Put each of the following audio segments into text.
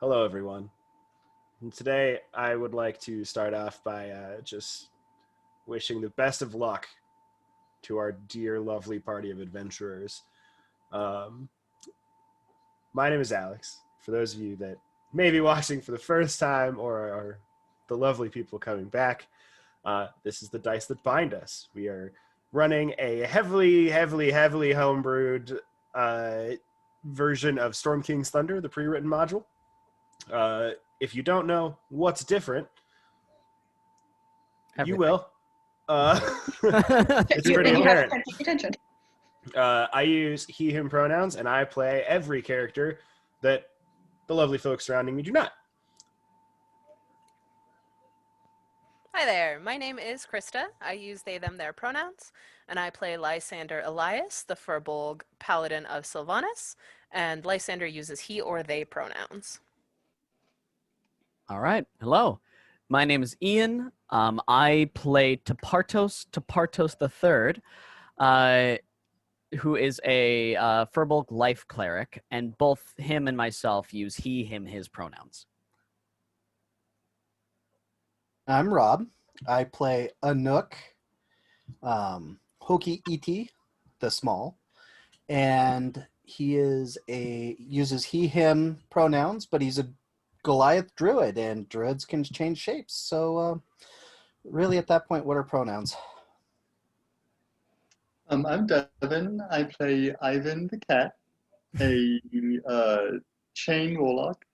Hello, everyone. And today, I would like to start off by just wishing the best of luck to our dear, lovely party of adventurers. Um, my name is Alex. For those of you that may be watching for the first time or are the lovely people coming back, this is the dice that bind us. We are running a heavily homebrewed version of Storm King's Thunder, the pre-written module. If you don't know what's different, Everything. you will. It's pretty apparent. Attention. I use he, him pronouns, and I play every character that the lovely folks surrounding me do not. Hi there, my name is Krista. I use they, them, their pronouns, and I play Lysander Elias, the Furbolg Paladin of Sylvanas, and Lysander uses he or they pronouns. All right. Hello. My name is Ian. I play Tepartos III, who is a Furbolg life cleric, and both him and myself use he, him, his pronouns. I'm Rob. I play Anook, Hoki Iti, the small, and he uses he, him pronouns, but he's a Goliath druid, and druids can change shapes. So really at that point, what are pronouns? I'm Devin. I play Ivan the cat, a chain warlock.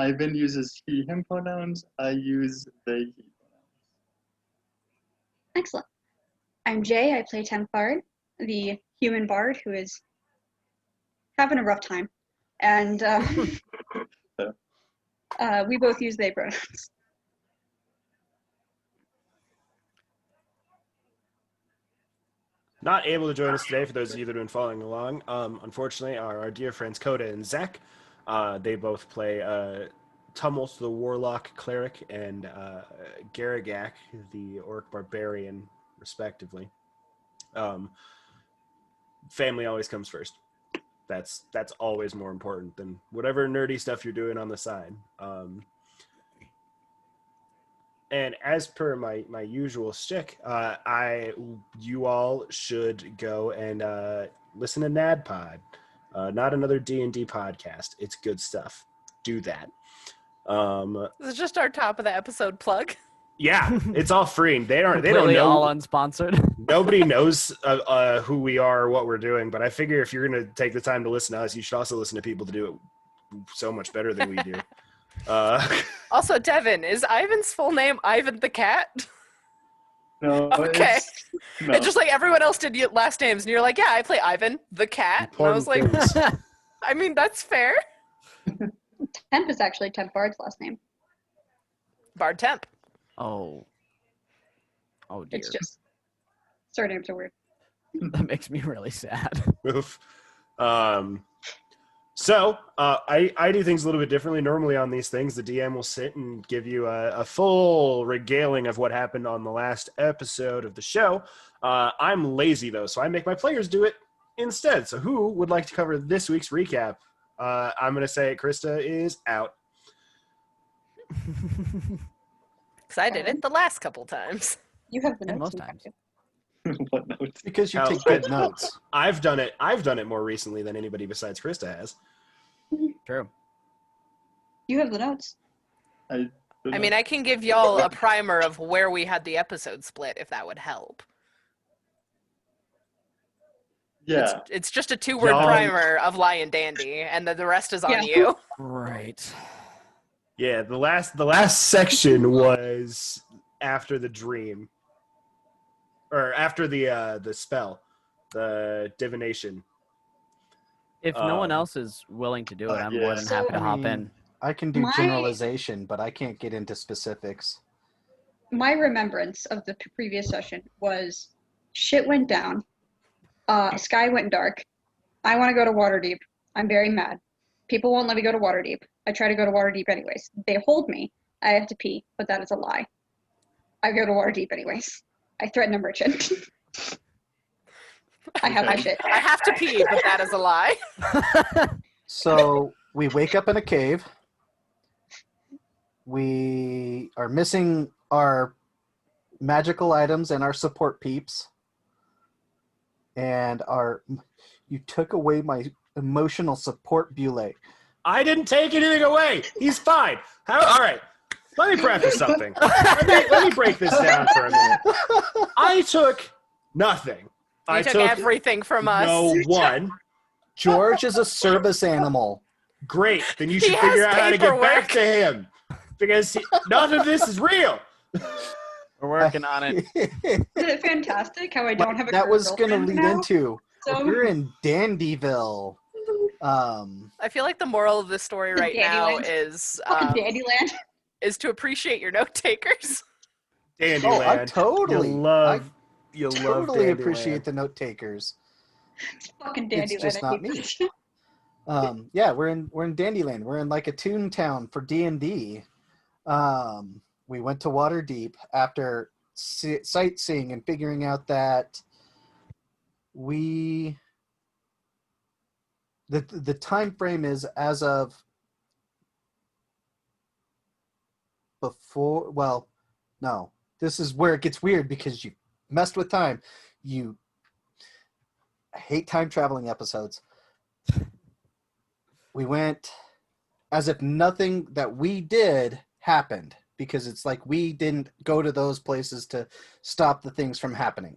Ivan uses he, him pronouns. I use they, he pronouns. Excellent. I'm Jay. I play Tempard, the human bard who is having a rough time. And we both use they pronouns. Not able to join us today, for those of you that have been following along, unfortunately, are our dear friends Coda and Zach. They both play Tumult, the warlock cleric, and Garagak, the orc barbarian, respectively. Family always comes first. That's always more important than whatever nerdy stuff you're doing on the side. And as per my usual shtick, you all should go and listen to NADPod, not another D&D podcast. It's good stuff. Do that. This is just our top of the episode plug. Yeah, it's all free. They don't Completely know. all unsponsored. Nobody knows who we are or what we're doing, but I figure if you're going to take the time to listen to us, you should also listen to people to do it so much better than we do. Also, Devin, is Ivan's full name Ivan the cat? No, Okay. no. And just like everyone else did last names, and you're like, yeah, I play Ivan the cat. And I was like, I mean, that's fair. Temp is actually Tempard's last name. Bard Temp. Oh dear. It's just surnames are weird. That makes me really sad. Oof. So I do things a little bit differently. Normally on these things, the DM will sit and give you a full regaling of what happened on the last episode of the show. I'm lazy, though, so I make my players do it instead. So who would like to cover this week's recap? I'm going to say Krista is out. Because I did it the last couple times. You have the And notes. most in front times. of you. What notes? Because you How- take good notes. I've done it more recently than anybody besides Krista has. True. You have the notes. I mean, I can give y'all a primer of where we had the episode split, if that would help. yeah. It's just a 2-word Y'all- primer of Lion Dandy, and the rest is on Yeah. you. Right. Yeah, the last section was after the dream, or after the spell, the divination. If no one else is willing to do it, I'm more than yeah. happy to So- hop in. I can do My- generalization, but I can't get into specifics. My remembrance of the previous session was shit went down. Sky went dark. I want to go to Waterdeep. I'm very mad. People won't let me go to Waterdeep. I try to go to Waterdeep anyways. They hold me. I have to pee, but that is a lie. I go to Waterdeep anyways. I threaten a merchant. I have my shit. I have to pee, but that is a lie. So we wake up in a cave. We are missing our magical items and our support peeps. And you took away my emotional support Bule. I didn't take anything away. He's fine. All right. Let me preface something. Let me break this down for a minute. I took nothing. I took everything from us. No one. George is a service animal. Great. Then you should He figure has out how to get back paperwork. to him. Because none of this is real. We're working on it. Isn't it fantastic how I don't have a That was going to girlfriend lead now? into, So we're in Dandyville. I feel like the moral of the story right now Dandyland. is fucking Dandyland. is to appreciate your note takers. Dandyland. Oh, I totally, You love totally Dandyland. appreciate the note takers. It's fucking Dandyland. It's just I not hate me. this. Yeah, we're in Dandyland. We're in like a toon town for D&D. We went to Waterdeep after sightseeing and figuring out that the time frame is as of before. Well, no, this is where it gets weird because you messed with time. I hate time traveling episodes. We went as if nothing that we did happened, because it's like we didn't go to those places to stop the things from happening.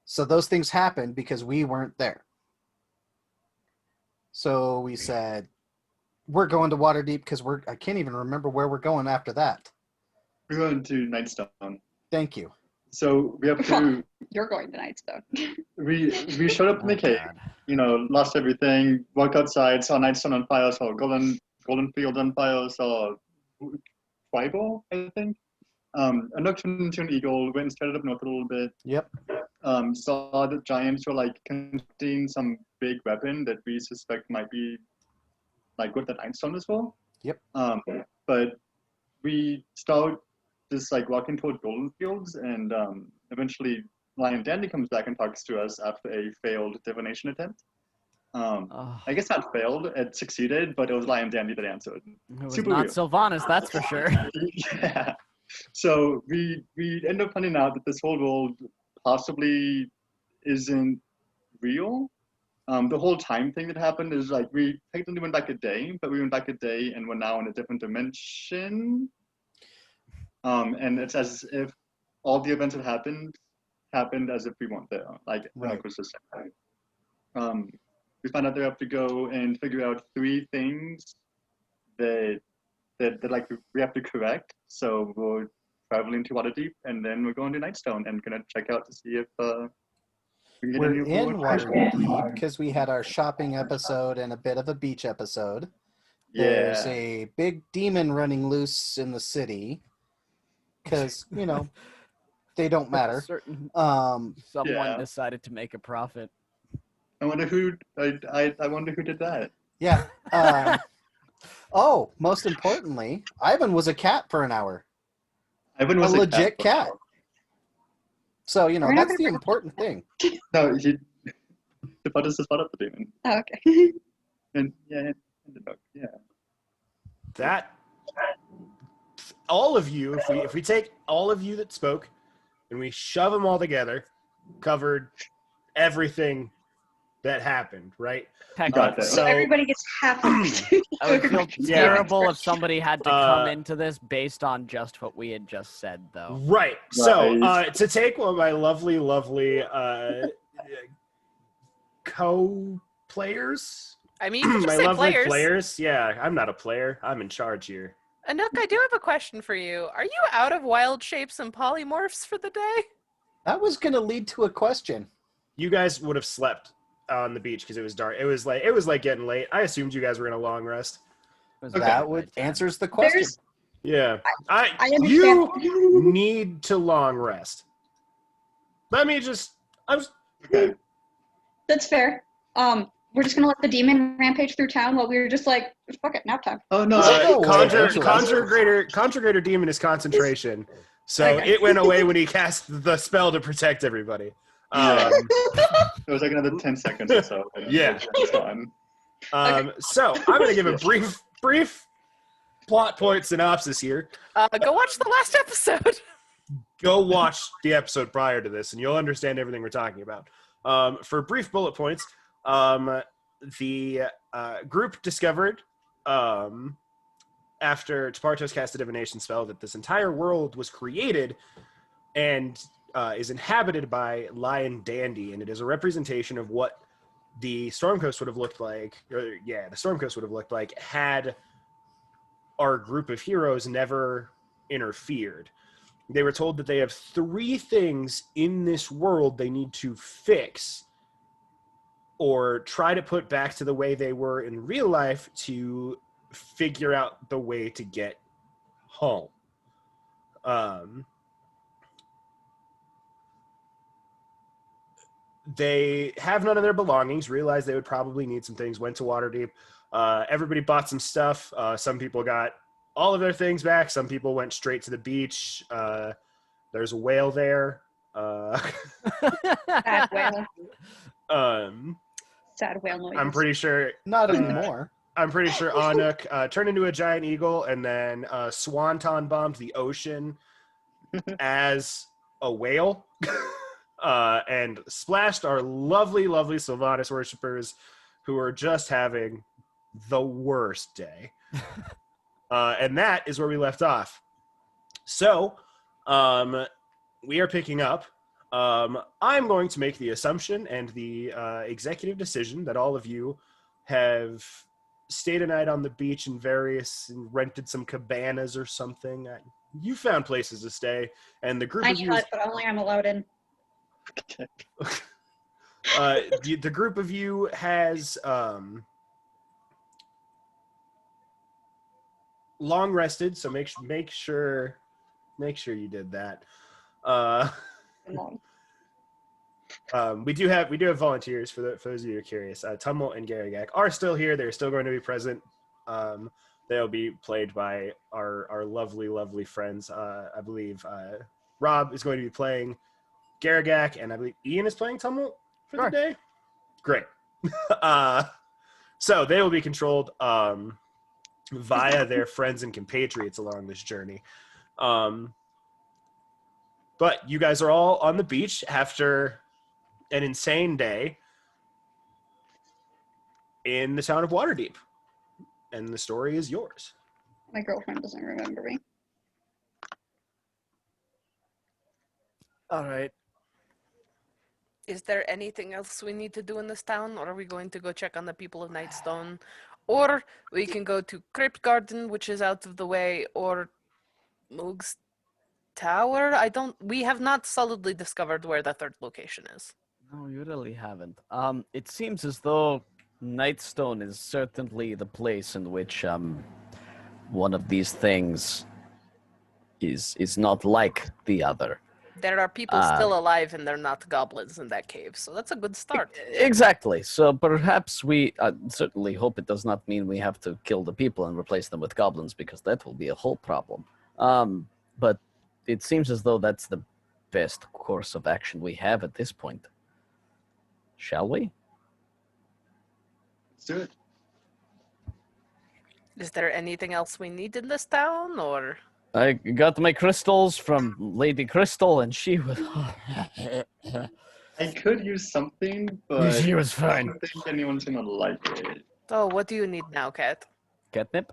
So those things happened because we weren't there. So we said, we're going to Waterdeep because I can't even remember where we're going after that. We're going to Nightstone. Thank you. So we have to. You're going to Nightstone. We showed up in the cave. God. Lost everything. Walked outside. Saw Nightstone on fire. Saw Golden Field on fire. Saw Tribal, I think. I looked into an eagle. Went and started up north a little bit. Yep. Saw the giants were like constructing some big weapon that we suspect might be like what the Nightstone is for. Yep. But we start just like walking toward Golden Fields, and eventually Lion Dandy comes back and talks to us after a failed divination attempt. I guess not failed, it succeeded, but it was Lion Dandy that answered. It was Super not weird. Sylvanas, that's for sure. Yeah. So we end up finding out that this whole world possibly isn't real. The whole time thing that happened is like we technically went back a day, but we went back a day and we're now in a different dimension. And it's as if all the events that happened as if we weren't there. Like Right. it was just we found out they have to go and figure out 3 things that like we have to correct. So we're traveling to Waterdeep, and then we're going to Nightstone and gonna check out to see if we can get We're any in reward. Waterdeep because we had our shopping episode and a bit of a beach episode. There's Yeah. a big demon running loose in the city because, they don't matter. Certain Um, someone Yeah. decided to make a profit. I wonder who I wonder who did that. yeah. Most importantly, Ivan was a cat for an hour. Ivan A was legit cat. So, We're not that's gonna the bring- important thing. No, the butt is the spot up the demon. Oh, okay. And and the dog. Yeah. That all of you, if we take all of you that spoke and we shove them all together, covered everything that happened, right? Got that. So So- everybody gets half of it. I would feel Yeah. terrible if somebody had to come Uh, into this based on just what we had just said, though. Right. So Right. to take one of my lovely co-players, I mean, you can just my say lovely players. players. Yeah, I'm not a player. I'm in charge here. Anook, I do have a question for you. Are you out of wild shapes and polymorphs for the day? That was going to lead to a question. You guys would have slept on the beach because it was dark. It was like getting late. I assumed you guys were in a long rest. It was Okay. That about would time. answers the question. There's Yeah. I understand. You need to long rest. Let me just. Okay. That's fair. We're just gonna let the demon rampage through town while we were just like, fuck it, nap time. Oh no. Oh, Conjure eventually. Greater Demon is concentration, so Okay. it went away when he cast the spell to protect everybody. It was like another 10 seconds or so. And Yeah. it's gone. So I'm going to give a brief plot point synopsis here. Go watch the last episode. Go watch the episode prior to this, and you'll understand everything we're talking about. For brief bullet points, the group discovered, after Tapartos cast a divination spell, that this entire world was created and is inhabited by Lion Dandy, and it is a representation of what the Storm Coast would have looked like, the Storm Coast would have looked like had our group of heroes never interfered. They were told that they have 3 things in this world they need to fix or try to put back to the way they were in real life to figure out the way to get home. They have none of their belongings, realized they would probably need some things, went to Waterdeep. Everybody bought some stuff. Some people got all of their things back. Some people went straight to the beach. There's a whale there. Sad whale. Sad whale noise. I'm pretty sure. Not anymore. I'm pretty sure Anuk turned into a giant eagle and then swanton bombed the ocean as a whale. And splashed our lovely, lovely Sylvanas worshippers who are just having the worst day. And that is where we left off. So, we are picking up. I'm going to make the assumption and the executive decision that all of you have stayed a night on the beach and rented some cabanas or something. You found places to stay, and the group of you... but only I'm allowed in. The group of you has long rested, so make sure you did that. We do have volunteers for those of you who are curious. Tumult and Garagak are still here. They're still going to be present. They'll be played by our lovely friends. I believe Rob is going to be playing Garagak, and I believe Ian is playing Tumult for the day. Great. So they will be controlled via their friends and compatriots along this journey. But you guys are all on the beach after an insane day in the town of Waterdeep. And the story is yours. My girlfriend doesn't remember me. All right. Is there anything else we need to do in this town, or are we going to go check on the people of Nightstone? Or we can go to Crypt Garden, which is out of the way, or Moog's Tower? We have not solidly discovered where the third location is. No, you really haven't. It seems as though Nightstone is certainly the place in which one of these things is not like the other. There are people still alive, and they're not goblins in that cave, so that's a good start. Exactly. So perhaps we certainly hope it does not mean we have to kill the people and replace them with goblins, because that will be a whole problem. But it seems as though that's the best course of action we have at this point. Shall we? Let's do it. Is there anything else we need in this town, or...? I got my crystals from Lady Crystal, and she was... I could use something, but she was I fine. don't think anyone's gonna like it. Oh, what do you need now, Kat? Catnip?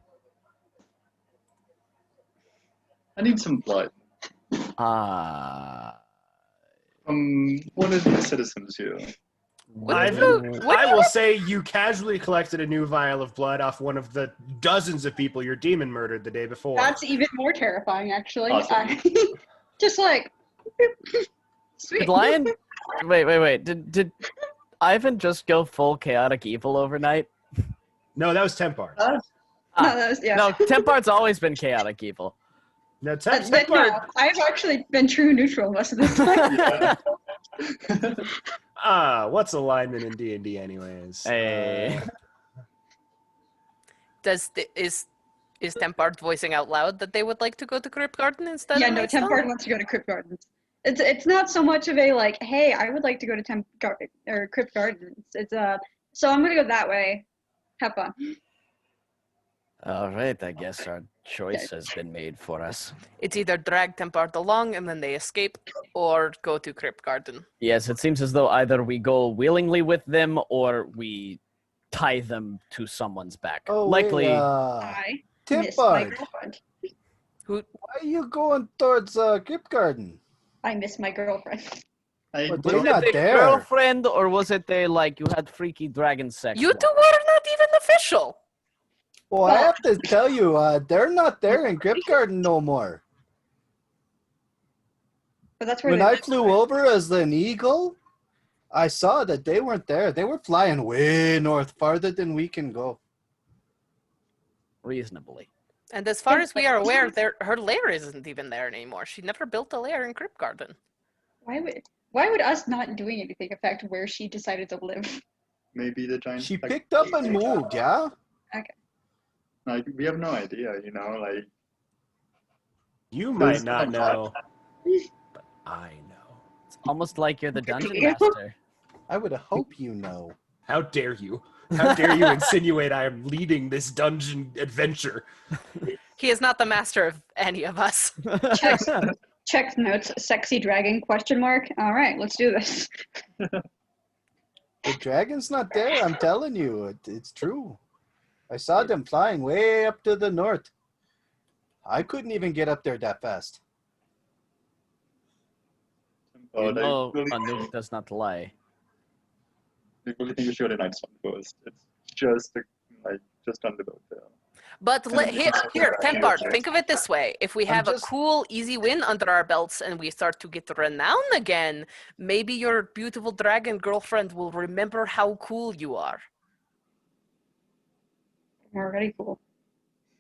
I need some blood from one of the citizens here. I will say you casually collected a new vial of blood off one of the dozens of people your demon murdered the day before. That's even more terrifying, actually. Awesome. Just like... Sweet. Did Lion... Wait. Did Ivan just go full chaotic evil overnight? No, that was Tempar. No, that was, yeah. No, Tempar's always been chaotic evil. No, No, Tempar... I've actually been true neutral most of the time. What's alignment in D&D anyways? Hey. Is Tempard voicing out loud that they would like to go to Crypt Garden instead? Yeah, of no, Nightstone? Tempard wants to go to Crypt Gardens. It's not so much of a like, hey, I would like to go to Crypt Gardens. It's so I'm gonna go that way, Have fun. All right, I guess our choice has been made for us. It's either drag Tempart along and then they escape, or go to Crypt Garden. Yes, it seems as though either we go willingly with them or we tie them to someone's back. Oh, Likely, I miss my Timpard, girlfriend. why are you going towards Crypt Garden? I miss my girlfriend. I But was they're don't- not it a there. girlfriend or was it a, like, you had freaky dragon sex? You once? two were not even official. Well, I have to tell you, they're not there in Crypt Garden no more. But that's where When they I live, flew right? over as an eagle, I saw that they weren't there. They were flying way north, farther than we can go. Reasonably. And as far as we are aware, her lair isn't even there anymore. She never built a lair in Crypt Garden. Why would us not doing anything affect where she decided to live? maybe the giant. She like, picked up and moved, yeah? Like we have no idea, like You might There's not some know, but I know. It's almost like you're the dungeon Yeah. master. I would hope you know. How dare you? How dare you insinuate I am leading this dungeon adventure? He is not the master of any of us. Check notes, sexy dragon, question mark. All right, let's do this. The dragon's not there, I'm telling you. It's true. I saw them flying way up to the north. I couldn't even get up there that fast. oh, You know, I really, Anouk does not lie. I really think we should go to Nightstone first. It's just just on the boat there. But here, Tempart, think of it this way. If we I'm have a just- cool, easy win under our belts and we start to get renown again, maybe your beautiful dragon girlfriend will remember how cool you are. We're already cool.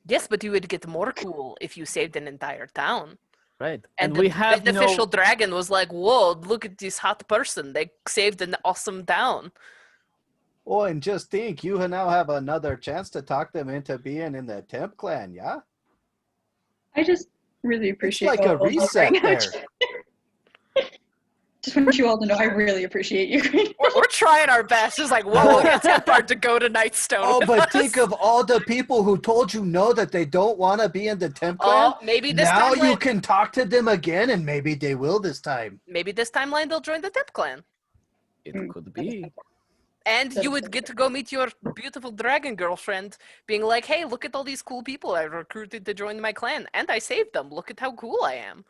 Yes, but you would get more cool if you saved an entire town. Right. And we the have beneficial no... dragon was like, whoa, look at this hot person. They saved an awesome town. Oh, and just think, you now have another chance to talk them into being in the Temp clan, yeah? I just really appreciate like a all of you reset right now. there. Just want you all to know I really appreciate you. We're trying our best. Just like, whoa, we'll get Tempart to go to Nightstone. Oh, with but us. think of all the people who told you no that they don't want to be in the Temp clan. Oh, maybe this Now timeline. you can talk to them again, and maybe they will this time. Maybe this timeline they'll join the Temp clan. It could be. And you would get to go meet your beautiful dragon girlfriend, being like, hey, look at all these cool people I recruited to join my clan, and I saved them. Look at how cool I am.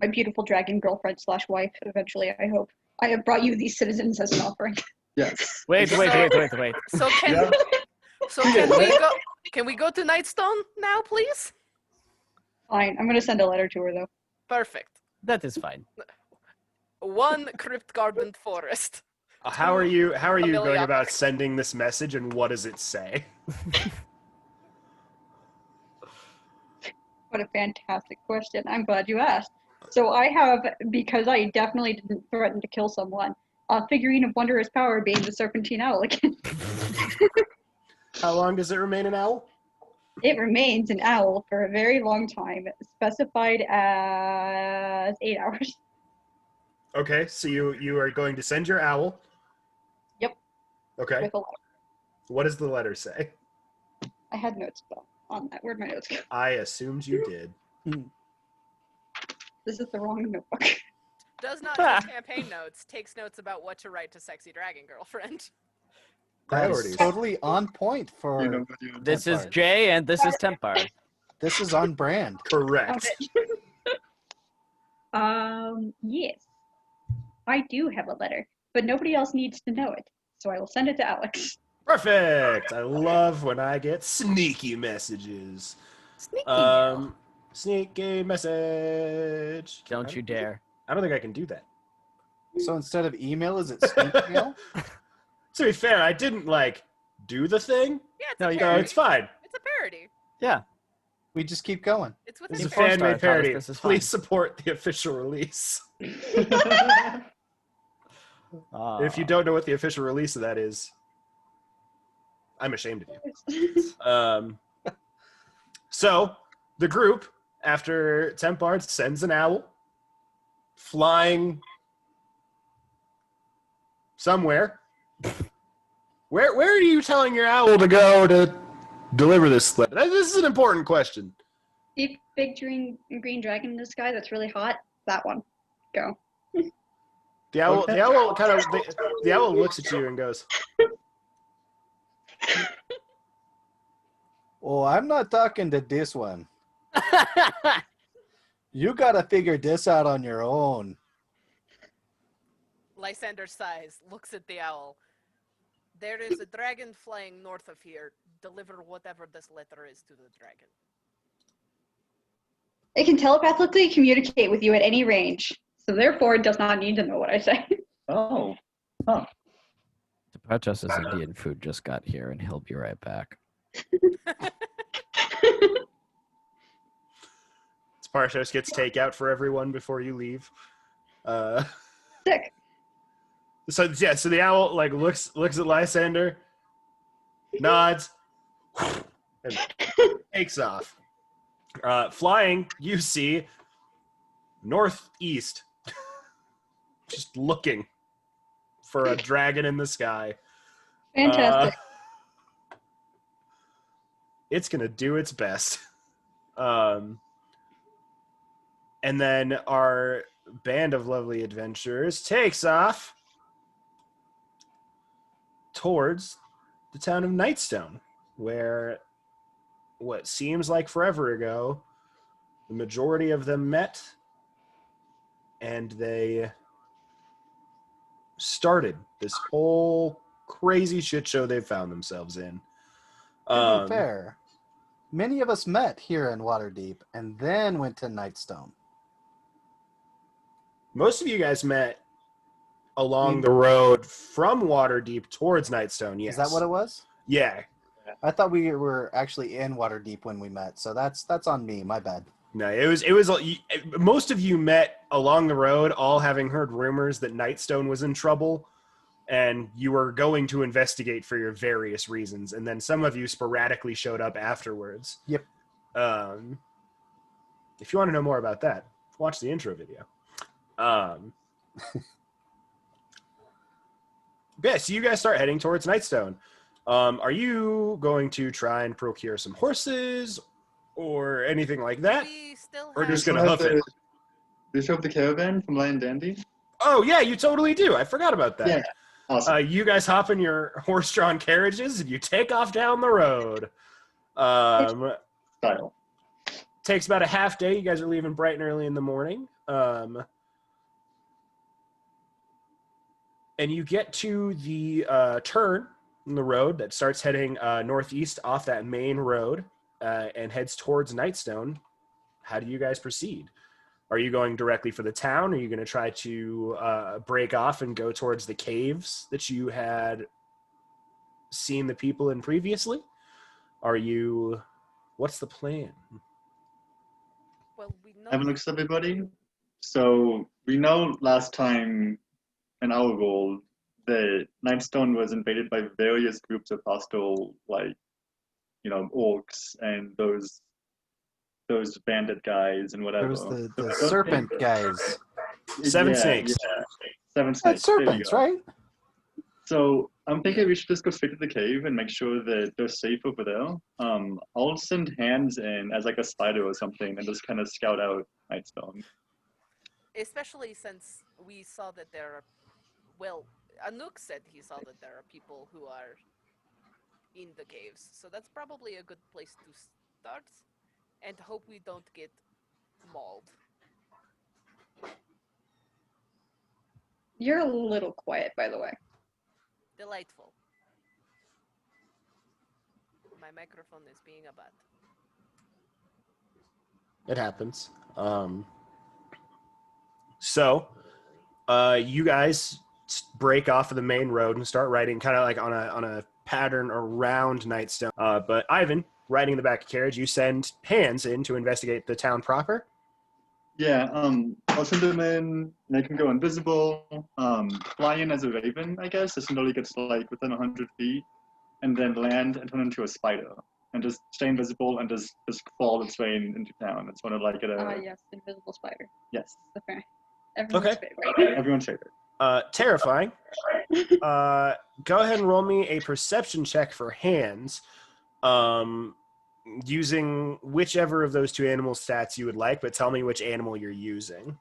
My beautiful dragon girlfriend / wife, eventually, I hope. I have brought you these citizens as an offering. Yes. Wait. So can Yeah. can we go to Nightstone now, please? Fine, I'm going to send a letter to her, though. Perfect. That is fine. 1 Crypt Garden Forest. How are you going Amelia. about sending this message, and what does it say? What a fantastic question. I'm glad you asked. So I have, because I definitely didn't threaten to kill someone, a figurine of wondrous power being the Serpentine Owl again. How long does it remain an owl? It remains an owl for a very long time, specified as 8 hours. Okay, so you are going to send your owl. Yep. Okay. With a letter. What does the letter say? I had notes on that. Where'd my notes go? I assumed you did. This is the wrong notebook. Does not take campaign notes, takes notes about what to write to sexy dragon girlfriend. That is Priorities. totally on point for. You know what you This is Tempard. Jay, and this is Tempard. This is on brand. Correct. Yes. I do have a letter, but nobody else needs to know it. So I will send it to Alex. Perfect. I love when I get sneaky messages. Sneaky. Sneaky message. Don't you dare. I don't think I can do that. So instead of email, is it sneak mail? To be fair, I didn't do the thing, Yeah, it's No, a you- so parody. it's fine. It's a parody. Yeah. We just keep going. It's This within is a This is fan-made Four-star, Thomas, parody. this is Please fine. support the official release. Ah. If you don't know what the official release of that is, I'm ashamed of you. So the group, after Tempard sends an owl flying somewhere, Where are you telling your owl to go to deliver this letter? This is an important question. See big green dragon in the sky that's really hot? That one. Go. The owl, Okay. the owl kind of, the owl looks at you and goes, Oh, I'm not talking to this one. You gotta figure this out on your own. Lysander sighs, looks at the owl. There is a dragon flying north of here. Deliver whatever this letter is to the dragon. It can telepathically communicate with you at any range, so therefore it does not need to know what I say. Oh. Huh. The purchase is Indian food just got here, and he'll be right back. Spartos gets takeout for everyone before you leave. Sick. So the owl like looks at Lysander, nods, and takes off. Flying, you see northeast, just looking for a dragon in the sky. Fantastic. It's gonna do its best. And then our band of lovely adventurers takes off towards the town of Nightstone, where what seems like forever ago, the majority of them met and they started this whole crazy shit show they found themselves in. To be fair, many of us met here in Waterdeep and then went to Nightstone. Most of you guys met along the road from Waterdeep towards Nightstone, yes. Is that what it was? Yeah. I thought we were actually in Waterdeep when we met, so that's on me. My bad. No, it was most of you met along the road, all having heard rumors that Nightstone was in trouble, and you were going to investigate for your various reasons, and then some of you sporadically showed up afterwards. Yep. If you want to know more about that, watch the intro video. Yeah, so you guys start heading towards Nightstone. Are you going to try and procure some horses or anything like that? We still Or have just gonna hoof it? Do you show up the caravan from Lion Dandy? Oh yeah, you totally do. I forgot about that. Yeah. Awesome. You guys hop in your horse-drawn carriages and you take off down the road. Style. Takes about a half day. You guys are leaving bright and early in the morning. And you get to the turn in the road that starts heading northeast off that main road and heads towards Nightstone. How do you guys proceed? Are you going directly for the town? Are you going to try to break off and go towards the caves that you had seen the people in previously? What's the plan? Well, we know. Have a look at everybody. So we know last time in our world, the Nightstone was invaded by various groups of hostile, orcs and those bandit guys and whatever. There was the serpent guys. Seven snakes. Yeah. Seven snakes. That's serpents, There you go. right? So I'm thinking we should just go straight to the cave and make sure that they're safe over there. I'll send hands in as like a spider or something and just kind of scout out Nightstone. Especially since we saw that there are, well, Anouk said he saw that there are people who are in the caves. So that's probably a good place to start and hope we don't get mauled. You're a little quiet, by the way. Delightful. My microphone is being a butt. It happens. So you guys break off of the main road and start riding kind of like on a pattern around Nightstone. But Ivan, riding in the back of the carriage, you send hands in to investigate the town proper. Yeah, I'll send them in, make them go invisible, fly in as a raven, I guess, as soon as he gets like within 100 feet, and then land and turn into a spider, and just stay invisible and just fall its way into town. It's one of like Yes, invisible spider. Yes, Okay. Everyone's Okay. favorite. everyone's favorite. Terrifying. Go ahead and roll me a perception check for hands, using whichever of those two animal stats you would like, but tell me which animal you're using.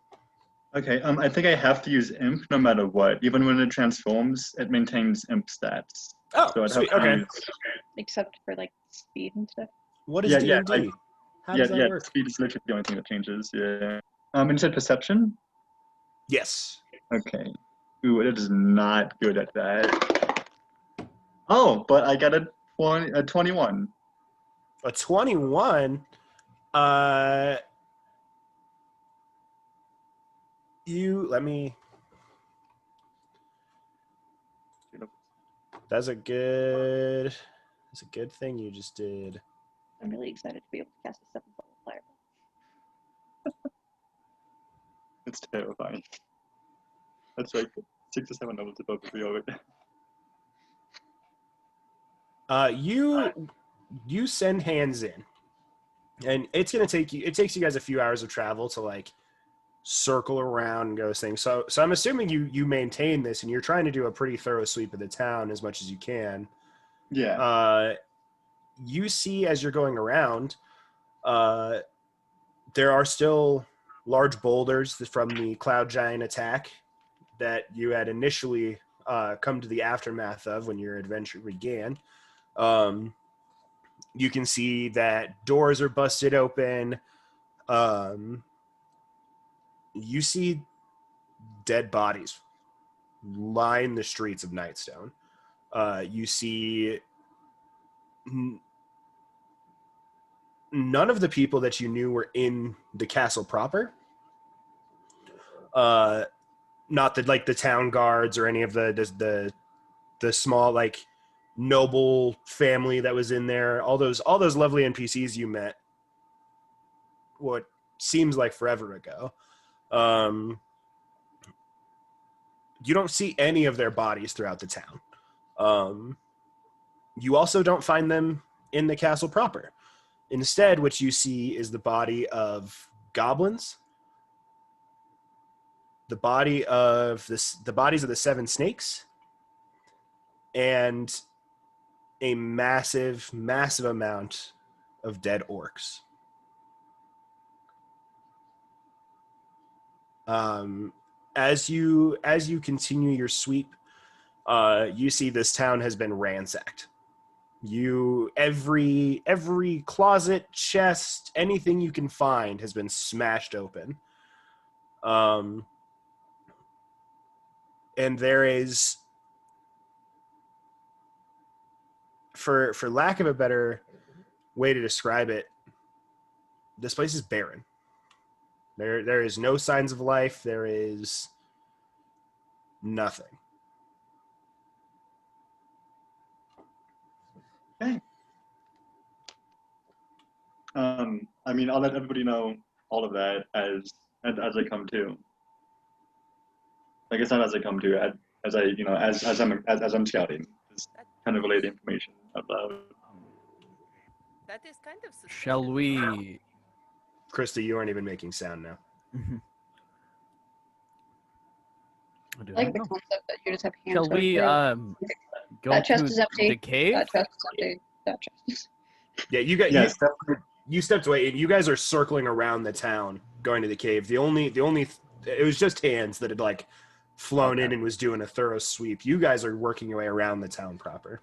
Okay, I think I have to use imp no matter what. Even when it transforms, it maintains imp stats. Oh, So I'd sweet. have to Okay. use, Except for like speed and stuff. What is Yeah, D&D? yeah, How does that work? speed is literally the only thing that changes, yeah. And you said perception? Yes. Okay. Ooh, it is not good at that. Oh, but I got a 21. A 21. Let me. That's a good thing you just did. I'm really excited to be able to cast a 7th level fireball. It's terrifying. That's like 6 or 7 levels above the real right. You send hands in, and it takes you guys a few hours of travel to like circle around and go things. So I'm assuming you maintain this, and you're trying to do a pretty thorough sweep of the town as much as you can. Yeah. You see as you're going around, there are still large boulders from the Cloud Giant attack that you had initially come to the aftermath of when your adventure began. You can see that doors are busted open. You see dead bodies line the streets of Nightstone. You see none of the people that you knew were in the castle proper. Not that like the town guards or any of the small like noble family that was in there. All those lovely NPCs you met. What seems like forever ago. You don't see any of their bodies throughout the town. You also don't find them in the castle proper. Instead, what you see is the body of goblins, the bodies of the 7 snakes, and a massive amount of dead orcs. As you continue your sweep, you see this town has been ransacked. Every closet, chest, anything you can find has been smashed open. And there is, for lack of a better way to describe it, this place is barren. There is no signs of life. There is nothing. Okay. I mean, I'll let everybody know all of that as I come to. I guess not as I come to, as I'm scouting, just kind of relay the information out loud. That is kind of suspicious. Shall we? Krista, you aren't even making sound now. I like the concept that you just have hands. Shall we go that chest to is empty. the cave? That chest is empty. That chest is... Yeah, you got Yes, you stepped away, and you guys are circling around the town, going to the cave. The only it was just hands that had like flown in and was doing a thorough sweep. You guys are working your way around the town proper.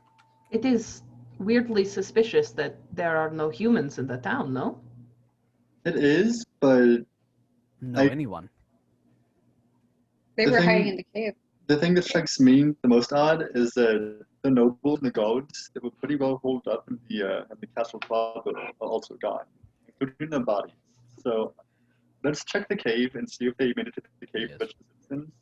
It is weirdly suspicious that there are no humans in the town, no? it is, but No, anyone. They The were thing- hiding in the cave. the thing that strikes me the most odd is that the nobles and the guards that were pretty well holed up in the castle proper are also gone, including their bodies. So let's check the cave and see if they made it to the cave Yes. with citizens.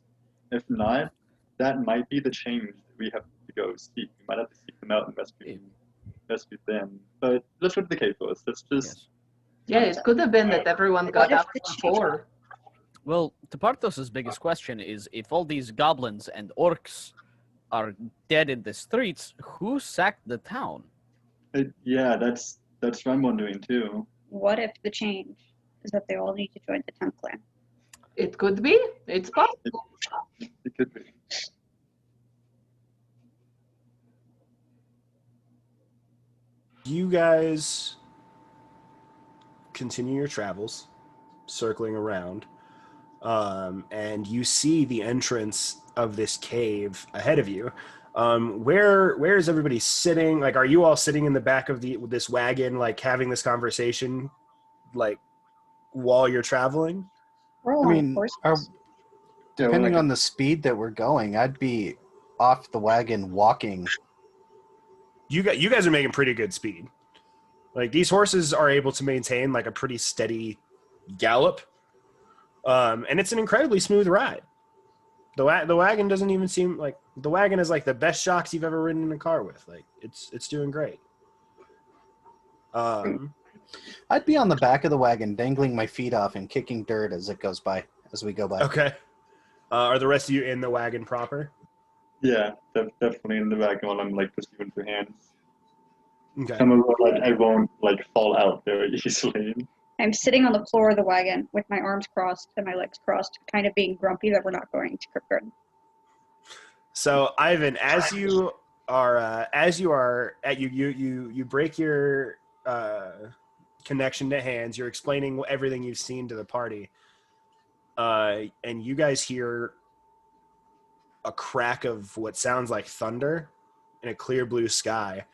If not, that might be the change that we have to go seek. We might have to seek them out and rescue them. But let's go to the cave first. Let's just Yeah, it could have been that everyone got What if out the before. Well, Tepartos' biggest question is if all these goblins and orcs are dead in the streets, who sacked the town? yeah, that's what I'm wondering too. What if the change is that they all need to join the 10th clan? It could be. It's possible. It could be. You guys continue your travels, circling around, and you see the entrance of this cave ahead of you. Where is everybody sitting? Like, are you all sitting in the back of this wagon, like having this conversation, like while you're traveling? We're all I on mean, horses. depending on the speed that we're going, I'd be off the wagon walking. You guys are making pretty good speed. Like, these horses are able to maintain like a pretty steady gallop, and it's an incredibly smooth ride. The wagon doesn't even seem like the wagon is like the best shocks you've ever ridden in a car with. Like, it's doing great. I'd be on the back of the wagon, dangling my feet off and kicking dirt as we go by. Okay. Are the rest of you in the wagon proper? Yeah, definitely in the back while I'm like pursuing for hands. Okay. I won't like fall out very easily. I'm sitting on the floor of the wagon with my arms crossed and my legs crossed, kind of being grumpy that we're not going to Kirkgården. So Ivan, you break your connection to hands. You're explaining everything you've seen to the party, and you guys hear a crack of what sounds like thunder in a clear blue sky,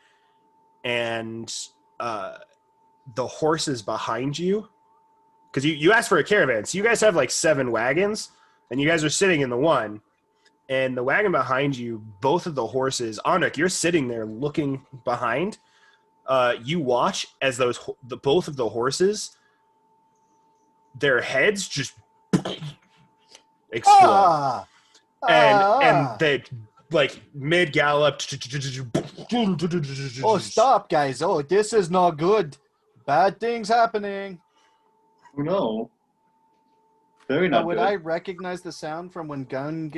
and the horses behind you, because you asked for a caravan, so you guys have like 7 wagons, and you guys are sitting in the one, and the wagon behind you, both of the horses, Anuk, you're sitting there looking behind. You watch as both of the horses, their heads just explode, and they like mid gallop. Oh, stop, guys! Oh, this is not good. Bad things happening. Oh no. Very not Would good. I recognize the sound from when Gum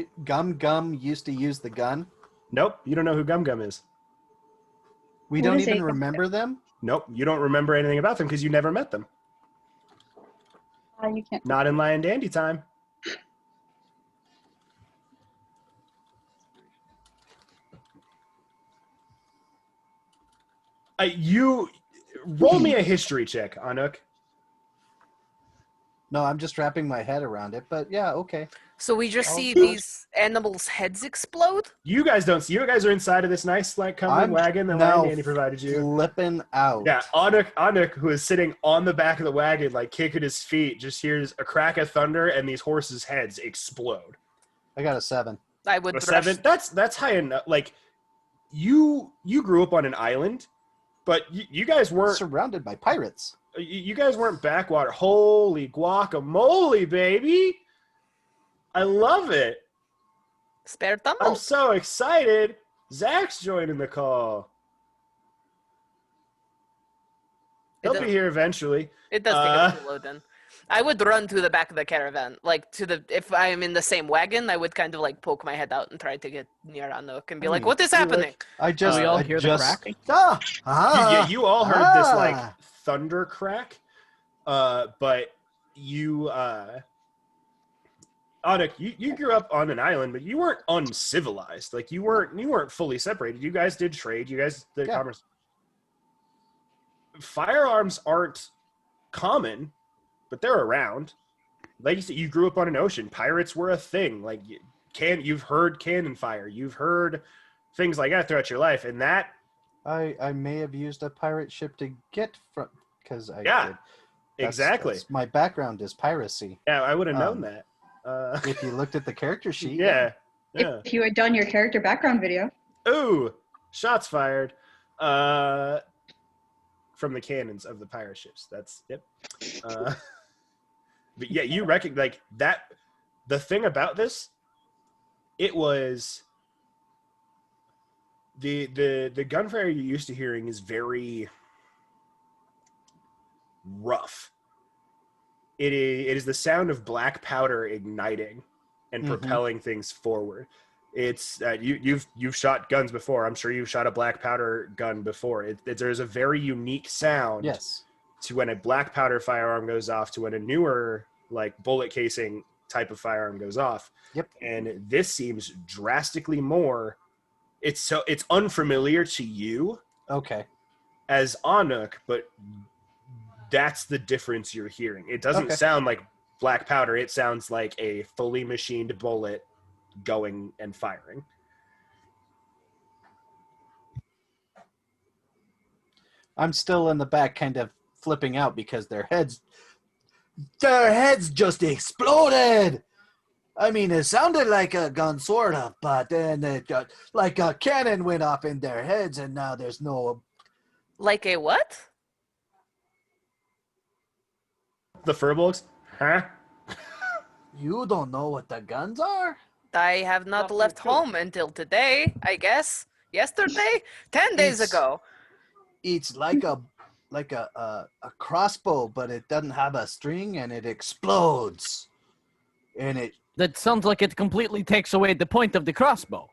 used to use the gun? Nope, you don't know who Gum Gum is. We What don't is even a- remember them? Nope, you don't remember anything about them because you never met them. You can't. Not in Lion Dandy time. You roll me a history check, Anuk. No, I'm just wrapping my head around it, but yeah, okay. So we just Oh, see gosh. these animals' heads explode? You guys don't see. You guys are inside of this nice, like, comfort I'm wagon that now Lion Dandy provided you. Flipping out. Yeah, Anuk, who is sitting on the back of the wagon, like kicking his feet, just hears a crack of thunder, and these horses' heads explode. I got a 7. I would A thrush. 7. That's high enough. Like, you grew up on an island, but you guys weren't. Surrounded by pirates. You guys weren't backwater. Holy guacamole, baby! I love it. Spare I'm tumble. so excited. Zach's joining the call. It He'll does, be here eventually. it does take a bit to load in. I would run to the back of the caravan. Like, if I'm in the same wagon, I would kind of like poke my head out and try to get near Anuk and be like, what is happening? I just, we all I hear the just, crack? You all heard this like thunder crack, but you, Anuk, you grew up on an island, but you weren't uncivilized. Like you weren't fully separated. You guys did trade. You guys did commerce. Firearms aren't common, but they're around. Like you said, you grew up on an ocean. Pirates were a thing. Like you've heard cannon fire. You've heard things like that throughout your life, and that. I may have used a pirate ship to get from because I Yeah, did. exactly. My background is piracy. Yeah, I would have known that. If you looked at the character sheet. Yeah. If you had done your character background video. Ooh, shots fired. From the cannons of the pirate ships. That's yep. But yeah, you recognize like that. The thing about this, it was the gunfire you're used to hearing is very rough. It is the sound of black powder igniting and propelling things forward. It's you've shot guns before. I'm sure you've shot a black powder gun before. There's a very unique sound. Yes. To when a black powder firearm goes off to when a newer like bullet casing type of firearm goes off. Yep. And this seems drastically more. It's unfamiliar to you Okay. as Anuk, but that's the difference you're hearing. It doesn't Okay. sound like black powder. It sounds like a fully machined bullet going and firing. I'm still in the back kind of flipping out because their heads just exploded. I mean, it sounded like a gun, sort of, but then it got like a cannon went off in their heads, and now there's no. Like a what? The furbolgs? Huh? You don't know what the guns are? I have not Well, left good. home until today, I guess. Yesterday? 10 days It's- ago. It's like a crossbow, but it doesn't have a string, and it explodes, and it That sounds like it completely takes away the point of the crossbow.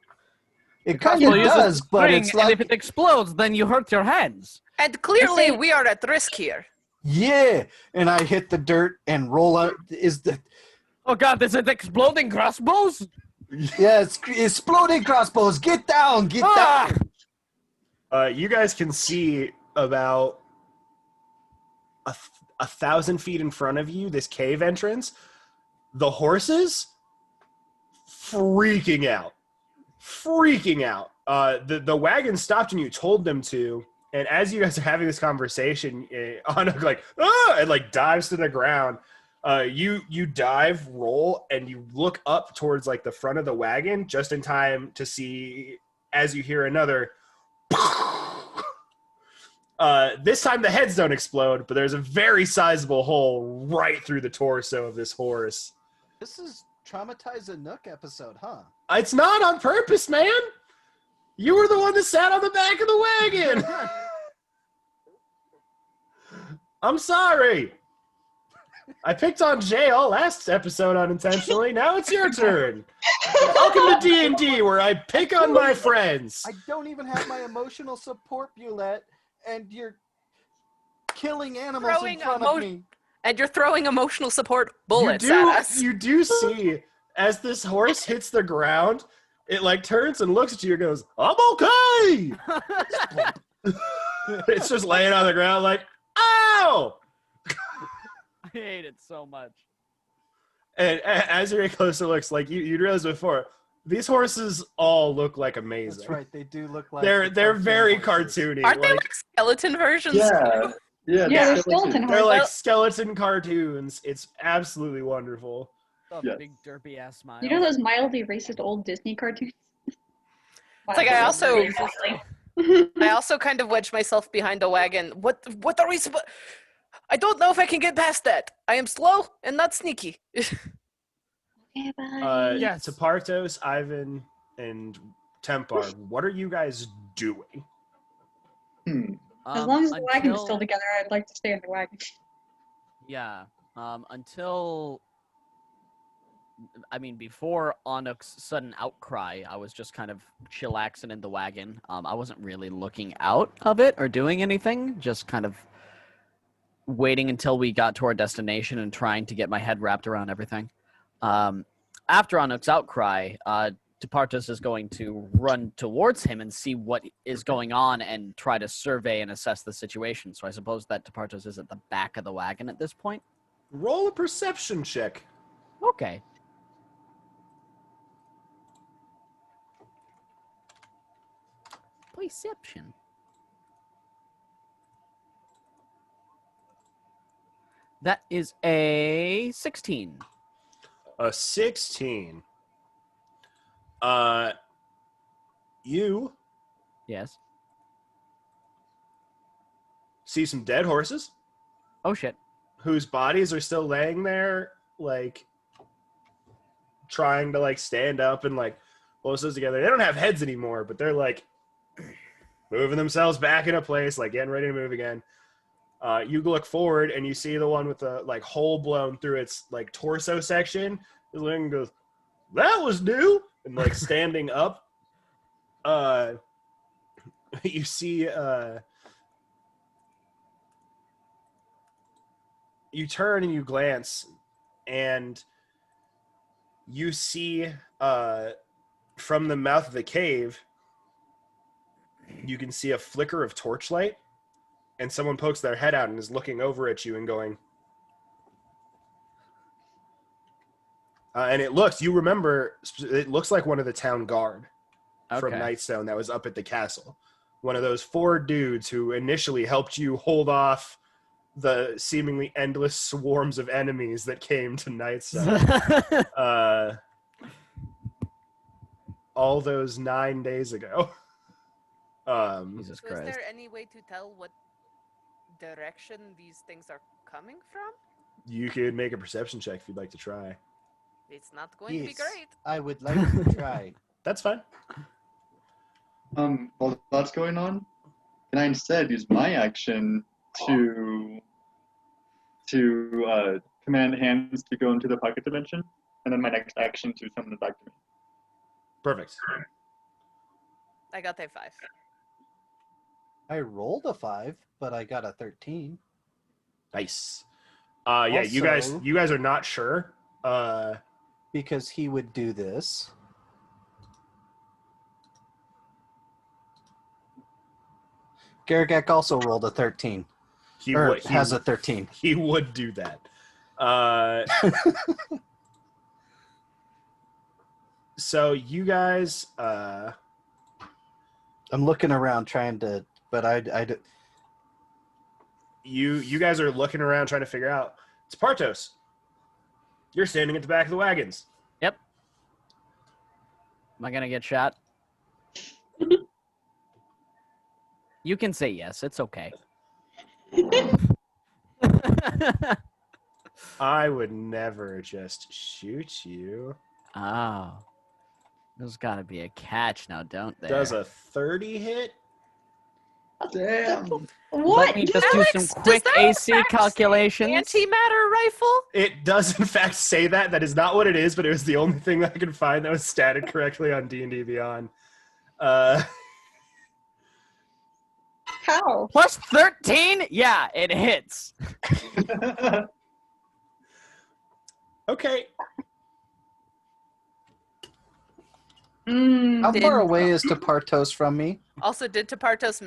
kind Crossbow of uses does, but string, it's and if like it explodes, then you hurt your hands. And clearly we are at risk here. yeah, and I hit the dirt and roll out. Oh God, is it exploding crossbows? Yeah, it's exploding crossbows. Get down, get Ah! down. You guys can see about 1,000 feet in front of you, this cave entrance. The horses freaking out. The wagon stopped and you told them to. And as you guys are having this conversation, Anuk like, ah, and like dives to the ground. You dive, roll, and you look up towards like the front of the wagon just in time to see as you hear another. This time the heads don't explode, but there's a very sizable hole right through the torso of this horse. This is Traumatize a Nook episode, huh? It's not on purpose, man. You were the one that sat on the back of the wagon. I'm sorry. I picked on Jay all last episode unintentionally. Now it's your turn. Welcome to D&D, where I pick on my friends. I don't even have my emotional support, Bulette, and you're killing animals Throwing in front of me. And you're throwing emotional support bullets you at us. You do see, as this horse hits the ground, it like turns and looks at you and goes, I'm okay. It's just laying on the ground like, ow! I hate it so much. And as you get closer looks, like you'd realize before, these horses all look like amazing. That's right, they do look like They're cartoon very horses. cartoony. Aren't they like skeleton versions? Yeah. too? Yeah, Yeah, they're the skeleton They're horses. like skeleton cartoons. It's absolutely wonderful. A Yes. big derpy ass smile. You know those mildly racist old Disney cartoons? It's like I also kind of wedged myself behind a wagon. What are we supposed? I don't know if I can get past that. I am slow and not sneaky. Okay, bye. Yes. Tapartos, Ivan, and Tempar, what are you guys doing? As long as the wagon's until- still together, I'd like to stay in the wagon. Yeah. Until I mean, before Anuk's sudden outcry, I was just kind of chillaxing in the wagon. I wasn't really looking out of it or doing anything, just kind of waiting until we got to our destination and trying to get my head wrapped around everything. After Anuk's outcry, Departus is going to run towards him and see what is going on and try to survey and assess the situation. So I suppose that Departus is at the back of the wagon at this point. Roll a perception check. Okay. Perception. That is a 16. A 16. You Yes. see some dead horses Oh shit. whose bodies are still laying there, like trying to like stand up and like pull those together. They don't have heads anymore, but they're like moving themselves back into place, like getting ready to move again. You look forward and you see the one with the like hole blown through its like torso section. Is looking and goes, "That was new," and like standing up. You see. You turn and you glance, and you see from the mouth of the cave, you can see a flicker of torchlight, and someone pokes their head out and is looking over at you and going, and it looks like one of the town guard from Nightstone that was up at the castle. One of those 4 dudes who initially helped you hold off the seemingly endless swarms of enemies that came to Nightstone all those 9 days ago. Jesus So Christ. is there any way to tell what direction these things are coming from? You could make a perception check if you'd like to try. It's not going to be Yes, great. I would like to try. That's fine. While that's going on, can I instead use my action to command hands to go into the pocket dimension, and then my next action to summon it back to me? Perfect. I got a 5. I rolled a 5, but I got a 13. Nice. Yeah, you guys are not sure. Because he would do this. Garagak also rolled a 13. He has a 13. He would do that. So you guys, I'm looking around trying to, but you guys are looking around trying to figure out. It's Partos. You're standing at the back of the wagons. Yep. Am I gonna get shot? You can say yes. It's okay. I would never just shoot you. Oh. There's got to be a catch now, don't there? Does a 30 hit? Damn. What? Let me just do Alex, some does quick that AC affect calculations. Antimatter rifle? It does, in fact, say that. That is not what it is, but it was the only thing that I could find that was statted correctly on D&D Beyond. How? Plus 13? Yeah, it hits. Okay. How far away is Tepartos from me? Also, did Tepartos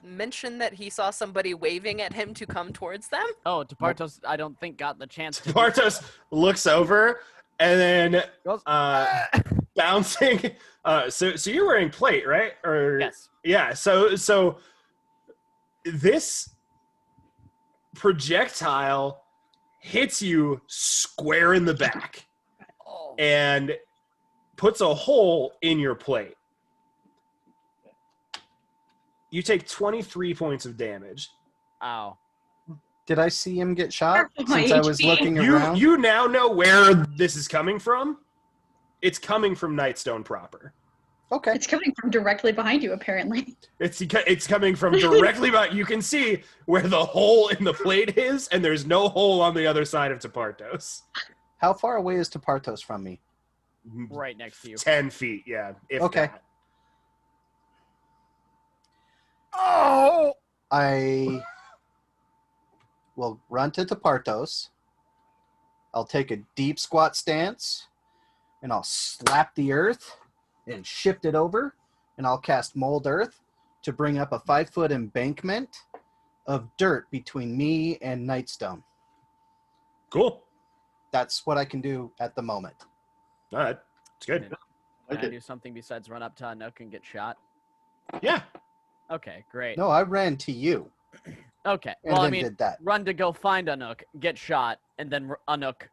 mention that he saw somebody waving at him to come towards them? Oh, Tepartos, I don't think got the chance to. Partos looks over and then Goes, bouncing. So you're wearing plate, right? Or yes. Yeah. So this projectile hits you square in the back Oh. and puts a hole in your plate. You take 23 points of damage. Ow. Did I see him get shot Half of my since I was HP. looking around? You now know where this is coming from. It's coming from Nightstone proper. Okay. It's coming from directly behind you, apparently. It's coming from directly behind. You can see where the hole in the plate is, and there's no hole on the other side of Tepartos. How far away is Tepartos from me? Right next to you. 10 feet, yeah. If Okay. that. Oh! I will run to Tepartos. I'll take a deep squat stance, and I'll slap the earth and shift it over, and I'll cast Mold Earth to bring up a 5-foot embankment of dirt between me and Nightstone. Cool. That's what I can do at the moment. All right. It's good. Can Okay. I do something besides run up to Anouk and get shot? Yeah. Okay, great. No, I ran to you Okay. and Well, I then mean, did that. run to go find Anouk, get shot, and then Anouk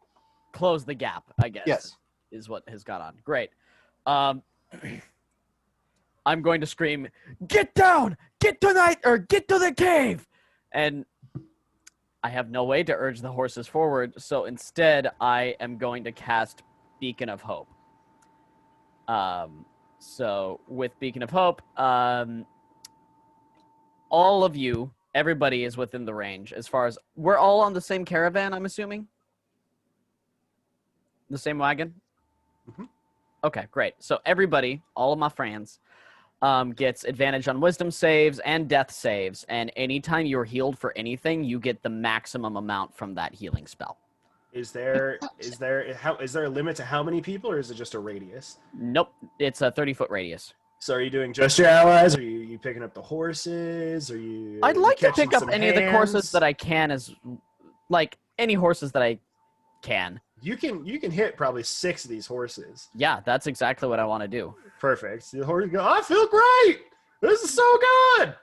close the gap, I guess. Yes. Is what has got on. Great. I'm going to scream, "Get down! Get to get to the cave!" And I have no way to urge the horses forward, so instead I am going to cast Beacon of Hope. So with Beacon of Hope, all of you, everybody is within the range. As far as we're all on the same caravan, I'm assuming. The same wagon. Mhm. Okay, great. So everybody, all of my friends, gets advantage on wisdom saves and death saves, and anytime you're healed for anything, you get the maximum amount from that healing spell. Is there a limit to how many people, or is it just a radius? Nope, it's a 30-foot radius. So are you doing just your allies? Are you picking up the horses? Are you? I'd like to catching pick up some any of the horses hands? that I can, any horses that I can. You can hit probably 6 of these horses. Yeah, that's exactly what I want to do. Perfect. The horse go, I feel great. This is so good.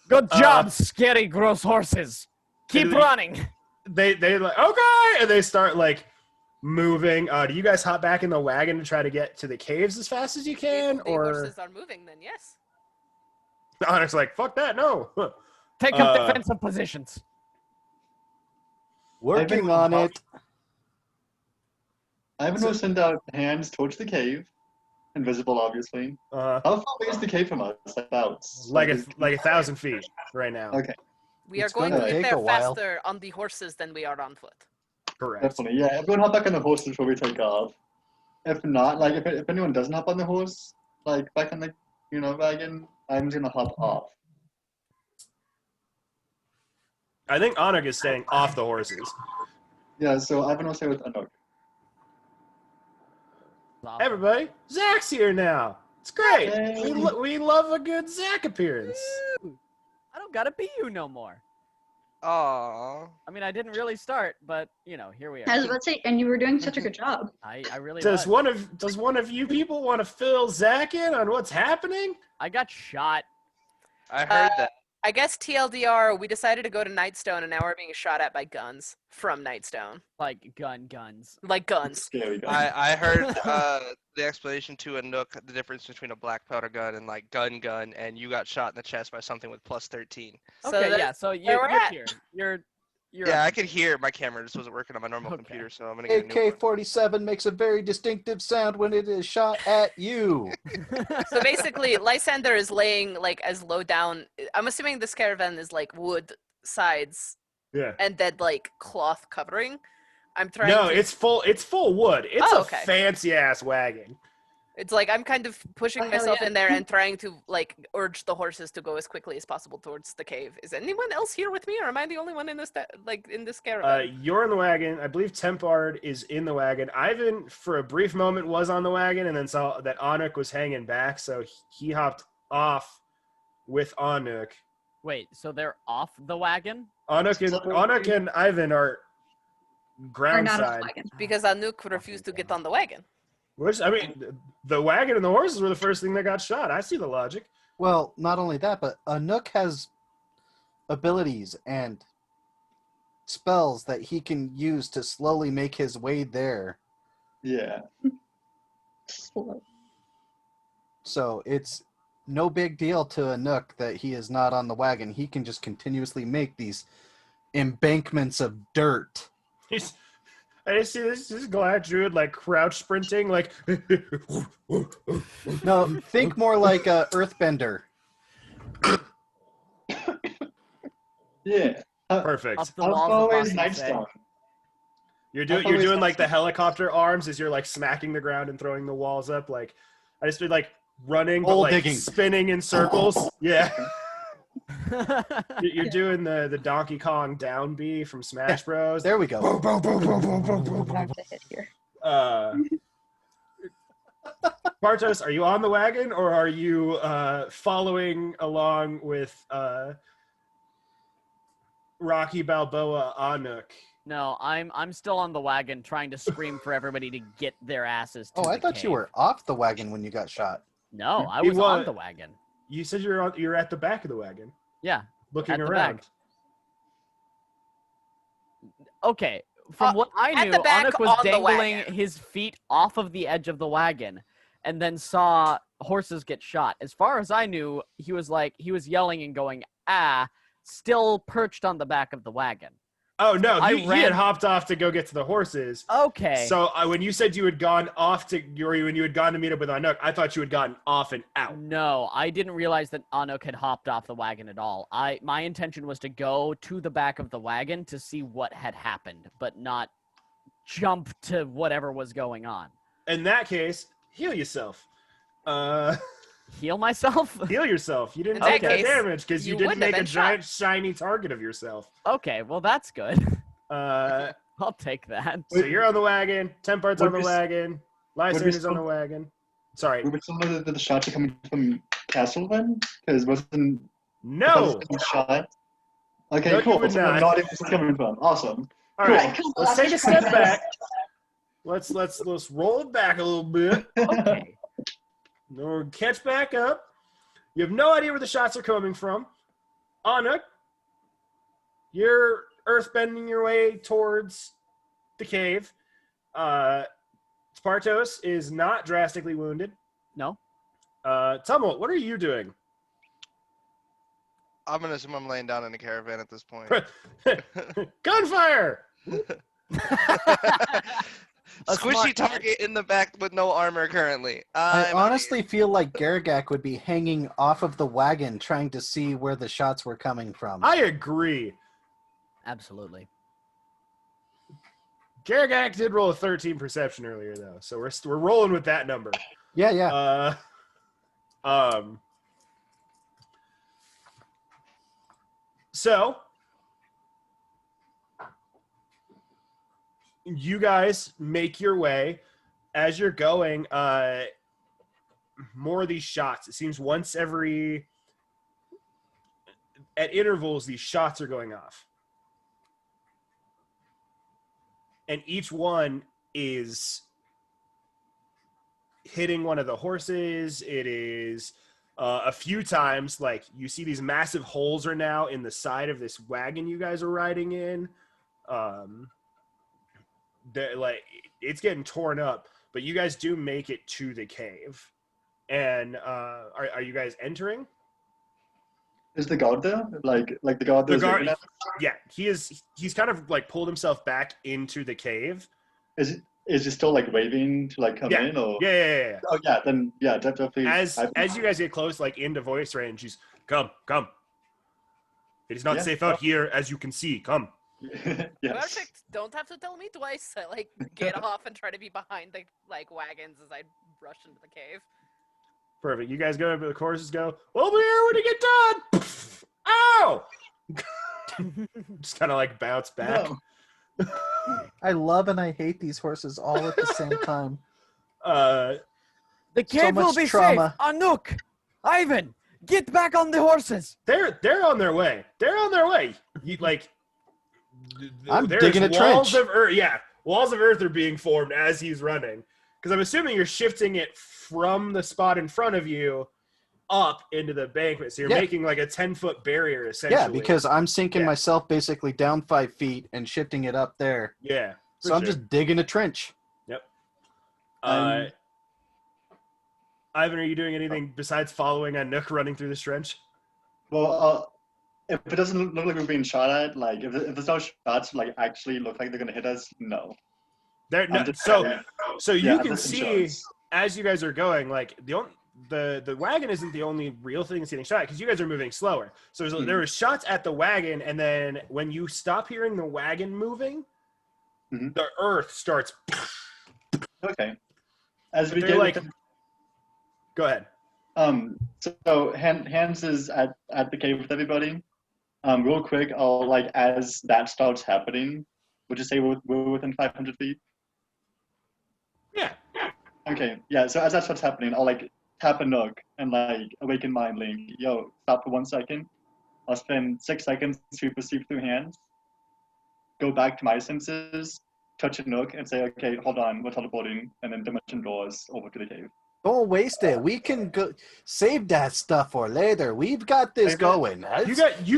Good job, scary, gross horses. Keep running. They like, okay, and they start like moving. Do you guys hop back in the wagon to try to get to the caves as fast as you can, If the or horses are moving, then yes. Onyx like, fuck that, no. Take up defensive positions. Working on it. Ivanhoe sent out hands towards the cave, invisible, obviously. How far away is the cave from us? About like 1,000 feet right now. Okay, We are It's going gonna to get take there a while. faster on the horses than we are on foot. Correct. definitely. Yeah, everyone hop back on the horse before we take off. If not, like if anyone doesn't hop on the horse, like back on the wagon, I'm gonna hop off. I think Anik is staying off the horses. Yeah, so Ivanhoe stay with Anuk. Everybody, Zach's here now. It's great. Yay. We love a good Zach appearance. I don't gotta be you no more. Aww. I mean, I didn't really start, but here we are. I was about to say, and you were doing such a good job. I really Does was. one of you people want to fill Zach in on what's happening? I got shot. I heard that. I guess TLDR, we decided to go to Nightstone, and now we're being shot at by guns from Nightstone. Like guns. Like guns. Scary guy. I heard the explanation to a Nook, the difference between a black powder gun and like gun, and you got shot in the chest by something with plus 13. So Okay, that's yeah. So where you're we're at. here. You're. Yeah, I could hear my camera just wasn't working on my normal Okay. computer, so I'm gonna get a new one. AK-47 makes a very distinctive sound when it is shot at you. So basically, Lysander is laying like as low down. I'm assuming this caravan is like wood sides Yeah. and then like cloth covering. I'm trying. No, to, it's full wood. It's Oh, a okay. fancy ass wagon. It's like I'm kind of pushing Oh, hell myself yeah. in there and trying to like urge the horses to go as quickly as possible towards the cave. Is anyone else here with me, or am I the only one in this in this caravan? You're in the wagon. I believe Tempard is in the wagon. Ivan, for a brief moment, was on the wagon and then saw that Anuk was hanging back, so he hopped off with Anuk. Wait, so they're off the wagon? Anuk and Ivan are Or ground not a side. wagon. Because Anuk refused to get on the wagon. Which, I mean, the wagon and the horses were the first thing that got shot. I see the logic. Well, not only that, but Anuk has abilities and spells that he can use to slowly make his way there. Yeah. Slow. So it's no big deal to Anuk that he is not on the wagon. He can just continuously make these embankments of dirt. I just see this Goliath druid like crouch sprinting, like. No, think more like a earthbender. Yeah. Perfect. Up the How walls far of away is Boston, say. Nightstone? You're How far doing away is like the Nightstone? helicopter arms as you're like smacking the ground and throwing the walls up. Like I just been like running, but Hole like digging. spinning in circles. Yeah, you're doing the Donkey Kong down B from Smash Bros. There we go. I have to hit here. Bartos, are you on the wagon or are you following along with Rocky Balboa Anuk? No, I'm still on the wagon trying to scream for everybody to get their asses to Oh, I the thought you cave. were off the wagon when you got shot. No, I You was on wa- the wagon. You said you're at the back of the wagon, Yeah. looking At the around. back. Okay. From what I at knew, the back Anik was on the dangling wagon. his feet off of the edge of the wagon and then saw horses get shot. As far as I knew, he was yelling and going, ah, still perched on the back of the wagon. Oh no, I he had ran- hopped off to go get to the horses. Okay. So when you said you had gone off to, or when you had gone to meet up with Anuk, I thought you had gotten off and out. No, I didn't realize that Anuk had hopped off the wagon at all. My intention was to go to the back of the wagon to see what had happened, but not jump to whatever was going on. In that case, heal yourself. Heal myself? Heal yourself. You didn't In that take that case, damage because you you didn't wouldn't have make a been giant shiny target of yourself. Okay, well that's good. I'll take that. So you're on the wagon. Tempart's on the Would we- wagon. Lysander's on the wagon. Sorry. We would still know that the shots are coming from Castle then? Because wasn't No. shot? Okay, No, you cool. would So we have not. no idea where it's coming from. Awesome. All Cool. right. Cool. Let's take a step back. Let's roll it back a little bit. Okay. We'll catch back up. You have no idea where the shots are coming from. Anuk, you're earthbending your way towards the cave. Spartos is not drastically wounded. No. Tumult, what are you doing? I'm gonna assume I'm laying down in a caravan at this point. Gunfire! A Squishy smart- target in the back with no armor currently. I I'm honestly feel like Garagak would be hanging off of the wagon trying to see where the shots were coming from. I agree. Absolutely. Garagak did roll a 13 perception earlier, though, so we're rolling with that number. Yeah, yeah. So you guys make your way as you're going. More of these shots. It seems once every at intervals, these shots are going off, and each one is hitting one of the horses. It is a few times, like, you see these massive holes are now in the side of this wagon you guys are riding in. Like, it's getting torn up, but you guys do make it to the cave. And are you guys entering? Is the guard there? Like the guard The that's guard, looking at- yeah, he's kind of like pulled himself back into the cave. Is he still like waving to like come Yeah. in or? Yeah. Oh yeah, then yeah, definitely. As you guys get close, like into voice range, he's come. It is not Yeah, safe out here, as you can see. Come. yes. Perfect. Don't have to tell me twice. I like get off and try to be behind the like wagons as I rush into the cave. Perfect. You guys go over the courses. Go. We'll be here when you get done. Ow! Just kind of like bounce back. No. I love and I hate these horses all at the same time. The So cave will much be trauma. safe. Anuk, Ivan, get back on the horses. They're on their way. You, like, I'm there's digging a walls trench. of earth. Yeah, walls of earth are being formed as he's running. Because I'm assuming you're shifting it from the spot in front of you up into the embankment. So you're Yeah. making like a 10-foot barrier essentially. Yeah, because I'm sinking Yeah. myself basically down 5 feet and shifting it up there. yeah. So I'm just digging a trench. Ivan, are you doing anything besides following a Nook running through this trench? Well, if it doesn't look like we're being shot at, like if there's no shots like actually look like they're gonna hit us, no. There, I'm no, just- so you yeah, can that's see insurance. as you guys are going, like the wagon isn't the only real thing that's getting shot because you guys are moving slower. So there were shots at the wagon, and then when you stop hearing the wagon moving, Mhm. the earth starts. Okay. As we They're get like- within- Go ahead. So Hans is at the cave with everybody. Real quick, I'll like as that starts happening, would you say we're within 500 feet? Yeah. Okay, yeah. So as that starts happening, I'll like tap a nook and like awaken mind link. Yo, stop for 1 second. I'll spend 6 seconds to perceive through hands. Go back to my senses, touch a nook, and say, okay, hold on, we're teleporting, and then dimension doors over to the cave. Don't waste it. We can go save that stuff for later. We've got this Save it? going.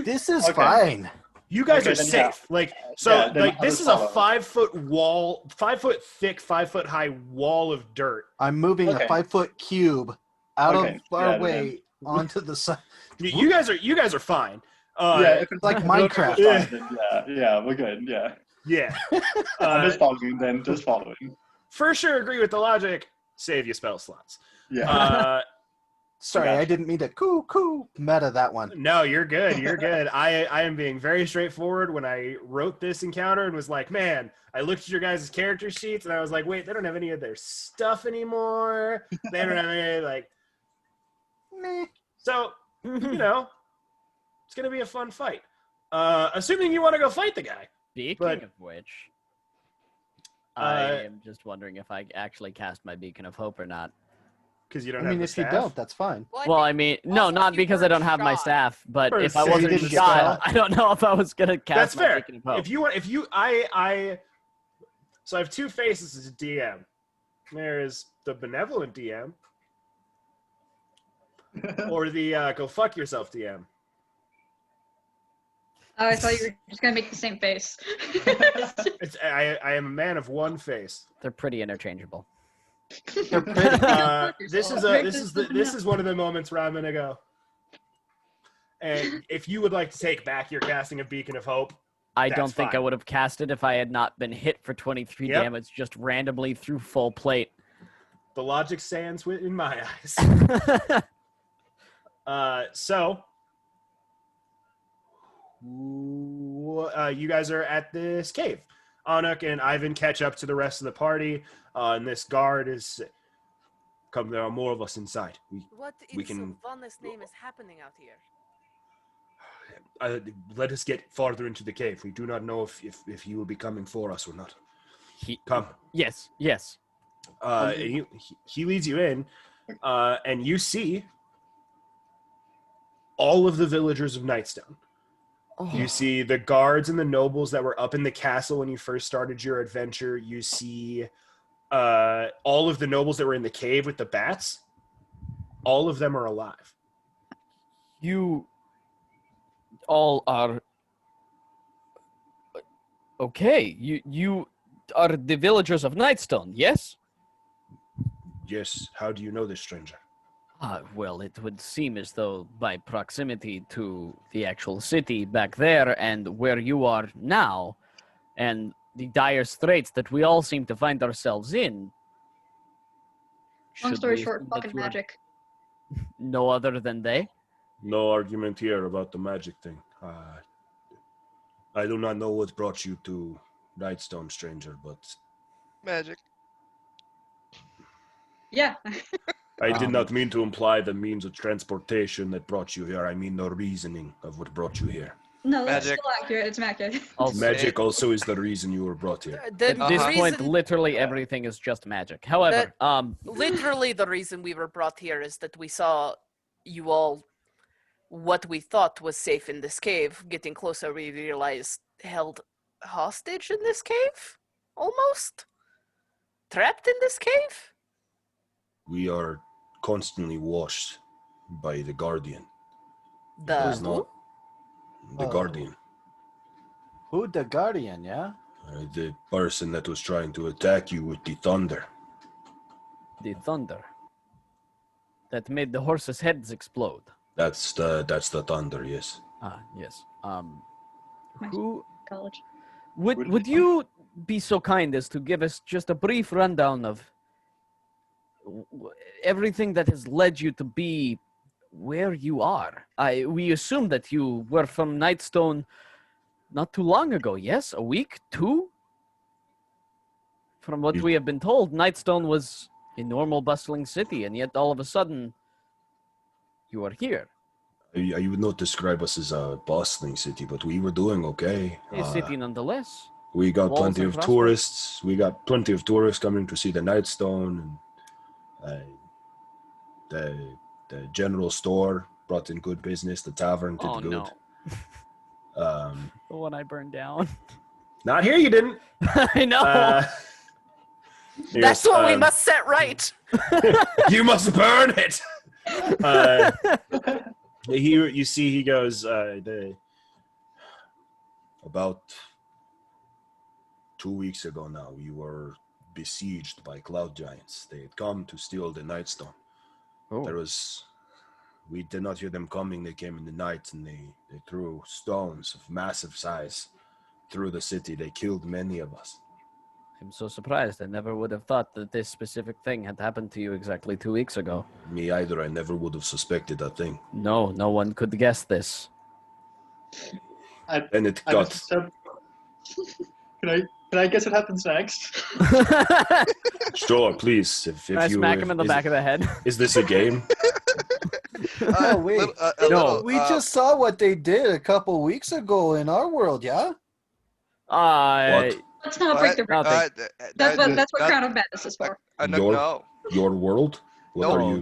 This is Okay. fine. You guys Okay, are then, yeah. safe. Like, so, Yeah, then like, I'll this just is a follow. 5-foot wall, 5-foot thick, 5-foot high wall of dirt. I'm moving Okay. a 5-foot cube out Okay, of our yeah, way onto the side. You guys are fine. Yeah, if it's like if Minecraft. it's fine, then yeah, we're good. Yeah, Yeah. I'm just following. Then just following. For sure, agree with the logic. Save you spell slots. Yeah. Sorry, Gotcha. I didn't mean to meta that one. No, you're good. You're good. I am being very straightforward. When I wrote this encounter and was like, man, I looked at your guys' character sheets and I was like, wait, they don't have any of their stuff anymore. They don't have any, like, Meh. so, you know, it's going to be a fun fight. Assuming you want to go fight the guy. Speaking But- of which, I am just wondering if I actually cast my Beacon of Hope or not. Because you don't I have mean, the if you staff? don't, that's fine. Well, I mean, no, also, not you because I weren't don't have my shot. staff, but Or if I so you wasn't didn't get shot, shot. I don't know if I was gonna cast That's my fair. Beacon of Hope. If you so I have two faces as a DM. There is the benevolent DM or the go fuck yourself DM. Oh, I thought you were just gonna make the same face. I am a man of one face. They're pretty interchangeable. They're pretty. This is one of the moments where I'm gonna go. And if you would like to take back your casting of Beacon of Hope, I that's don't think I fine. would have cast it if I had not been hit for 23 Yep. damage just randomly through full plate. The logic stands in my eyes. So you guys are at this cave. Anuk and Ivan catch up to the rest of the party, and this guard is come. There are more of us inside. What We in can- Sylvanas' name is happening out here? Let us get farther into the cave. We do not know if he will be coming for us or not. Come. Yes. And he leads you in, and you see all of the villagers of Nightstone. You see the guards and the nobles that were up in the castle when you first started your adventure. You see all of the nobles that were in the cave with the bats. All of them are alive. You all are okay. You are the villagers of Nightstone, yes? Yes. How do you know this, stranger? Well, it would seem as though by proximity to the actual city back there and where you are now, and the dire straits that we all seem to find ourselves in. Long should story we short, assume that fucking you are magic. No other than they? No argument here about the magic thing. I do not know what brought you to Nightstone, stranger, but Magic. Yeah. I did not mean to imply the means of transportation that brought you here. I mean the reasoning of what brought you here. No, that's Magic. still accurate. It's accurate. Also, Magic also is the reason you were brought here. The at this point, reason- literally everything is just magic. However, literally the reason we were brought here is that we saw you all, what we thought was safe in this cave. Getting closer, we realized held hostage in this cave? Almost? Trapped in this cave? We are constantly watched by the Guardian. The It's not the Oh. Guardian. Who the Guardian, yeah? The person that was trying to attack you with the thunder. the thunder that made the horses' heads explode. That's the thunder, yes. Yes. Nice. Who College. would you be so kind as to give us just a brief rundown of everything that has led you to be where you are? We assume that you were from Nightstone not too long ago, yes? A week? 2? From what we have been told, Nightstone was a normal bustling city, and yet all of a sudden you are here. I would not describe us as a bustling city, but we were doing okay. A city nonetheless. We got Walls plenty and of crossroads. tourists. We got plenty of tourists coming to see the Nightstone, and the general store brought in good business. The tavern did Oh good. no. The one I burned down. Not here, you didn't. I know. That's yes, what we must set right. You must burn it. You see, he goes. About 2 weeks ago now, we were besieged by cloud giants. They had come to steal the Nightstone. Oh. We did not hear them coming. They came in the night, and they threw stones of massive size through the city. They killed many of us. I'm so surprised. I never would have thought that this specific thing had happened to you exactly 2 weeks ago. Me either. I never would have suspected that thing. No one could guess this. And it I got. just said- Can I guess what happens next? Sure, please. If Can I you smack him in the back of the head? Is this a game? Oh, wait. No. We just saw what they did a couple weeks ago in our world, yeah? What? Let's not break the rules. Nothing. That's what Crown of Madness is for. No. Your world? What No, are you?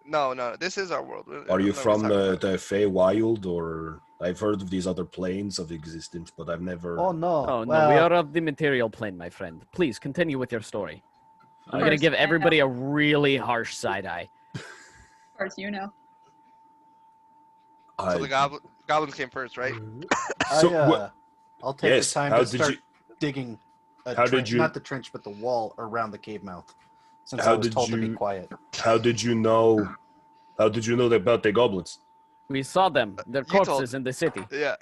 No. This is our world. Are you I'm not from talking about- the Feywild, or I've heard of these other planes of existence, but I've never. Oh no. Oh, no, well, we are of the material plane, my friend. Please continue with your story. I'm going to First, give I everybody know. a really harsh side eye. As far as you know. So the goblins came first, right? I'll take Yes, the time how to did start you- digging a How did trench, you- not the trench, but the wall around the cave mouth. Since How I was did told to be you- quiet. How did you know? How did you know about the goblins? We saw them. Their You told- corpses in the city. Yeah.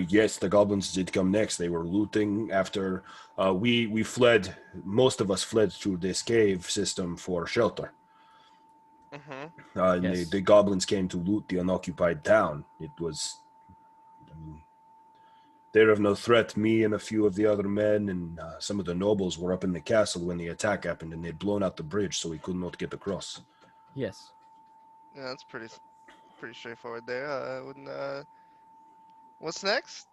Yes, the goblins did come next. They were looting after we fled. Most of us fled through this cave system for shelter. Mm-hmm. And Yes. the goblins came to loot the unoccupied town. It was, they're of no threat. Me and a few of the other men and some of the nobles were up in the castle when the attack happened, and they'd blown out the bridge, so we could not get across. Yes. Yeah, that's pretty straightforward there. What's next?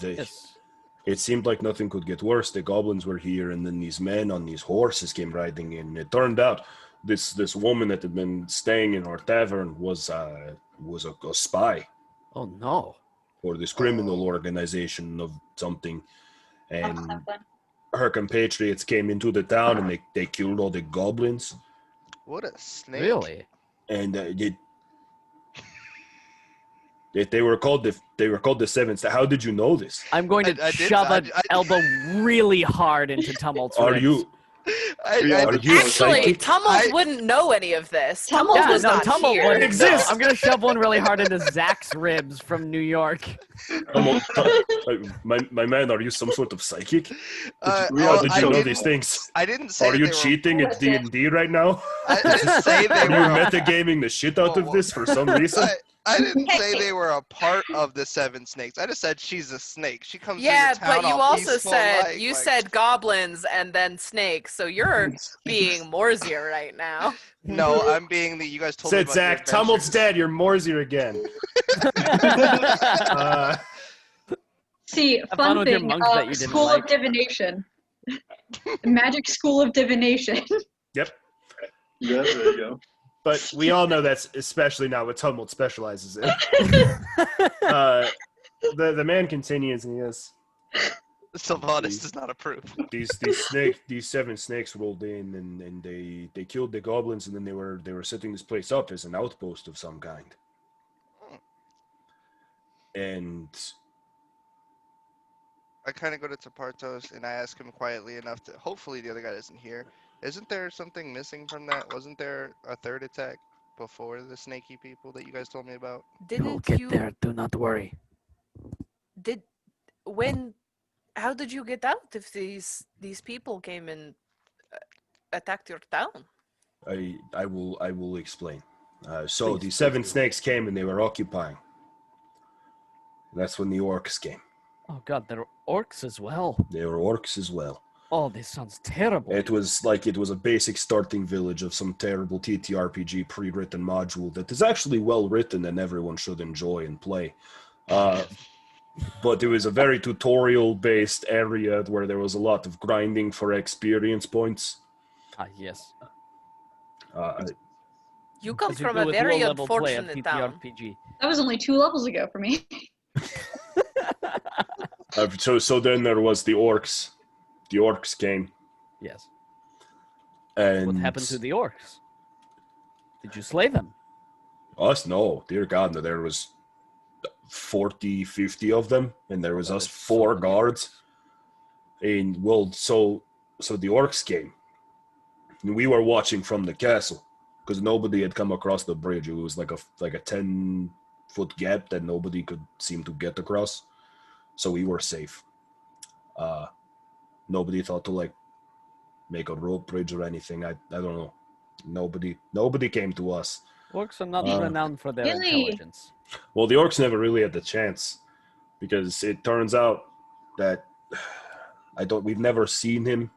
Yes. It seemed like nothing could get worse. The goblins were here, and then these men on these horses came riding in. It turned out this woman that had been staying in our tavern was a spy Oh, no. for this criminal organization of something, and Something. her compatriots came into the town and they killed all the goblins. What a snake! Really? And they were called the Seven. How did you know this? I'm going to I did- shove I- an elbow really hard into Tumult's Are ribs. you? I Are you Actually, psychic? Tumult wouldn't know any of this. Tumult Yeah, was no, not Tumult here. wouldn't exist. know. I'm going to shove one really hard into Zach's ribs from New York. My man, are you some sort of psychic? We How are did I you know didn't- these things? I didn't say Are you they were. cheating at D&D right now? I didn't say they You're were. metagaming the shit out of Whoa. this for some reason? I didn't say they were a part of the seven snakes. I just said she's a snake. She comes Yeah, to your town but you all also peaceful, said like- you like- said goblins and then snakes, so you're being Morzier right now. No, I'm being the. You guys told me Said about your Zach, Tumult's adventures. dead, you're Morzier again. See, Have fun fun with your thing, monks that you didn't School like. of Divination. Magic School of Divination. Yep. Yeah, there you go. But we all know that's especially not what Tumult specializes in. The man continues, and he goes, Sylvanas does not approve. these seven snakes rolled in, and they killed the goblins, and then they were setting this place up as an outpost of some kind. And I kind of go to Tapartos and I ask him quietly enough to. Hopefully, the other guy isn't here. Isn't there something missing from that? Wasn't there a third attack before the snaky people that you guys told me about? You'll Didn't get you there. Do not worry. how did you get out if these people came and attacked your town? I will explain. So Please, the seven please do. snakes came, and they were occupying. That's when the orcs came. Oh, God, there are orcs as well. They were orcs as well. Oh, this sounds terrible. It was a basic starting village of some terrible TTRPG pre-written module that is actually well written and everyone should enjoy and play. But it was a very tutorial-based area where there was a lot of grinding for experience points. Ah, yes. You come As you from do a with very low-level play of unfortunate town. TTRPG. That was only 2 levels ago for me. So then there was the orcs. The orcs came, Yes. and What happened to the orcs? Did you slay them? us? No, dear God, no. There was 40, 50 of them, and there was That us is so 4 many guards. And well, so the orcs came, and we were watching from the castle because nobody had come across the bridge. It was like a 10-foot gap that nobody could seem to get across, so we were safe. Nobody thought to make a rope bridge or anything. I don't know. Nobody came to us. Orcs are not Uh, renowned for their Really? intelligence. Well, the orcs never really had the chance because it turns out that we've never seen him.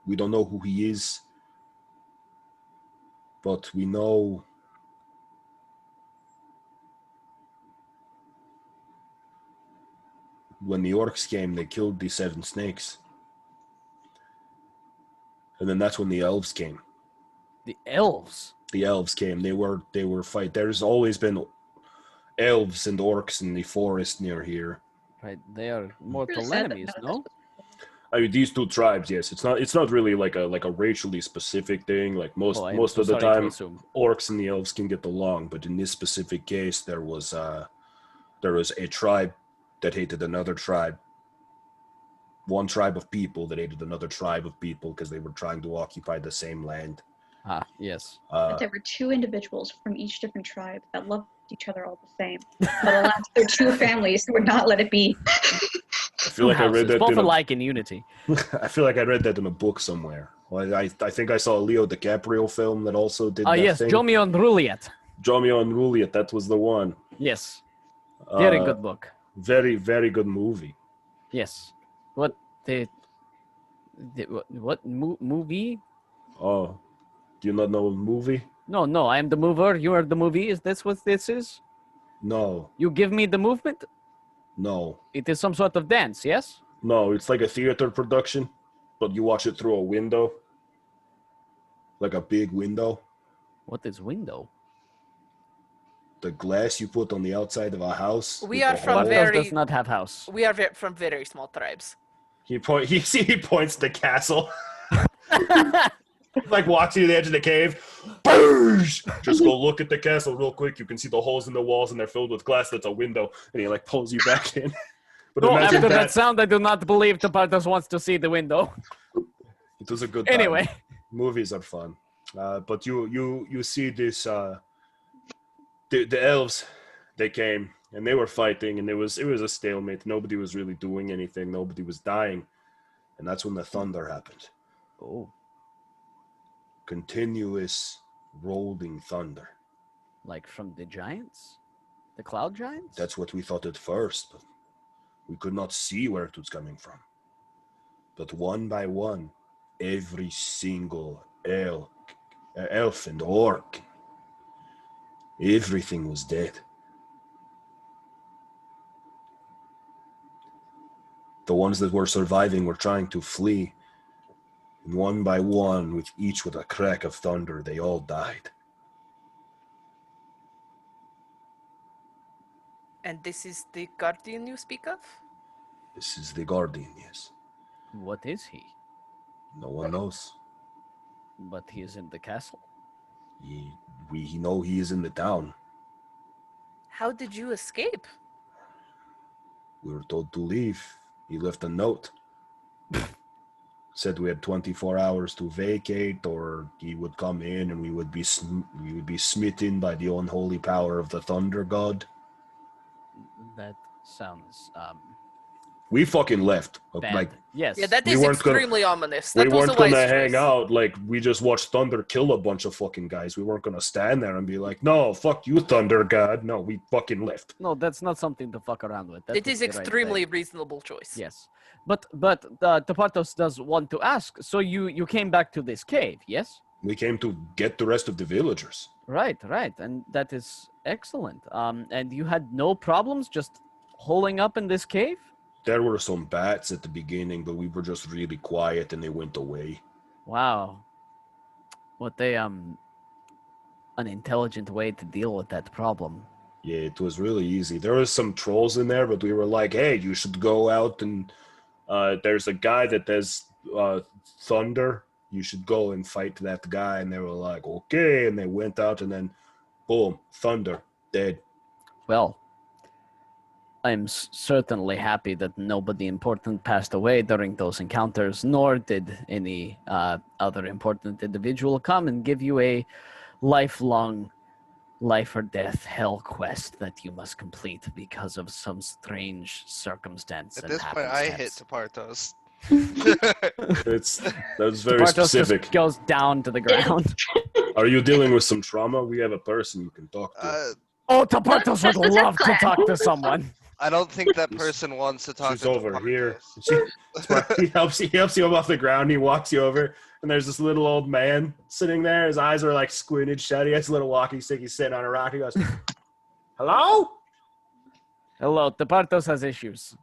We don't know who he is. But we know when the orcs came, they killed the 7 snakes. And then that's when the elves came. The elves. The elves came. They were fight. There's always been elves and orcs in the forest near here. Right, they are mortal Really sad that enemies, none of no? I mean, these 2 tribes, yes. It's not really like a racially specific thing. Like most I am most so of the sorry to time, assume. orcs and the elves can get along. But in this specific case, there was a tribe that hated another tribe. One tribe of people that hated another tribe of people because they were trying to occupy the same land. Ah, yes. But there were 2 individuals from each different tribe that loved each other all the same. But alas, their 2 families would not let it be. I feel like I read that both in a, alike in unity. I feel like I read that in a book somewhere. Well, I think I saw a Leo DiCaprio film that also did that Yes, thing. Romeo and Juliet. Romeo and Juliet, that was the one. Yes, very good book. Very, very good movie. Yes. What movie? Oh, do you not know a movie? No, I am the mover. You are the movie. Is this what this is? No, You give me the movement? no, It is some sort of dance, yes? no. It's like a theater production, but you watch it through a window, like a big window. What is window? The glass you put on the outside of a house. We with are the from hole. Bartos very- does not have house. We are from very small tribes. He points to the castle. Like walks you to the edge of the cave. Boosh! Just go look at the castle real quick. You can see the holes in the walls and they're filled with glass. That's a window. And he like pulls you back in. But No, imagine after that sound, I do not believe the Bartos wants to see the window. It was a good time. Anyway. Movies are fun. But you see this the elves, they came and they were fighting and it was a stalemate. Nobody was really doing anything. Nobody was dying. And that's when the thunder happened. Oh, Continuous rolling thunder. like from the giants? The cloud giants? That's what we thought at first, but we could not see where it was coming from. But one by one, every single elf and orc, everything was dead. The ones that were surviving were trying to flee. And one by one, with a crack of thunder, they all died. And this is the guardian you speak of? This is the Guardian, yes. What is he? No one knows. But he is in the castle. We know he is in the town. How did you escape? We were told to leave. He left a note. Said we had 24 hours to vacate, or he would come in and we would be smitten by the unholy power of the thunder god. That sounds We fucking left. bad. Like, yes. Yeah, that We is weren't gonna- extremely ominous. we That was weren't a wise gonna choice. hang out. Like, we just watched thunder kill a bunch of fucking guys. We weren't gonna stand there and be like, no, fuck you, thunder god. No, we fucking left. No, that's not something to fuck around with. That It was is the right extremely thing. reasonable choice. Yes. But Tepartos does want to ask, so you came back to this cave, yes? We came to get the rest of the villagers. Right, and that is excellent. And you had no problems just holing up in this cave? There were some bats at the beginning, but we were just really quiet and they went away. Wow. What an intelligent way to deal with that problem. Yeah, it was really easy. There was some trolls in there, but we were like, hey, you should go out and there's a guy that does thunder. You should go and fight that guy. And they were like, okay. And they went out and then, boom, thunder, dead. Well, I'm certainly happy that nobody important passed away during those encounters, nor did any other important individual come and give you a lifelong life or death hell quest that you must complete because of some strange circumstance. At and this point, I hit happenstance. Tepartos. That's very Tepartos specific. just goes down to the ground. Are you dealing with some trauma? We have a person you can talk to. Oh, Tepartos would love to talk to someone. I don't think that person wants to talk She's to over here. Tepartos. He helps you off the ground. He walks you over, and there's this little old man sitting there. His eyes are like squinted shut. He has a little walking stick. He's sitting on a rock. He goes, "Hello? Hello, Tepartos has issues.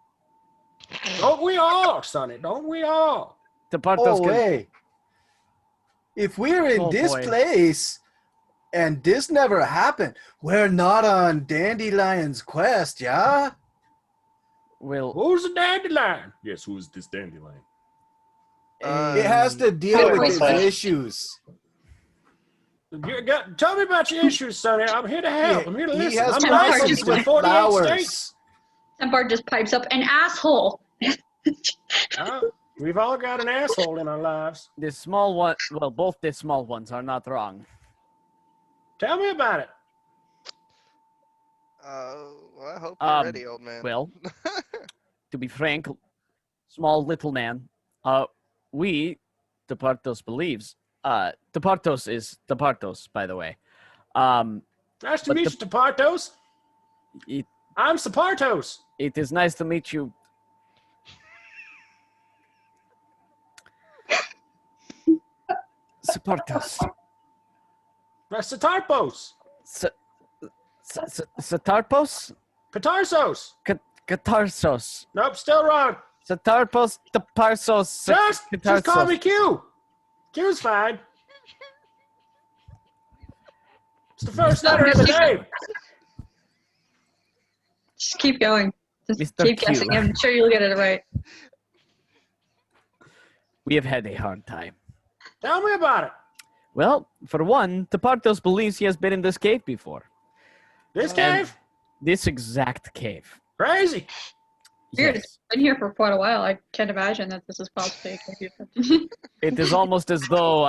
Don't we all, Sonny? Don't we all? Tepartos Oh, can. hey. If we're in Oh, this boy. place and this never happened, we're not on Dandyland's quest, yeah? Will. Who's the dandelion? Yes, who's this dandelion? It has to deal Wait, with what's its that? issues. Tell me about your issues, Sonny. I'm here to help. I'm here to He listen. has I'm problems licensed with with 48 flowers. states. Tempard just pipes up, an asshole. We've all got an asshole in our lives. The small one. Well, both the small ones are not wrong. Tell me about it. Well, I hope you're ready, old man. Well, to be frank, small little man, Tepartos believes, Tepartos is Tepartos, by the way. Nice to But meet you, Tepartos. It, I'm Sapartos. it is nice to meet you. Tepartos. Satarpos. Satarpos? Catarsos. Catarsos. Nope, still wrong. Satarpos, Teparsos. Just call me Q. Q's fine. It's the first letter of the name. Just keep going. Just Mr. keep Q. guessing. I'm sure you'll get it right. We have had a hard time. Tell me about it. Well, for one, Tepartos believes he has been in this cave before. This And- cave? This exact cave. Crazy. Weird. Yes. It's been here for quite a while. I can't imagine that this is possibly a cave. It is almost as though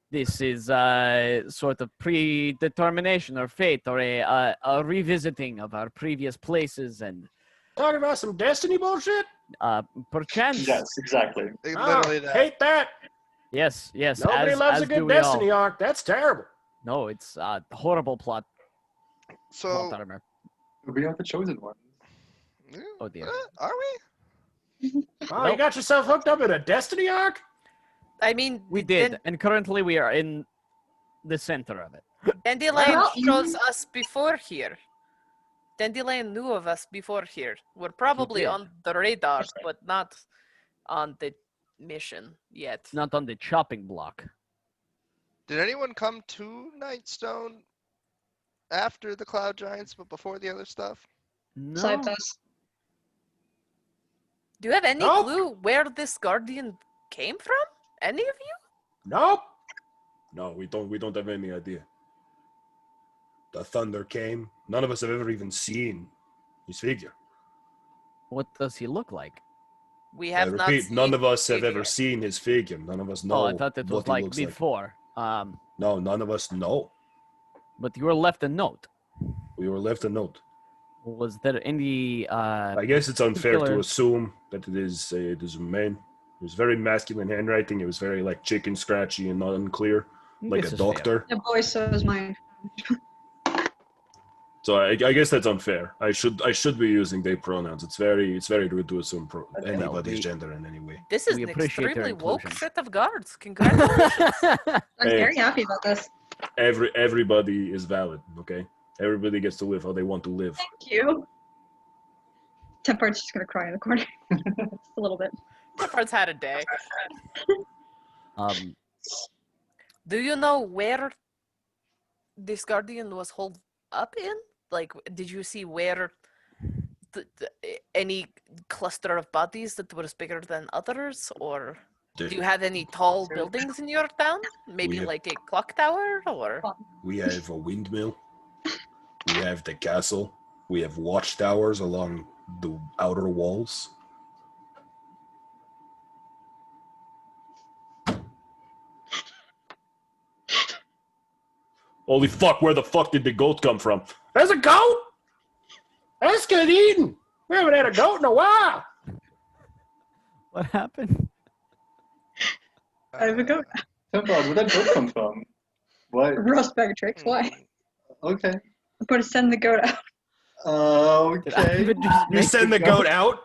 this is sort of predetermination or fate or a revisiting of our previous places and Talking about some destiny bullshit? perchance. Yes, exactly. Literally that. Hate that. Yes. Nobody loves a as do good we all. destiny arc. That's terrible. No, it's a horrible plot So, armor. We are the chosen ones. yeah, Oh dear. are we? Oh, you Nope. got yourself hooked up in a destiny arc? I mean, We did, and currently we are in the center of it. Dandelion Well, chose us before here. Dandelion knew of us before here. We're probably did. on the radar, but not on the mission yet. Not on the chopping block. Did anyone come to Nightstone after the Cloud Giants, but before the other stuff? No. Besides us. Do you have any Nope. clue where this guardian came from? Any of you? Nope. No, we don't have any idea. The thunder came. None of us have ever even seen his figure. What does he look like? We I have not repeat, seen none of us have figure. ever seen his figure. None of us know Oh, I thought it was what he like looks before. No, none of us know. But you were left a note. We were left a note. Was there any I guess it's unfair to particular- assume that it is a man. It was very masculine handwriting. It was very like chicken scratchy and unclear, like This a is fair. doctor. The boy says mine. So I guess that's unfair. I should be using they pronouns. It's very rude to assume anybody's we- gender in any way. This is We an appreciate their extremely woke inclusion. set of guards. Congratulations. I'm Hey. very happy about this. Everybody is valid. Okay, everybody gets to live how they want to live. Thank you. Tempard's just gonna cry in the corner. Just a little bit. Shepard's had a day. Do you know where this guardian was holed up in? Like, did you see where any cluster of bodies that was bigger than others, or do you have any tall buildings in your town? Maybe have- like a clock tower, or We have a windmill. We have the castle. We have watchtowers along the outer walls. Holy fuck, where the fuck did the goat come from? There's a goat? Let's get eaten. We haven't had a goat in a while. What happened? I have a goat. Tempard, where'd that goat come from? What? Roast bag of tricks. Why? Okay. I'm gonna send the goat out. Okay. You send the goat out?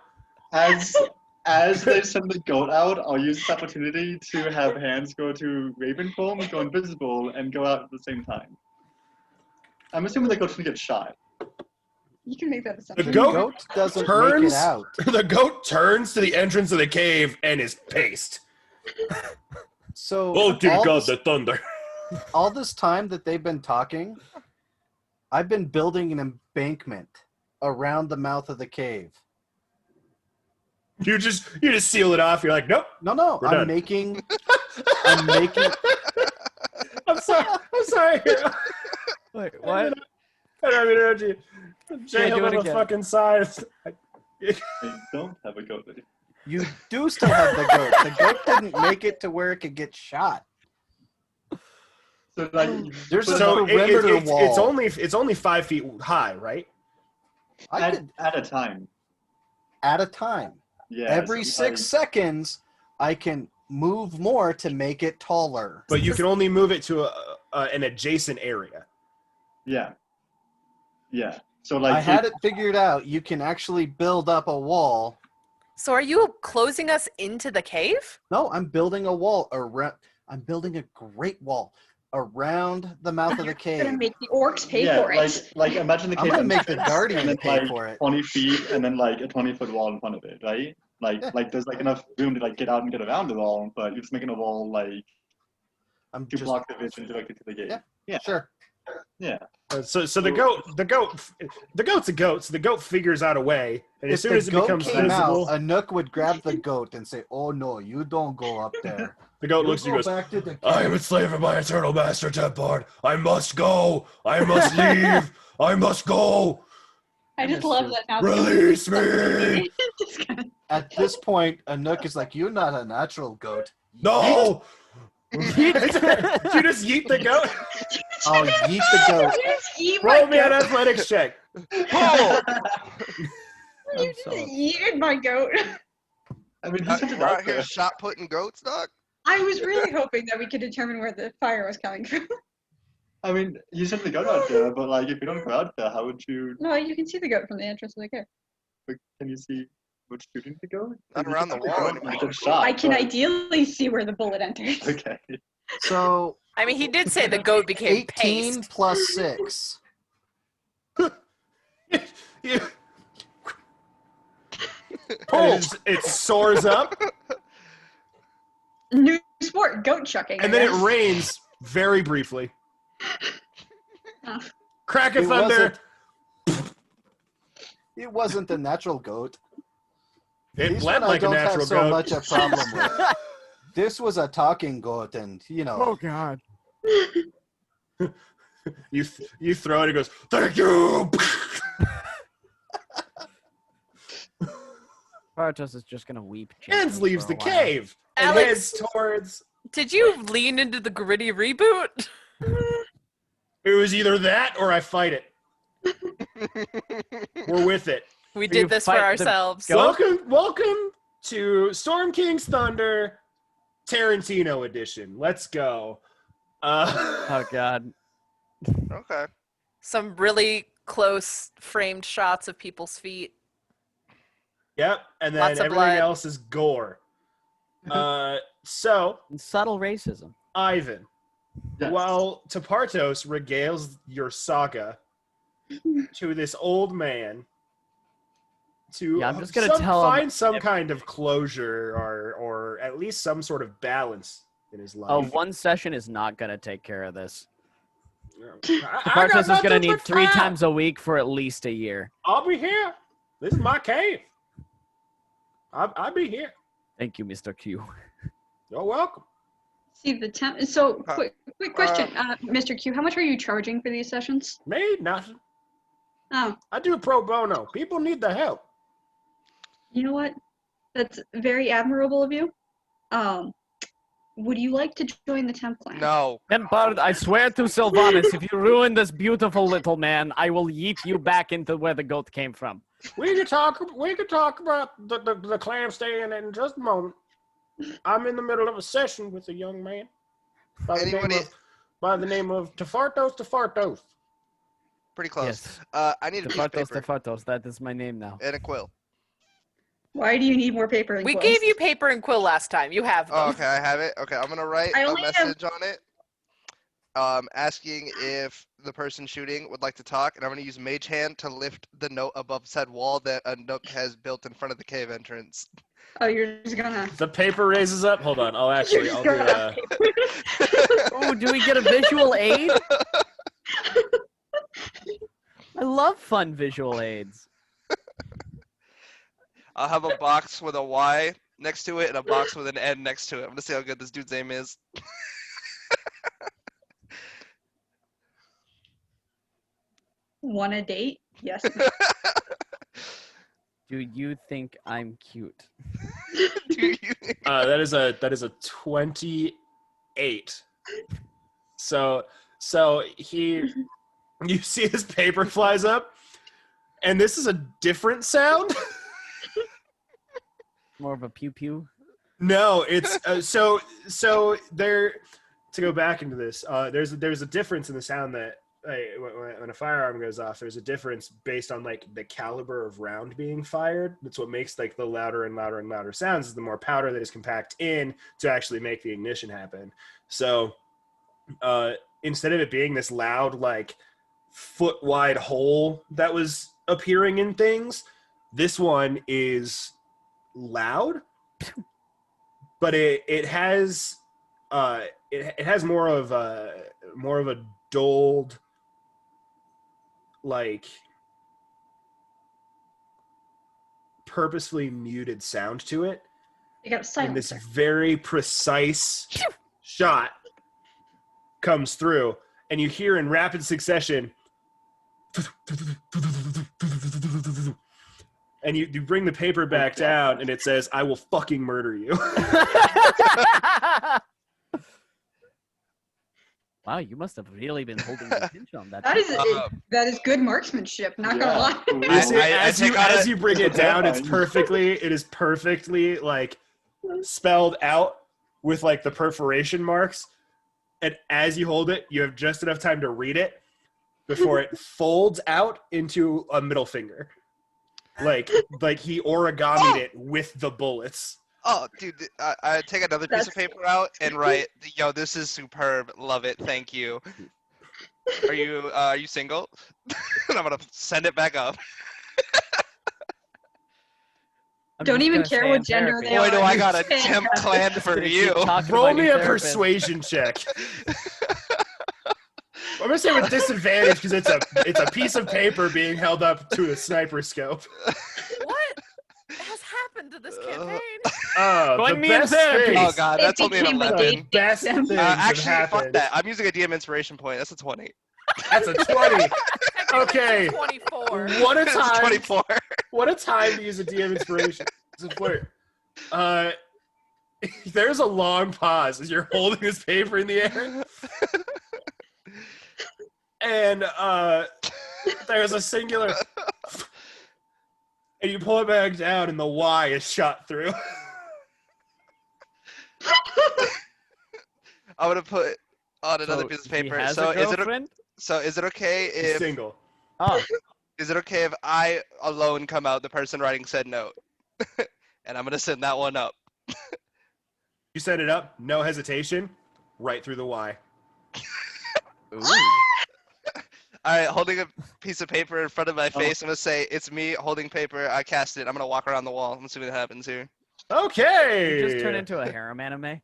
As they send the goat out, I'll use this opportunity to have hands go to Raven form, go invisible, and go out at the same time. I'm assuming the goat's gonna get shot. You can make that The assumption. goat doesn't make turns. it out. The goat turns to the entrance of the cave and is paced. So Oh dear all God, this, the thunder! all this time that they've been talking, I've been building an embankment around the mouth of the cave. You just seal it off. You're like, nope. No, We're I'm done. making. I'm sorry. Wait, what? I don't mean to Jay Yeah, do held it on the again. fucking side. I don't have a goat. You do still have the goat. The goat didn't make it to where it could get shot. So like, There's a So perimeter wall. it's only 5 feet high, right? I could at a time. at a time. Yeah. Every so, 6 seconds, I can move more to make it taller. But you can only move it to an adjacent area. Yeah. Yeah. So like, I had it figured out. You can actually build up a wall. So are you closing us into the cave? No, I'm building a wall around. I'm building a great wall around the mouth of the I'm gonna cave. make the orcs pay yeah, for it. like imagine the I'm cave gonna make the entrance, Guardian and then, pay like, for it. 20 feet and then like a 20-foot wall in front of it, right? Like Yeah. like there's like enough room to like get out and get around the wall, but you're just making a wall like I'm to just block the vision directly to the gate. Yeah. sure. Yeah. So the goat's a goat. So the goat figures out a way, and as If soon the as it goat becomes came visible, out, Anouk would grab the goat and say, "Oh no, you don't go up there. the goat You looks at you go and goes, back to the I am cave." enslaved of my eternal master, Tempard. I must go. I must leave. I must go. I just love that now. Release me. Just kinda- At this point, Anouk is like, "You're not a natural goat." No. You just yeet the goat. I'll yeet the goat. You just eat my Roll me an goat. athletics check. Oh! You I'm just sorry. yeeted my goat. I mean, We're he's it out out here there. shot putting goats, dog. I was really hoping that we could determine where the fire was coming from. I mean, you sent the goat out there, but like, if you don't go out there, how would you? No, you can see the goat from the entrance of the cave. Can you see what's shooting the goat? Not You around just the have wall goat anymore. and get shot, I can but- ideally see where the bullet enters. Okay. So I mean, he did say the goat became 18 paste. plus 6. You- And it soars up, New sport, goat chucking. and I then it guess. rains very briefly. Oh. Crack of It thunder. It wasn't the natural goat. It These bled one I like a don't natural have so goat. much a problem with. This was a talking goat, and God. You throw it, it goes, thank you. Bartos is just gonna weep. Ends gently leaves for the a while. cave and Alex- heads towards. Did you lean into the gritty reboot? It was either that or I fight it. We're with it. We You did this for fight the ourselves. goat? Welcome to Storm King's Thunder Tarantino edition. Let's go. Oh God. Okay. Some really close framed shots of people's feet. Yep, and then Lots of everything blood. else is gore. So, And subtle racism. Ivan, Yes. while Tepartos regales your saga to this old man to Yeah, I'm just gonna tell him find some kind of closure or at least some sort of balance in his life. Oh, one session is not gonna take care of this. I got Bartos is gonna nothing need but 3 time. times a week for at least a year. I'll be here. This is my cave. I'll be here. Thank you, Mr. Q. You're welcome. See the temp. So, Uh, quick question, Mr. Q. How much are you charging for these sessions? Me, nothing. Oh, I do pro bono. People need the help. you know what? That's very admirable of you. Would you like to join the temp clan? No. Tempard, I swear to Sylvanus, if you ruin this beautiful little man, I will yeet you back into where the goat came from. We can talk about the clam staying in just a moment. I'm in the middle of a session with a young man by the name of Tefartos. Pretty close. Yes. I need a piece of Tefartos, paper Tefartos, that is my name now. and a quill. Why do you need more paper and We quills? gave you paper and quill last time. You have them. Oh, okay, I have it. Okay, I'm gonna write I a only have- message on it. asking if the person shooting would like to talk, and I'm going to use Mage Hand to lift the note above said wall that a Nook has built in front of the cave entrance. Oh, you're just gonna. The paper raises up. Hold on. I'll You're do. just gonna. Oh, do we get a visual aid? I love fun visual aids. I'll have a box with a Y next to it and a box with an N next to it. I'm going to see how good this dude's aim is. Want a date? Yes. Do you think I'm cute? Do you? That is a 28. So you see his paper flies up, and this is a different sound. More of a pew pew. No, it's so there. To go back into this, there's a difference in the sound that when a firearm goes off. There's a difference based on like the caliber of round being fired. That's what makes like the louder and louder and louder sounds. Is the more powder that is compact in to actually make the ignition happen. So instead of it being this loud like foot wide hole that was appearing in things, this one is loud, but it has it has more of a dulled, like purposefully muted sound to it. You got a And this silencer. very precise shot comes through, and you hear in rapid succession, and you bring the paper back down, and it says, "I will fucking murder you." Wow, you must have really been holding the pinch on that. That is good marksmanship. Not gonna lie. As you bring it down, it is perfectly like spelled out with like the perforation marks, and as you hold it, you have just enough time to read it before it folds out into a middle finger, like he origamied it with the bullets. Oh, dude, I take another piece of paper out and write, "Yo, this is superb. Love it. Thank you. Are you single?" And I'm gonna send it back up. Don't even care what gender they are. Boy, do I got a temp planned for you. Roll me a persuasion check. I'm gonna say with disadvantage because it's a piece of paper being held up to a sniper scope. What has happened to this campaign? Join me in therapy. Oh god, that's only an became a 11. date. Best things have Actually, fuck happened. that. I'm using a DM inspiration point. That's a 20. That's a 20. Okay. 24. What a That's time! 24. What a time to use a DM inspiration. It's a flirt. There's a long pause as you're holding this paper in the air, and there's a singular, and you pull it back down, and the Y is shot through. I'm gonna put on another piece of paper. So is it okay if Single. Oh, is it okay if I alone come out the person writing said note? And I'm gonna send that one up. You set it up, no hesitation, right through the Y. ooh. All right, holding a piece of paper in front of my face. I'm gonna say it's me holding paper. I cast it. I'm gonna walk around the wall. I'm assuming that happens here. Okay. You just turn into a harem anime.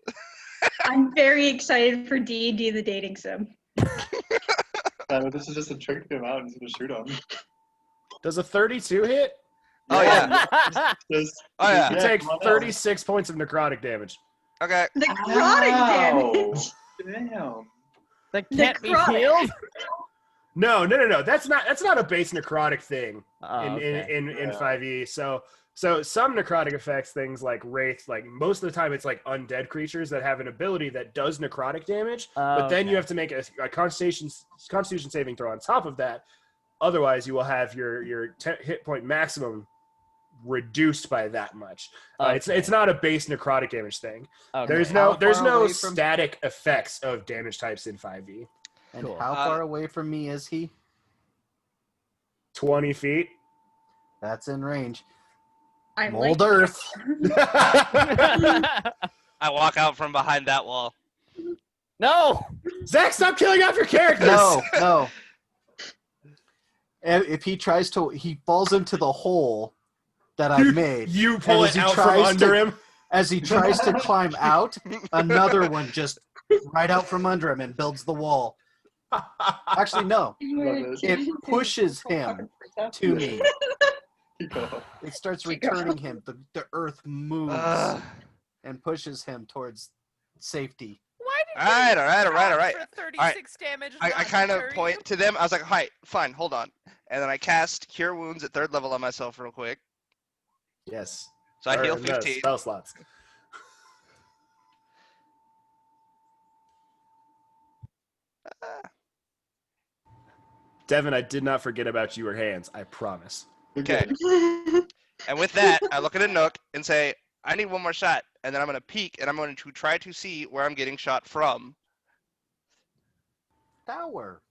I'm very excited for D&D the dating sim. This is just a trick to get him out and to shoot him. Does a 32 hit? Oh yeah. Just, Oh yeah. You take 36 points of necrotic damage. Okay. Necrotic damage. Damn. That can't be Necrotic. healed. No. That's not a base necrotic thing in 5e. So some necrotic effects, things like wraith, like most of the time it's like undead creatures that have an ability that does necrotic damage, but then you have to make a constitution saving throw on top of that. Otherwise, you will have your hit point maximum reduced by that much. It's not a base necrotic damage thing. Okay. There's no static effects of damage types in 5e. And Cool. how far away from me is he? 20 feet. That's in range. I Mold like Earth. I walk out from behind that wall. No! Zach, stop killing off your characters! No. And if he tries to, he falls into the hole that I've made. You pull And it out from under him. As he tries to climb out, another one just right out from under him and builds the wall. Actually, no. It pushes him to me. It starts returning him. The earth moves and pushes him towards safety. Why did All right, you all right, all right, all right. for 36 damage? I not kind of deter point you? to them. I was like, "Hi, fine, hold on," and then I cast Cure Wounds at 3rd level on myself real quick. Yes. So I heal Or, no, 15. spell slots. Devin, I did not forget about your hands. I promise. Okay. And with that, I look at a Nook and say, "I need one more shot," and then I'm going to peek and I'm going to try to see where I'm getting shot from. Tower.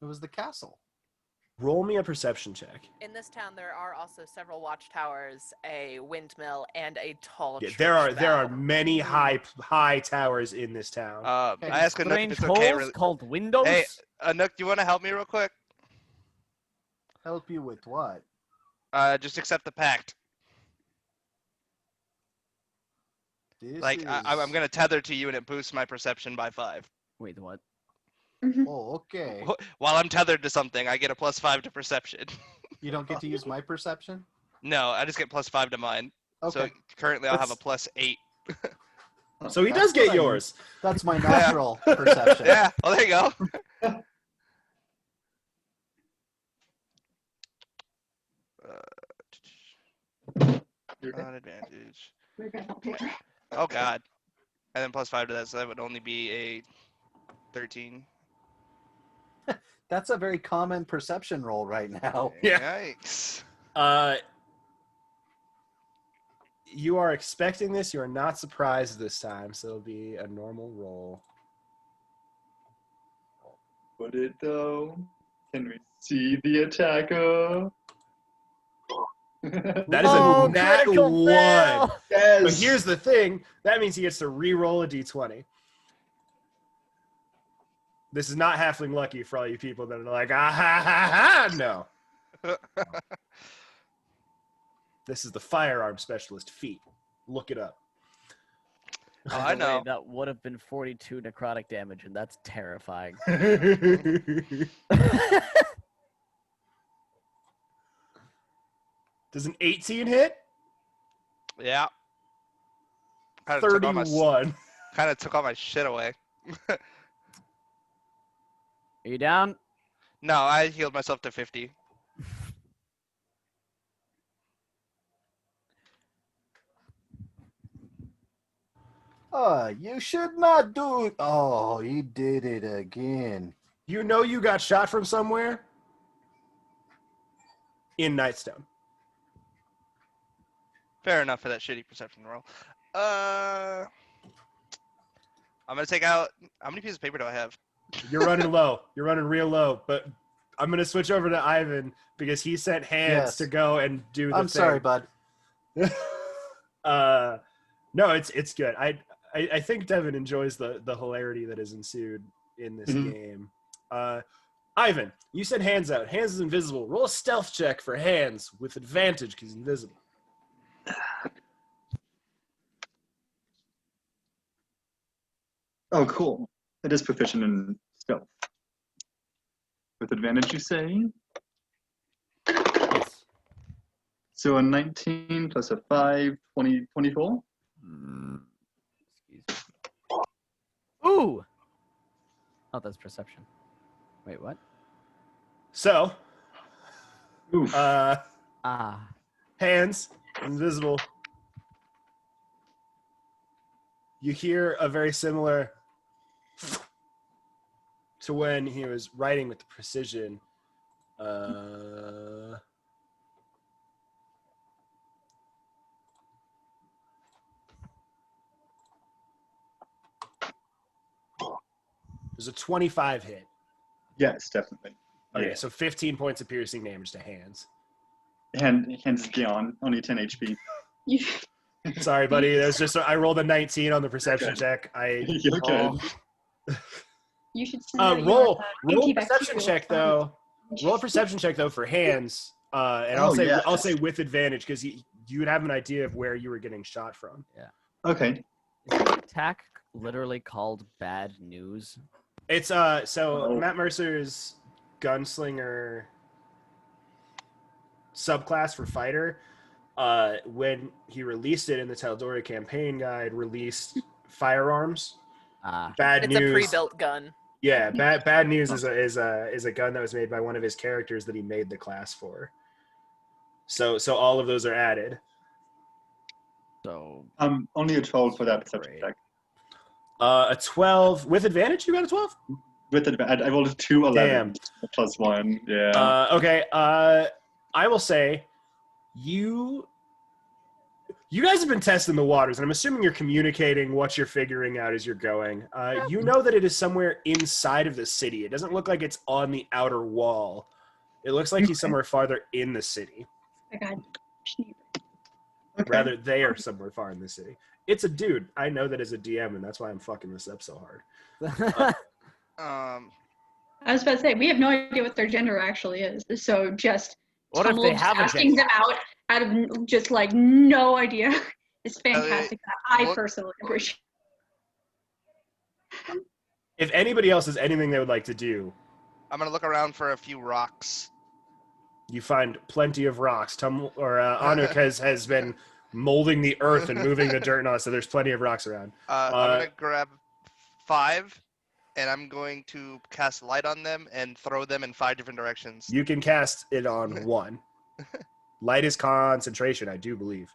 It was the castle. Roll me a perception check. In this town, there are also several watchtowers, a windmill, and a tall Yeah, church there are bell. many high towers in this town. I ask a Nook if Strange it's okay. holes called windows? Hey, Nook, do you want to help me real quick? Help you with what? Just accept the pact. This Like, is... I'm going to tether to you and it boosts my perception by 5. Wait, what? Oh, okay. While I'm tethered to something, I get a +5 to perception. You don't get to use my perception? No, I just get +5 to mine. Okay. So currently I'll have a That's- +8. So he That's does get what I- yours. That's my natural perception. Yeah, well, there you go. Not advantage. Oh, God. And then +5 to that, so that would only be a 13. That's a very common perception roll right now. Yeah. Yikes. You are expecting this. You are not surprised this time, so it'll be a normal roll. Would it though? Can we see the attacker? That is Oh, a nat critical 1. fail! Yes. But here's the thing. That means he gets to re-roll a d20. This is not halfling lucky for all you people that are like, ah ha ha ha. No. This is the firearm specialist feat. Look it up. Oh, By I the way, know. that would have been 42 necrotic damage, and that's terrifying. Does an 18 hit? Yeah. Kind of took all 31. my shit away. Are you down? No, I healed myself to 50. You should not do it. Oh, he did it again. You know you got shot from somewhere? In Nightstone. Fair enough for that shitty perception roll. I'm gonna take out. How many pieces of paper do I have? You're running low. You're running real low. But I'm going to switch over to Ivan because he sent hands Yes. to go and do the I'm sorry, thing. bud. No, it's good. I think Devin enjoys the hilarity that has ensued in this game. Ivan, you said hands out. Hands is invisible. Roll a stealth check for hands with advantage because he's invisible. Oh, cool. It is proficient in stealth. With advantage, you say? Yes. So a 19 plus a 5, 20, 24? Excuse me. Ooh! Oh, that's perception. Wait, what? So, Oof. Ah. hands, invisible. You hear a very similar to when he was writing with the precision. There's a 25 hit. Yes, definitely. Okay, so 15 points of piercing damage to hands. Hands is beyond, only 10 HP. Sorry, buddy. That was just I rolled a 19 on the perception check. You're good. You should send out Roll your, a perception check though. Roll a perception check though for hands. And Oh, yeah. I'll say with advantage because you would have an idea of where you were getting shot from. Okay. Is the attack literally called bad news? It's Matt Mercer's gunslinger subclass for fighter. When he released it in the Tal'Dorei campaign guide, released firearms. Bad It's news. a pre-built gun. Yeah, bad news is a gun that was made by one of his characters that he made the class for. So all of those are added. So Only a 12 for that perception check. A 12 with advantage. You got a 12? With advantage, I rolled a 2 11 plus 1. Yeah. Okay. I will say, you guys have been testing the waters, and I'm assuming you're communicating what you're figuring out as you're going. You know that it is somewhere inside of the city. It doesn't look like it's on the outer wall. It looks like he's somewhere farther in the city. Oh my God. Okay. Rather, they are somewhere far in the city. It's a dude. I know that as a DM, and that's why I'm fucking this up so hard. I was about to say, we have no idea what their gender actually is. So just what if they have a asking gender? them out of just like no idea is fantastic. I what- personally appreciate. If anybody else has anything they would like to do, I'm gonna look around for a few rocks. you find plenty of rocks. Anuk has been molding the earth and moving the dirt and all, so there's plenty of rocks around. I'm gonna grab 5, and I'm going to cast light on them and throw them in 5 different directions. You can cast it on 1. Light is concentration, I do believe.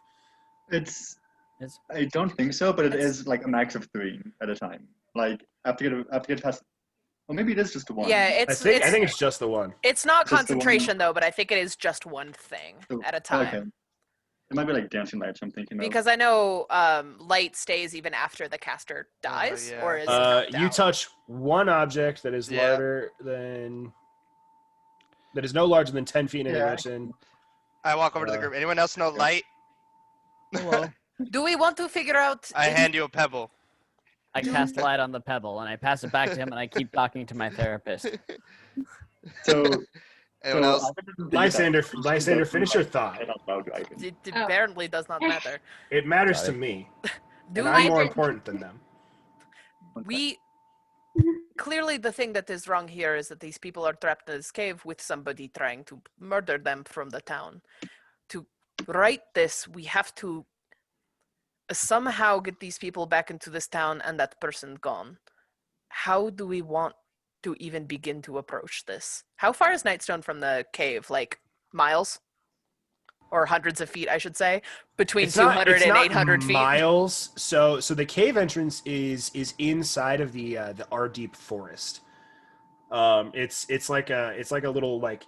I don't think so, but it is like a max of 3 at a time. Like after get past, or maybe it is just 1. Yeah, I think it's just the 1. It's not Just the one. concentration though, but I think it is just one thing at a time. Okay. It might be like dancing lights. I'm thinking of. Because I know light stays even after the caster dies, yeah. or is it knocked You out? touch one object that is Yeah. larger than that is no larger than 10 feet in Yeah. dimension. I walk over to the group. Anyone else know light? Hello. Do we want to figure out? I hand you a pebble. I cast light on the pebble and I pass it back to him and I keep talking to my therapist. So. Anyone else? Lysander, finish your thought. It Oh. apparently does not matter. It matters Sorry. to me. Do And I'm we? more important than them. We clearly the thing that is wrong here is that these people are trapped in this cave with somebody trying to murder them from the town. To right this, we have to somehow get these people back into this town and that person gone. How do we want to even begin to approach this? How far is Nightstone from the cave? Like miles? Or hundreds of feet, I should say, between 200 and 800 feet. Miles. So the cave entrance is inside of the Ardeep forest. It's like a little like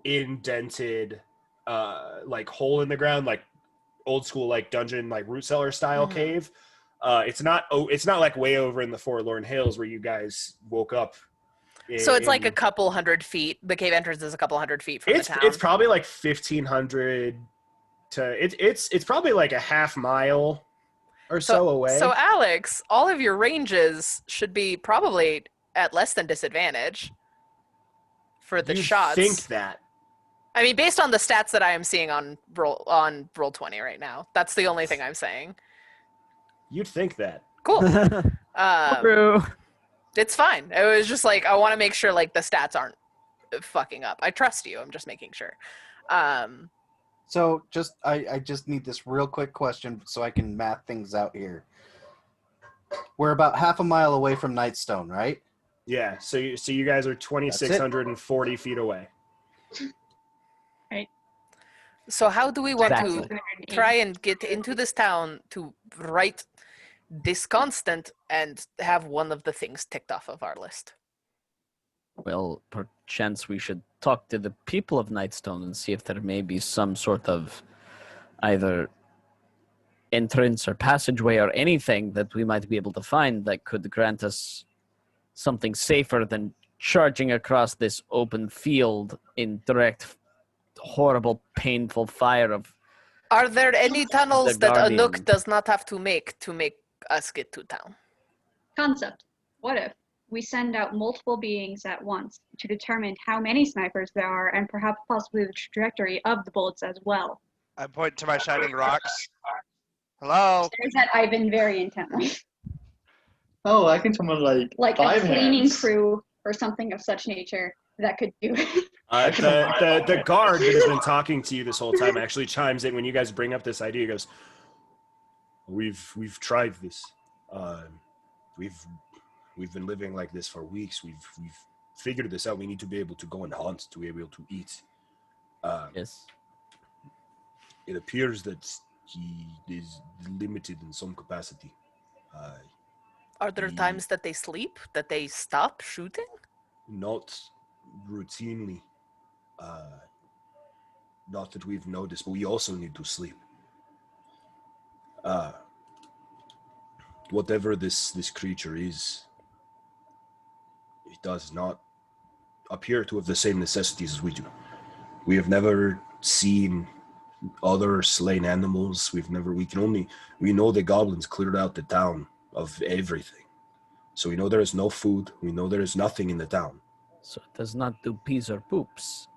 indented like hole in the ground, like old school like dungeon like root cellar style cave. It's not like way over in the Forlorn Hills where you guys woke up. So it's like a couple hundred feet. The cave entrance is a couple hundred feet from the town. It's probably like 1,500 to it's probably like a half mile or so away. So Alex, all of your ranges should be probably at less than disadvantage for the you shots. think that? I mean, based on the stats that I am seeing on Roll20 right now, that's the only thing I'm saying. You'd think that. Cool. True. It's fine. It was just like I want to make sure like the stats aren't fucking up. I trust you. I'm just making sure. So I just need this real quick question so I can math things out here. We're about half a mile away from Nightstone, right? Yeah. So you guys are 2,640 feet away. So how do we want Exactly. to try and get into this town to write this constant and have one of the things ticked off of our list? Well, perchance we should talk to the people of Nightstone and see if there may be some sort of either entrance or passageway or anything that we might be able to find that could grant us something safer than charging across this open field in direct, horrible, painful fire of Are there any tunnels that Guardian. Anouk does not have to make us get to town? Concept. What if we send out multiple beings at once to determine how many snipers there are and perhaps possibly the trajectory of the bullets as well? I point to my shining rocks. Hello? Stares at Ivan very intently. Oh, I can summon Like a 5 cleaning hands. crew or something of such nature that could do it. The guard that has been talking to you this whole time actually chimes in when you guys bring up this idea. He goes, "We've tried this. We've been living like this for weeks. We've figured this out. We need to be able to go and hunt to be able to eat." Yes. It appears that he is limited in some capacity. Are there times that they sleep? That they stop shooting? Not routinely. Not that we've noticed, but we also need to sleep. Whatever this creature is, it does not appear to have the same necessities as we do. We have never seen other slain animals. We know the goblins cleared out the town of everything. So we know there is no food. We know there is nothing in the town. So it does not do peas or poops.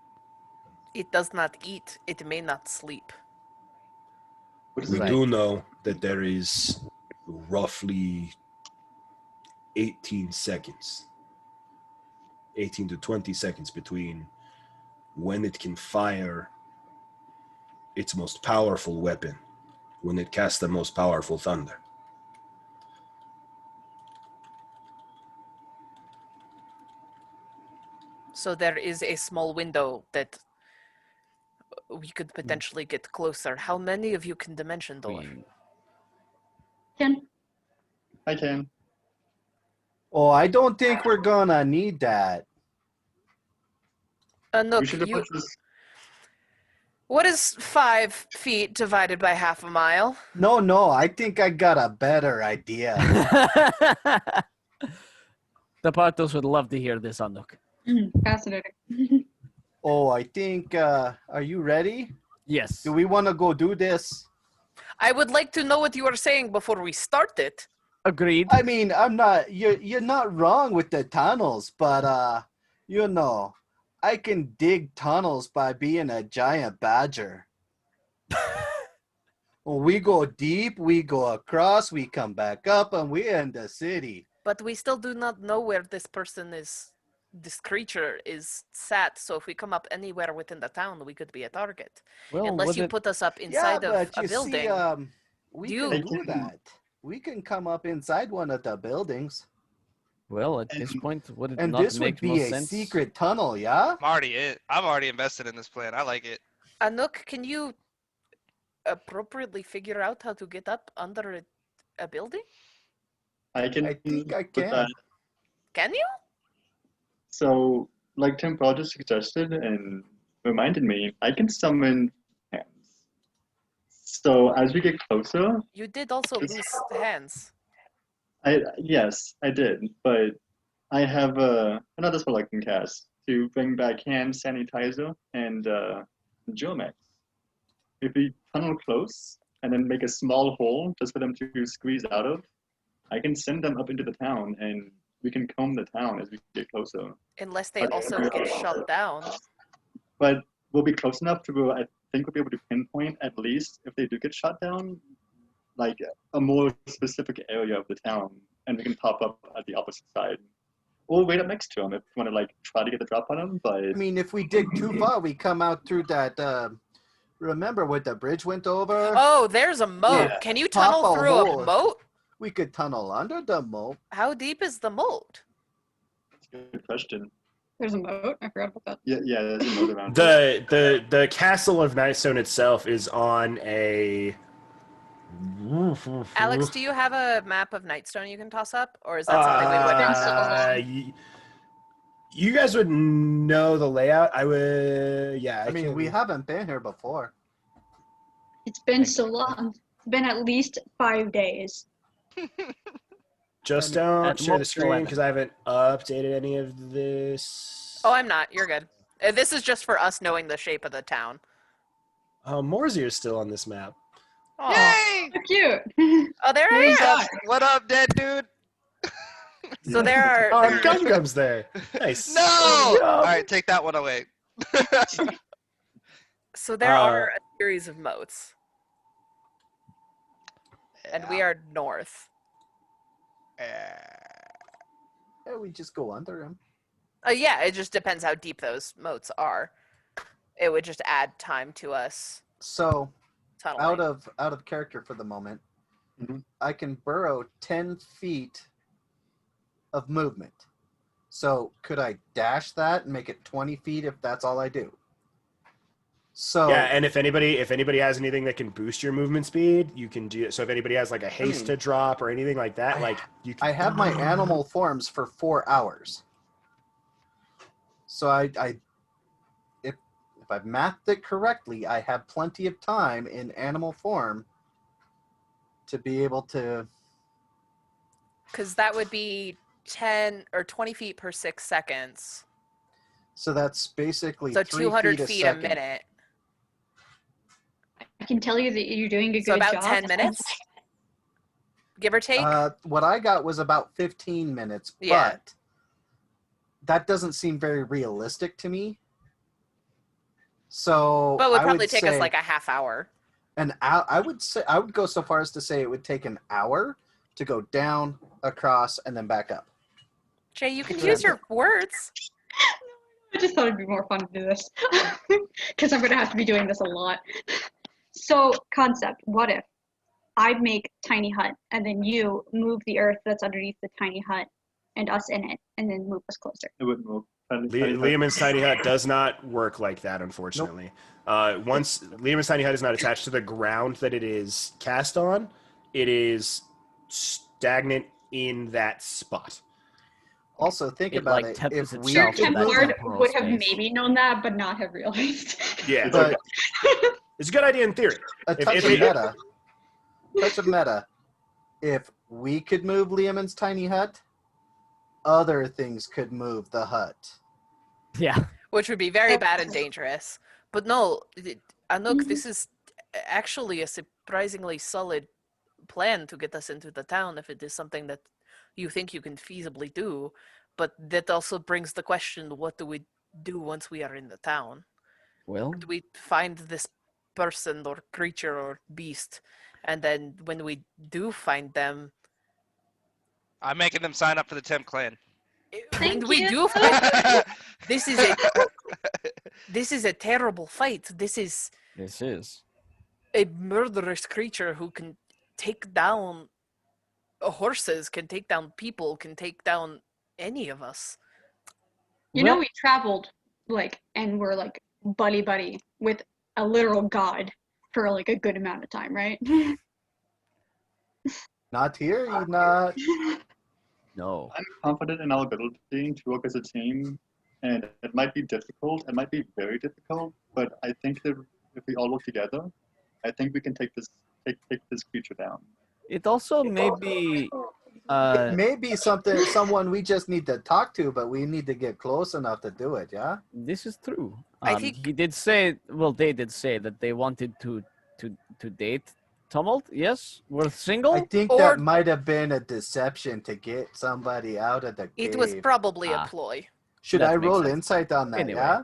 It does not eat. It may not sleep. What is We it? do know that there is roughly 18 to 20 seconds between when it can fire its most powerful weapon, when it casts the most powerful thunder. So there is a small window that we could potentially get closer. How many of you can dimension door? Ken? I can. Oh, I don't think we're gonna need that. We Anouk, should have put this. what is 5 feet divided by half a mile? No, I think I got a better idea. The Partos would love to hear this, Anuk. Fascinating. Oh, I think, are you ready? Yes. Do we want to go do this? I would like to know what you are saying before we start it. Agreed. I mean, you're not wrong with the tunnels, but, I can dig tunnels by being a giant badger. When we go deep, we go across, we come back up, and we're in the city. But we still do not know where this creature is sat, so if we come up anywhere within the town, we could be a target. Well, Unless you put us up inside of a building. We Do can you- do that. We can come up inside one of the buildings. Well, at this point, would it And not this would make be more a sense? secret tunnel, yeah? I've already invested in this plan. I like it. Anouk, can you appropriately figure out how to get up under a building? I can. I think I put can. that. Can you? So, like Tim Paul just suggested and reminded me, I can summon hands. So as we get closer, You did also lose hands. yes, I did, but I have another spell I can cast to bring back hand sanitizer and Geomax. If we tunnel close and then make a small hole just for them to squeeze out of, I can send them up into the town and we can comb the town as we get closer. Unless they Okay. also get shut down. But we'll be close enough to, I think we'll be able to pinpoint at least if they do get shut down, like a more specific area of the town, and we can pop up at the opposite side. Or wait up next to them if we want to like try to get the drop on them, but I mean, if we dig too far, we come out through that, remember where the bridge went over? Oh, there's a moat. Yeah. Can you Pop tunnel a through hole. a moat? We could tunnel under the moat. How deep is the moat? good question. There's a moat. I forgot about that. Yeah, there's a moat around it. The castle of Nightstone itself is on a. Alex, do you have a map of Nightstone you can toss up? Or is that something we wouldn't? You guys would know the layout. I would. Yeah. I mean, we haven't been here before. It's been so long. It's been at least 5 days. Just At don't share the most screen 11. because I haven't updated any of this. Oh, I'm not. You're good. This is just for us knowing the shape of the town. Morzy is still on this map. Aw. Yay! So cute. Oh, there There I you am. go. What up, dead dude? So there are. Oh, and Gum Gum's there. Nice. No! Yeah. All right, take that one away. So there Uh, are a series of moats, and we are north. Yeah, we just go under him. Yeah, it just depends how deep those moats are. It would just add time to us So tunneling. out of character for the moment, Mhm. I can burrow 10 feet of movement. So could I dash that and make it 20 feet if that's all I do? So Yeah, and if anybody has anything that can boost your movement speed, you can do it. So if anybody has like a haste to drop or anything like that, like you can. I have my animal forms for 4 hours. So if I've mapped it correctly, I have plenty of time in animal form to be able to. Because that would be 10 or 20 feet per 6 seconds. So that's basically So 3 200 feet feet a a second. minute. I can tell you that you're doing a So good about job. 10 minutes, give or take. What I got was about 15 minutes, Yeah. but that doesn't seem very realistic to me. So But it would I probably would take us say like a half hour. an hour. I would go so far as to say it would take an hour to go down, across, and then back up. Jay, you can Yeah. use your words. I just thought it'd be more fun to do this because I'm gonna have to be doing this a lot. So, concept: what if I'd make tiny hut and then you move the earth that's underneath the tiny hut and us in it, and then move us closer? It would move. Liam's tiny hut does not work like that, unfortunately. Once Liam's tiny hut is not attached to the ground that it is cast on, it is stagnant in that spot. Also, think It, about like, it. tethers If we itself Your to could that move, Templar temporal would have space. maybe known that, but not have realized. Yeah, it's, but it's a good idea in theory. a If- touch if of it- meta. Touch of meta. If we could move Liamon's tiny hut, other things could move the hut. Yeah. Which would be very bad and dangerous. But no, Anouk, this is actually a surprisingly solid plan to get us into the town if it is something that you think you can feasibly do. But that also brings the question, what do we do once we are in the town? Well, Do we find this person or creature or beast? And then when we do find them, I'm making them sign up for the Temp Clan. Thank when we you. do find them, this is a terrible fight. This is this is. a murderous creature who can take down horses, can take down people, can take down any of us. You know, we traveled and we're like buddy with a literal god for like a good amount of time, right? Not here, you not. No. I'm confident in our ability to work as a team, and it might be difficult. It might be very difficult, but I think that if we all work together, I think we can take this creature down. It also may be. It may be someone we just need to talk to, but we need to get close enough to do it. Yeah. This is true. I think- he did say. Well, they did say that they wanted to date Tumult. Yes, we're single. I think Or- that might have been a deception to get somebody out of the cave. It was probably Ah. a ploy. Should That I makes roll sense. insight on that? Anyway. Yeah.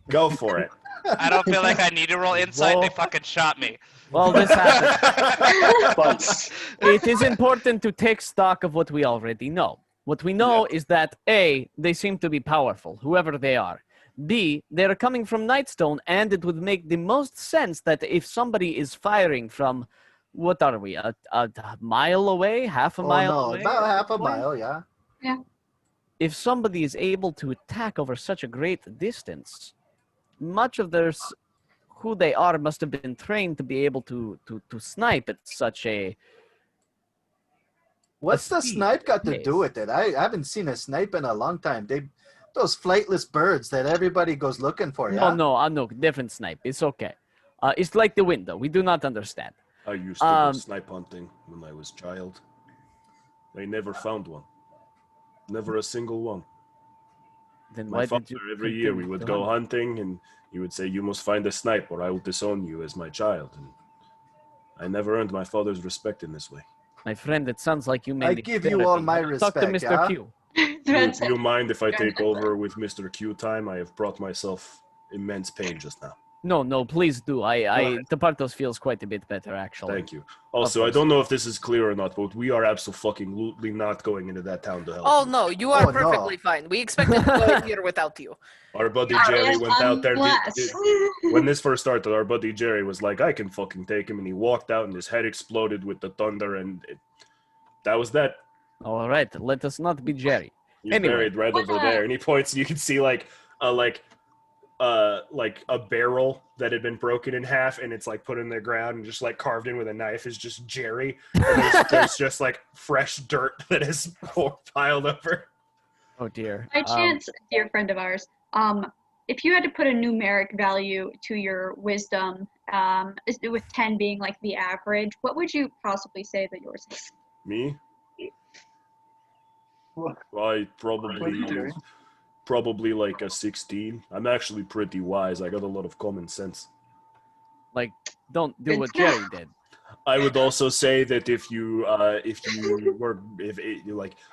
Go for it. I don't feel like I need to roll insight. They Well- fucking shot me. Well, this happens. But It is important to take stock of what we already know. What we know is that A, they seem to be powerful, whoever they are. B, they're coming from Nightstone, and it would make the most sense that if somebody is firing from, what are we, a mile away, half a Oh mile no, away? about at half this a point? mile. Yeah. If somebody is able to attack over such a great distance, much of who they are must have been trained to be able to snipe at such a. What's the speed snipe got to pace. do with it? I haven't seen a snipe in a long time. Those flightless birds that everybody goes looking for. Yeah. No, different snipe. It's okay. It's like the window. We do not understand. I used to Um, go snipe hunting when I was child. I never found one. Never a single one. Then My why father, did you every year we continue would to go hunt? hunting, and he would say, "You must find a snipe, or I will disown you as my child." And I never earned my father's respect in this way. My friend, it sounds like you may I need give you all therapy. my Have you talked to respect, Mr. yeah? Q? That's Do you mind if I take Exactly. over with Mr. Q time? I have brought myself immense pain just now. No, please do. ahead. Tepartos feels quite a bit better, actually. Thank you. Also, I course. don't know if this is clear or not, but we are absolutely not going into that town to help. Oh you. no, you are Oh, no. perfectly fine. We expected to go in here without you. Our buddy Yeah, Jerry yes, went out there. unless. When this first started, our buddy Jerry was like, "I can fucking take him," and he walked out, and his head exploded with the thunder, and that was that. All right, let us not be Jerry. He's Anyway. buried right over there, and he points, and you can see like a barrel that had been broken in half, and it's like put in the ground and just like carved in with a knife is just Jerry. And there's just like fresh dirt that is piled over. Oh dear. By chance, dear friend of ours, if you had to put a numeric value to your wisdom, with 10 being like the average, what would you possibly say that yours is? Me? What? I What are you doing? probably like a 16. I'm actually pretty wise. I got a lot of common sense. Like, don't do Good what to know. Jerry did. I would also say that if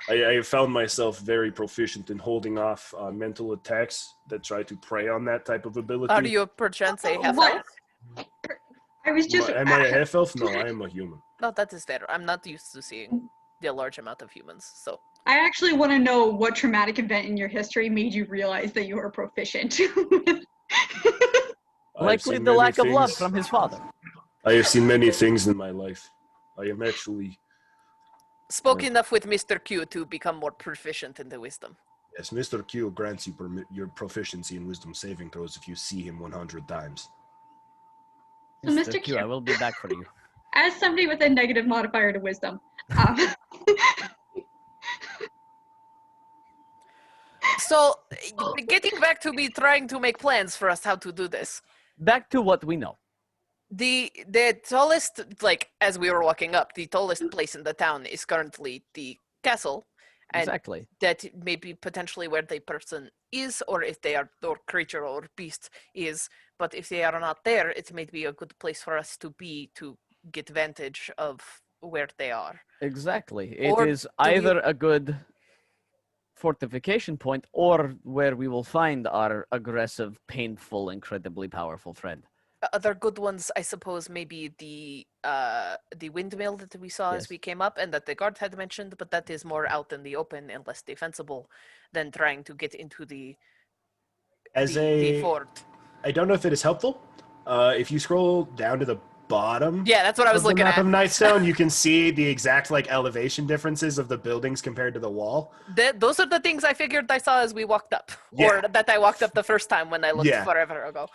I have found myself very proficient in holding off mental attacks that try to prey on that type of ability. Are you perchance a half What? elf? I was just. Am I a half elf? No, I am a human. No, that is fair. I'm not used to seeing the large amount of humans, so. I actually want to know what traumatic event in your history made you realize that you are proficient. I've Likely seen the many lack of love things. from his father. I have seen many things in my life. I am actually, Spoke enough with Mr. Q to become more proficient in the wisdom. yes, Mr. Q grants you your proficiency in wisdom saving throws if you see him 100 times. So, Mr. Mr. Q, Q. I will be back for you. As somebody with a negative modifier to wisdom, So, getting back to me trying to make plans for us how to do this. Back to what we know. The tallest, like, as we were walking up, the tallest place in the town is currently the castle. And Exactly. that may be potentially where the person is, or if they are, or creature or beast is. But if they are not there, it may be a good place for us to be to get vantage of where they are. Exactly. It Or is do we- either a good fortification point or where we will find our aggressive, painful, incredibly powerful friend. Other good ones, I suppose, maybe the windmill that we saw Yes. as we came up, and that the guard had mentioned, but that is more out in the open and less defensible than trying to get into the fort. I don't know if it is helpful. If you scroll down to the bottom Yeah, that's what I was of the looking map at. of Nightstone, you can see the exact like elevation differences of the buildings compared to the wall. Those are the things I figured I saw as we walked up, Yeah. or that I walked up the first time when I looked Yeah. forever ago.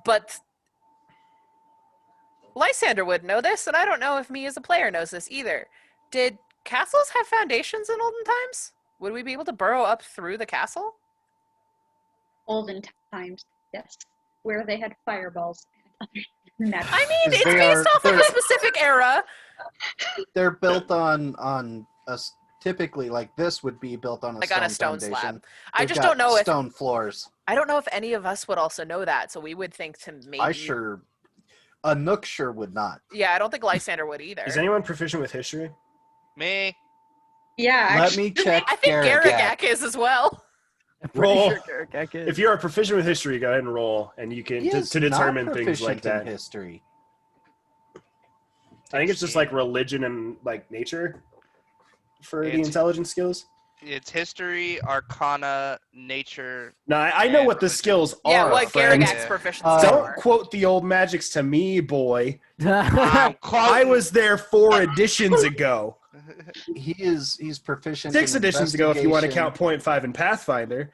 But Lysander would know this, and I don't know if me as a player knows this either. Did castles have foundations in olden times? Would we be able to burrow up through the castle? olden times, yes, where they had fireballs. Magic. I mean, it's They based are- off of a they're- specific era. They're built on typically like this would be built on a Like stone on a stone foundation. slab. I They've just got don't know if stone floors. I don't know if any of us would also know that, so we would think to maybe. A Nook sure would not. Yeah, I don't think Lysander would either. Is anyone proficient with history? Me. Yeah, Let actually, me check. I think Garagak is as well. I'm pretty Roll. sure Garagak is. If you are proficient with history, go ahead and roll, and you can He to is determine not things like proficient in that. history. I think it's just like religion and like nature for the It's- intelligence skills. It's history, arcana, nature. No, I know and what the religion. skills Yeah, are. what friend. Garagak's proficiency Don't are. quote the old magics to me, boy. I'm I quoting. was there 4 editions ago. He's proficient 6 in editions ago, if you want to investigation, count 0.5 in Pathfinder.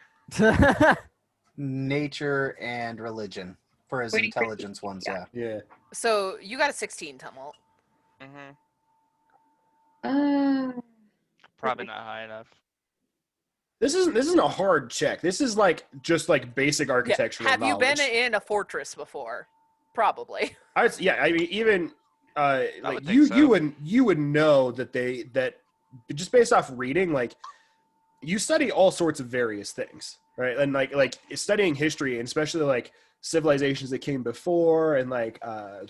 nature, and religion for his Waiting for- intelligence ones. Yeah. Yeah. So you got a 16, Tumult. hmm Okay. Probably not high enough. This isn't a hard check. This is like just like basic architectural Have you knowledge. been in a fortress before? Probably. I mean, even like would think you so. you would know that that just based off reading, like you study all sorts of various things. right? And like studying history, and especially like civilizations that came before, and like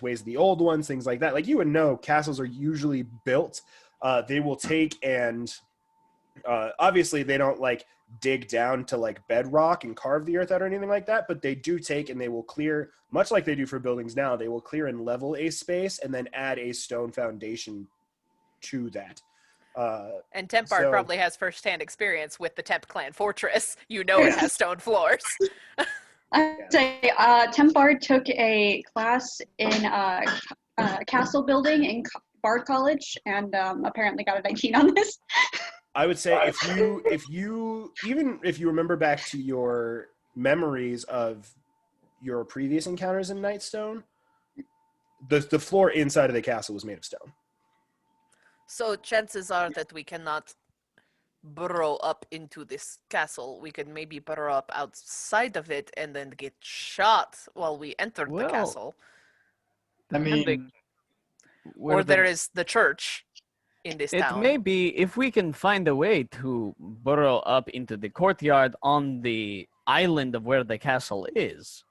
ways of the old ones, things like that. Like you would know, castles are usually built. They will take and obviously they don't like dig down to like bedrock and carve the earth out or anything like that, but they do take and they will clear, much like they do for buildings now, they will clear and level a space and then add a stone foundation to that. And Tempard so- probably has firsthand experience with the Temp clan fortress. You know it has stone floors. I'd say Tempard took a class in castle building in Bard College, and apparently got a 19 on this. I would say if you remember back to your memories of your previous encounters in Nightstone, the floor inside of the castle was made of stone. So chances are that we cannot burrow up into this castle. We could maybe burrow up outside of it and then get shot while we entered the Well, castle. I mean, Where Or there is the church in this It town. may be, if we can find a way to burrow up into the courtyard on the island of where the castle is,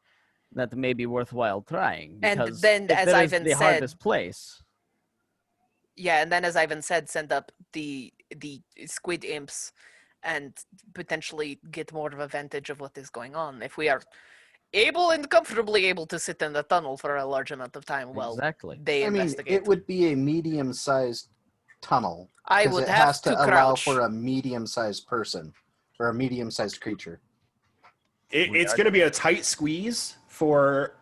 that may be worthwhile trying. And Because then, if as that is Ivan the said- hardest place. Yeah, and then as Ivan said, send up the squid imps and potentially get more of a vantage of what is going on. If we are able and comfortably able to sit in the tunnel for a large amount of time, well, Exactly. they I mean, investigate. it would be a medium-sized tunnel. I 'cause would it have has to allow crouch. for a medium-sized person or a medium-sized creature. It's going to be a tight squeeze for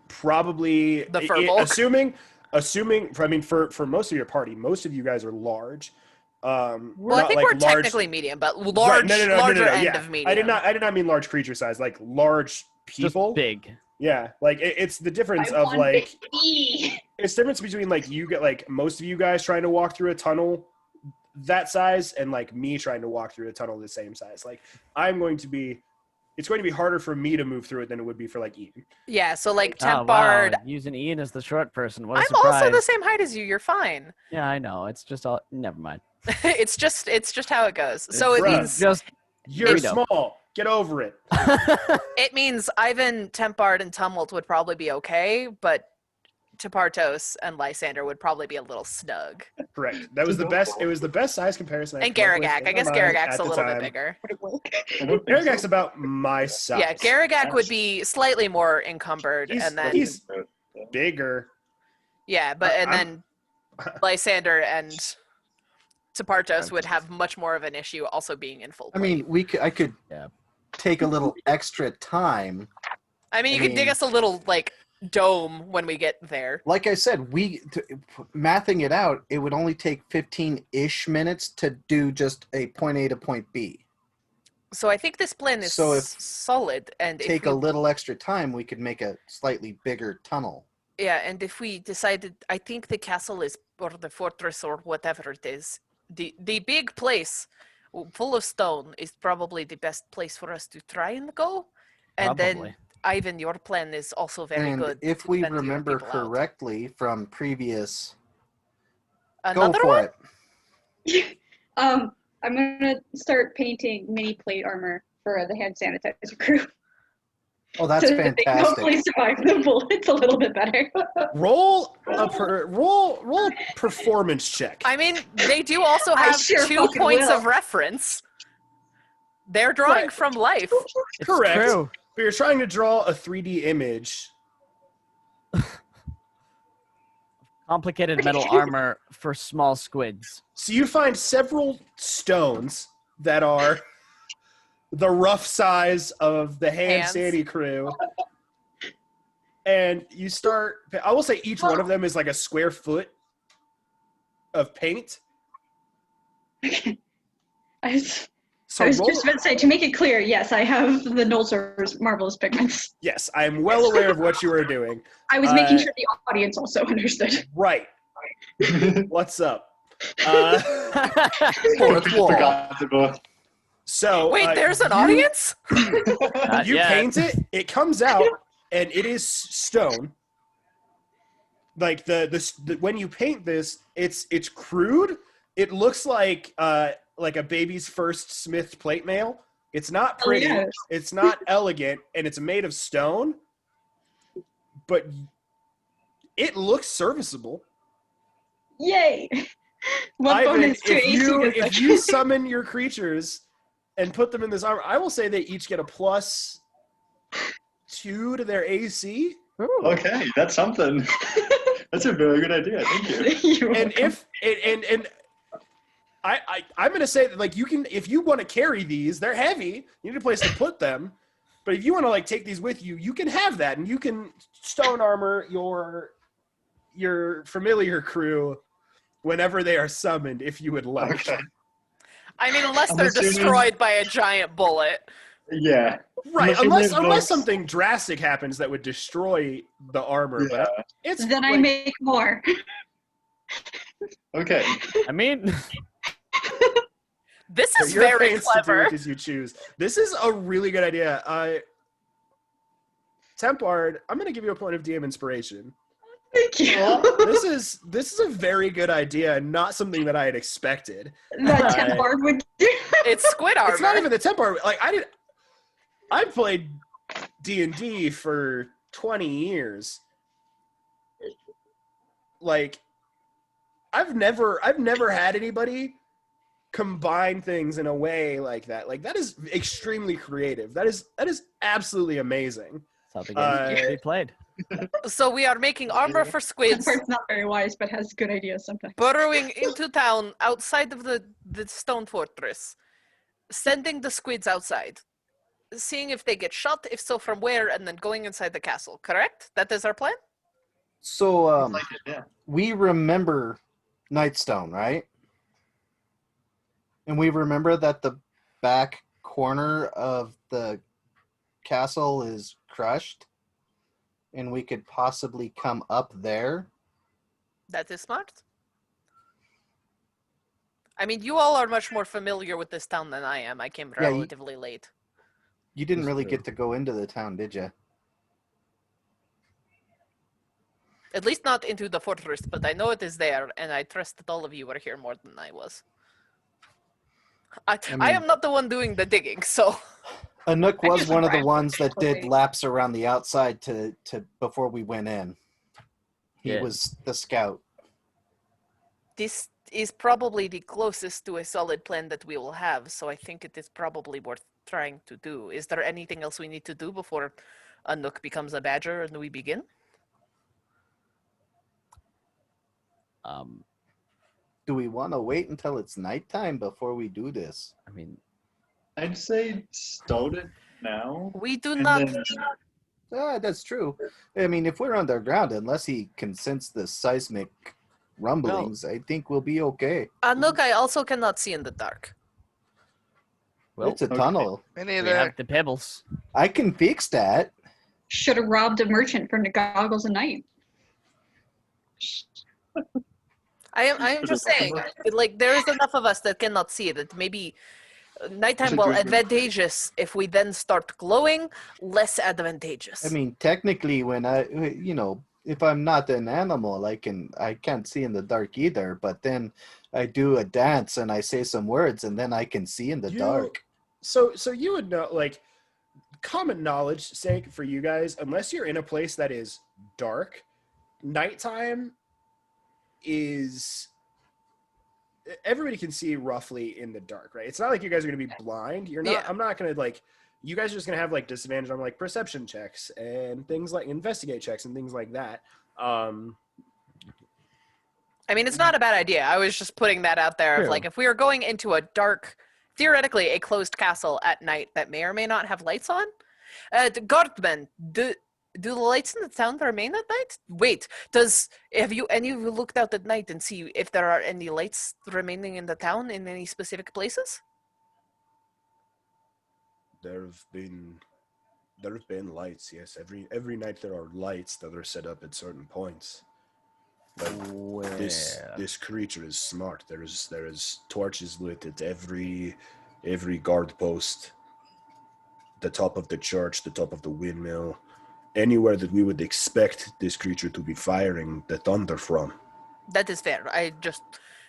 probably The Furbolg. assuming. I mean, for most of your party, most of you guys are large. Well, not I think like we're large- technically medium, but large, Right, no, larger end yeah. of medium. I did not mean large creature size, like large people. Just big. Yeah, like it's the difference I of want like baby. it's difference between like you get like most of you guys trying to walk through a tunnel that size and like me trying to walk through a tunnel the same size. Like it's going to be harder for me to move through it than it would be for like Ian. Yeah, so like Oh, Tempard. wow. Using Ian as the short person. What a I'm surprise. also the same height as you. You're fine. Yeah, I know. It's just all. Never mind. it's just how it goes. So it Bruh. means Just. You're Freedom. small. Get over it. it means Ivan, Tempard, and Tumult would probably be okay, but Tepartos and Lysander would probably be a little snug. Correct. That was the best. It was the best size comparison. And could come up with Garagak. in I my guess mind Garagak's at a the little time. bit bigger. Garagak's about my size. Yeah, Garagak would be slightly more encumbered, and then he's bigger. yeah, but and I'm- then Lysander and Tepartos would have much more of an issue also being in full I plate. mean, I could Yeah. take a little extra time. I mean, you I could dig mean- us a little like dome when we get there. Like I said, mathing it out, it would only take 15-ish minutes to do just a point A to point B. So I think this plan is So if- solid, and Take if we, a little extra time, we could make a slightly bigger tunnel. yeah, and if we decided, I think the castle is or the fortress or whatever it is, the big place full of stone is probably the best place for us to try and go. And Probably. then Ivan, your plan is also very And good. if to we vent your remember people out. correctly from previous, Another go for one? it. I'm gonna start painting mini plate armor for the hand sanitizer crew. Oh, that's so that they can fantastic. hopefully survive the bullets a little bit better. Roll a performance check. I mean, they do also I have sure 2 fucking points will. of reference. They're drawing Right. from life. It's Correct. true. But you're trying to draw a 3D image. Complicated metal armor for small squids. So you find several stones that are the rough size of the hand Hands. Sandy crew. And you start, I will say each one of them is like a square foot of paint. I was So just roll, about to say, to make it clear, yes, I have the Nolzur's marvelous pigments. yes, I am well aware of what you are doing. I was making Uh, sure the audience also understood. Right. What's up? Fourth wall. Forgot the book. So Wait, there's an audience? Not You yet. paint it, it comes out, and it is stone. Like the when you paint this, it's crude. It looks like a baby's first Smith plate mail, It's not pretty. Oh, yes. It's not elegant, and it's made of stone. But it looks serviceable. Yay! What Ivan, bonus to AC does that if you summon your creatures and put them in this armor, I will say they each get a +2 to their AC. Ooh. Okay, that's something. That's a very good idea. Thank you. You're And welcome. I'm gonna say that, like, you can, if you want to carry these, they're heavy. You need a place to put them. But if you want to, like, take these with you, you can have that, and you can stone armor your familiar crew whenever they are summoned, if you would like. Okay. I mean, unless I'm they're assuming- destroyed by a giant bullet. Yeah. Right, I'm assuming unless those- something drastic happens that would destroy the armor. Yeah. But it's Then I like, make more. Okay. I mean, This is your very pains to do clever. it as you choose. This is a really good idea. Tempard, I'm gonna give you a point of DM inspiration. Thank you. This is a very good idea and not something that I had expected. That Tempard would do. It's squid armor. It's not even the Tempard. Like, I played D&D for 20 years. Like, I've never had anybody combine things in a way like that. Like, that is extremely creative. That is absolutely amazing. that's how the game should be played. So we are making armor for squids, Tempard's not very wise, but has good ideas sometimes. burrowing into town outside of the stone fortress, sending the squids outside, seeing if they get shot, if so from where, and then going inside the castle. Correct? That is our plan? So Yeah. we remember Nightstone, right? And we remember that the back corner of the castle is crushed, and we could possibly come up there. That is smart. I mean, you all are much more familiar with this town than I am. I came Yeah, relatively late. You didn't That's really true. get to go into the town, did you? At least not into the fortress, but I know it is there, and I trust that all of you were here more than I was. I mean- am not the one doing the digging, so Anook I'm was just one of the surprised ones that did quickly. laps around the outside to before we went in. He Yeah. was the scout. this is probably the closest to a solid plan that we will have, so I think it is probably worth trying to do. Is there anything else we need to do before Anook becomes a badger and we begin? Do we want to wait until it's nighttime before we do this? I mean, I'd say start it now. We do And not. then, That's true. I mean, if we're underground, unless he can sense the seismic rumblings, I think we'll be okay. Anook, I also cannot see in the dark. well, It's a Okay. tunnel. Me we neither. have the pebbles. I can fix that. Should have robbed a merchant from the goggles of night. I am just saying, like, there is enough of us that cannot see that maybe nighttime, Should well, do it. advantageous. If we then start glowing, less advantageous. I mean, technically, when if I'm not an animal, I can't see in the dark either. But then I do a dance and I say some words, and then I can see in the dark. So you would know, like, common knowledge sake for you guys, unless you're in a place that is dark, nighttime is, everybody can see roughly in the dark, right? It's not like you guys are going to be blind. You're not. Yeah. I'm not going to, like, you guys are just going to have, like, disadvantage on, like, perception checks and things like investigate checks and things like that. I mean, it's not a bad idea. I was just putting that out there. Of, True. like, if we are going into a dark, theoretically, a closed castle at night that may or may not have lights on, the guardmen, do the lights in the town remain at night? Wait, have you any of you looked out at night and see if there are any lights remaining in the town in any specific places? There have been lights, yes. Every night there are lights that are set up at certain points. But this creature is smart. There is torches lit at every guard post, the top of the church, the top of the windmill, anywhere that we would expect this creature to be firing the thunder from. That is fair. I just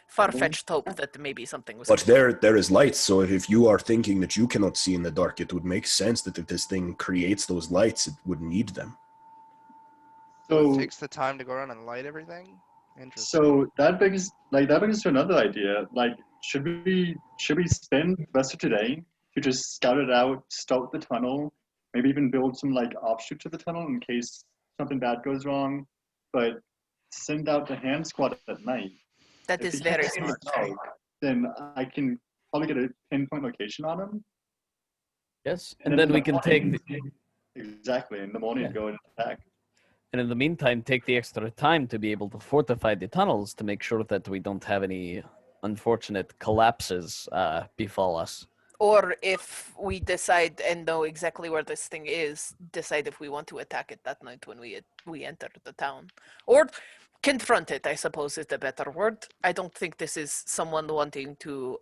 far-fetched hope that maybe something was. But there is light, so if you are thinking that you cannot see in the dark, it would make sense that if this thing creates those lights, it would need them. So it So takes the time to go around and light everything? Interesting. so that brings us to another idea. Like, should we spend the rest of today to just scout it out, start the tunnel, maybe even build some like offshoot to the tunnel in case something bad goes wrong, but send out the hand squad at night. That If is he can't very get in the smart. dark, then I can probably get a pinpoint location on him. Yes, and then we can take Exactly, in the morning Yeah. go and attack. and in the meantime take the extra time to be able to fortify the tunnels to make sure that we don't have any unfortunate collapses befall us. Or if we decide and know exactly where this thing is, decide if we want to attack it that night when we enter the town. Or confront it, I suppose is the better word. I don't think this is someone wanting to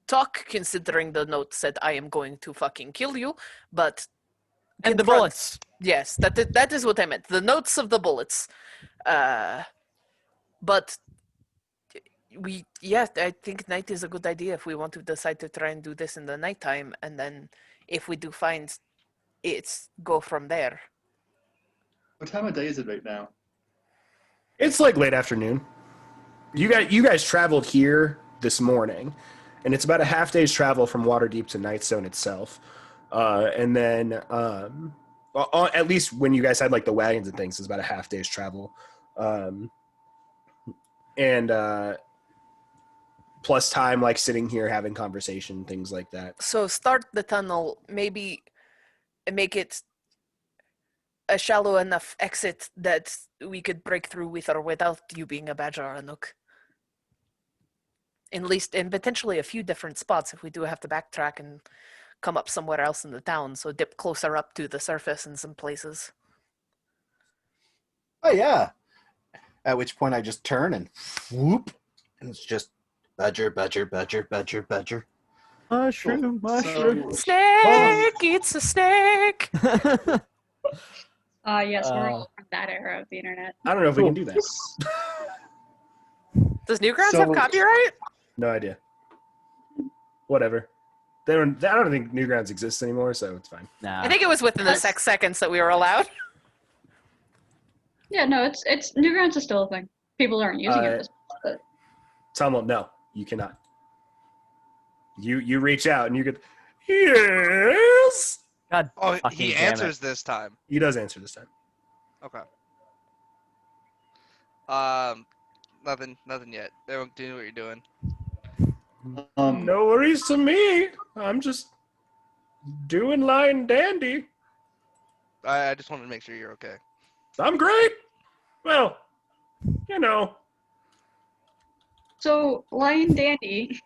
talk, considering the note said I am going to fucking kill you, but And the confront- bullets. Yes, that is what I meant. The notes of the bullets. But I think night is a good idea if we want to decide to try and do this in the nighttime, and then if we do find it, go from there. What time of day is it right now? It's like late afternoon. You guys traveled here this morning, and it's about a half day's travel from Waterdeep to Nightstone itself. And then, at least when you guys had like the wagons and things, it's about a half day's travel. And plus time like sitting here having conversation, things like that. So start the tunnel, maybe make it a shallow enough exit that we could break through with or without you being a badger or a nook. At least in potentially a few different spots if we do have to backtrack and come up somewhere else in the town, so dip closer up to the surface in some places. Oh yeah. At which point I just turn and whoop, and it's just badger. Mushroom, mushroom. Snake eats a snake! Yes, we're all from that era of the internet. I don't know if we can do that. Does Newgrounds So- have copyright? No idea. Whatever. I don't think Newgrounds exists anymore, so it's fine. Nah. I think it was within the 6 seconds that we were allowed. Yeah, no, it's Newgrounds is still a thing. People aren't using it as much, but Tumble, no, you cannot. You reach out and you could, yes. God Oh, fucking he damn it. answers this time. He does answer this time. Okay. Nothing yet. They don't do what you're doing. No worries to me. I'm just doing Lion Dandy. I just wanted to make sure you're okay. I'm great. Well, you know. so Lion Dandy.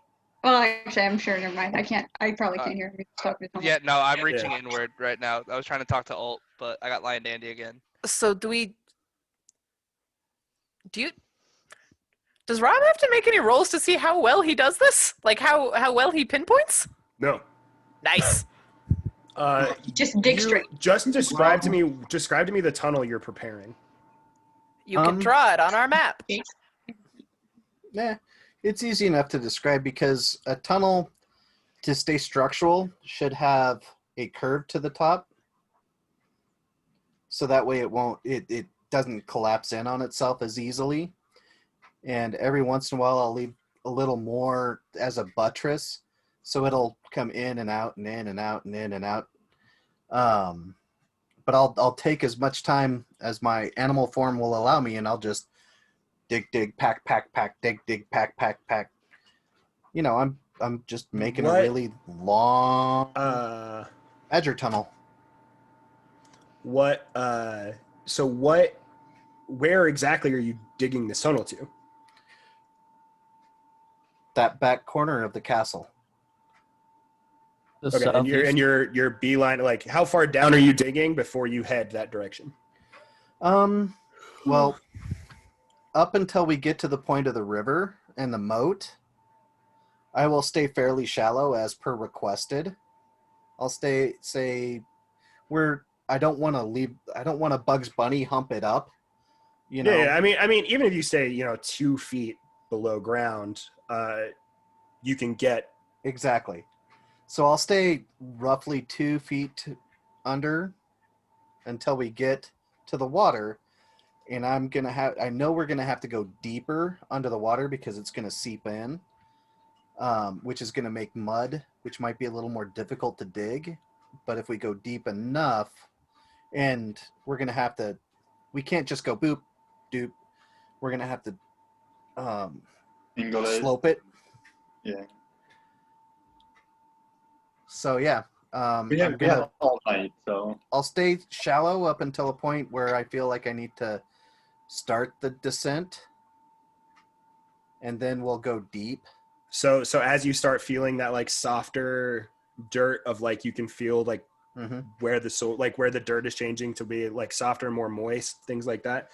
Well, actually, I'm sure. Never mind. I probably can't hear him talking to someone. Yeah, no, I'm reaching Yeah. inward right now. I was trying to talk to Ult, but I got Lion Dandy again. So does Rob have to make any rolls to see how well he does this? Like how well he pinpoints? No. Nice. Just dig straight. Just describe to me the tunnel you're preparing. You can draw it on our map. Nah, it's easy enough to describe because a tunnel, to stay structural, should have a curve to the top. So that way it doesn't collapse in on itself as easily. And every once in a while I'll leave a little more as a buttress. So it'll come in and out and in and out and in and out. But I'll take as much time as my animal form will allow me, and I'll just dig, pack, dig, pack. You know, I'm just making a What? really long badger tunnel. Where exactly are you digging this tunnel to? That back corner of the castle. The Okay, southeast. and your beeline, like how far down are you digging before you head that direction? Well, up until we get to the point of the river and the moat, I will stay fairly shallow as per requested. I'll say I don't want to Bugs Bunny hump it up. You know, Yeah, I mean, even if you stay, 2 feet below ground, you can get. Exactly. So I'll stay roughly 2 feet under until we get to the water. And I know we're going to have to go deeper under the water because it's going to seep in, which is going to make mud, which might be a little more difficult to dig. But if we go deep enough, and we're going to have to, we can't just go boop, doop. We're going to have to slope it. Yeah. So yeah, We have all night, so I'll stay shallow up until a point where I feel like I need to start the descent, and then we'll go deep. So as you start feeling that like softer dirt of like, you can feel like where where the dirt is changing to be like softer, more moist, things like that.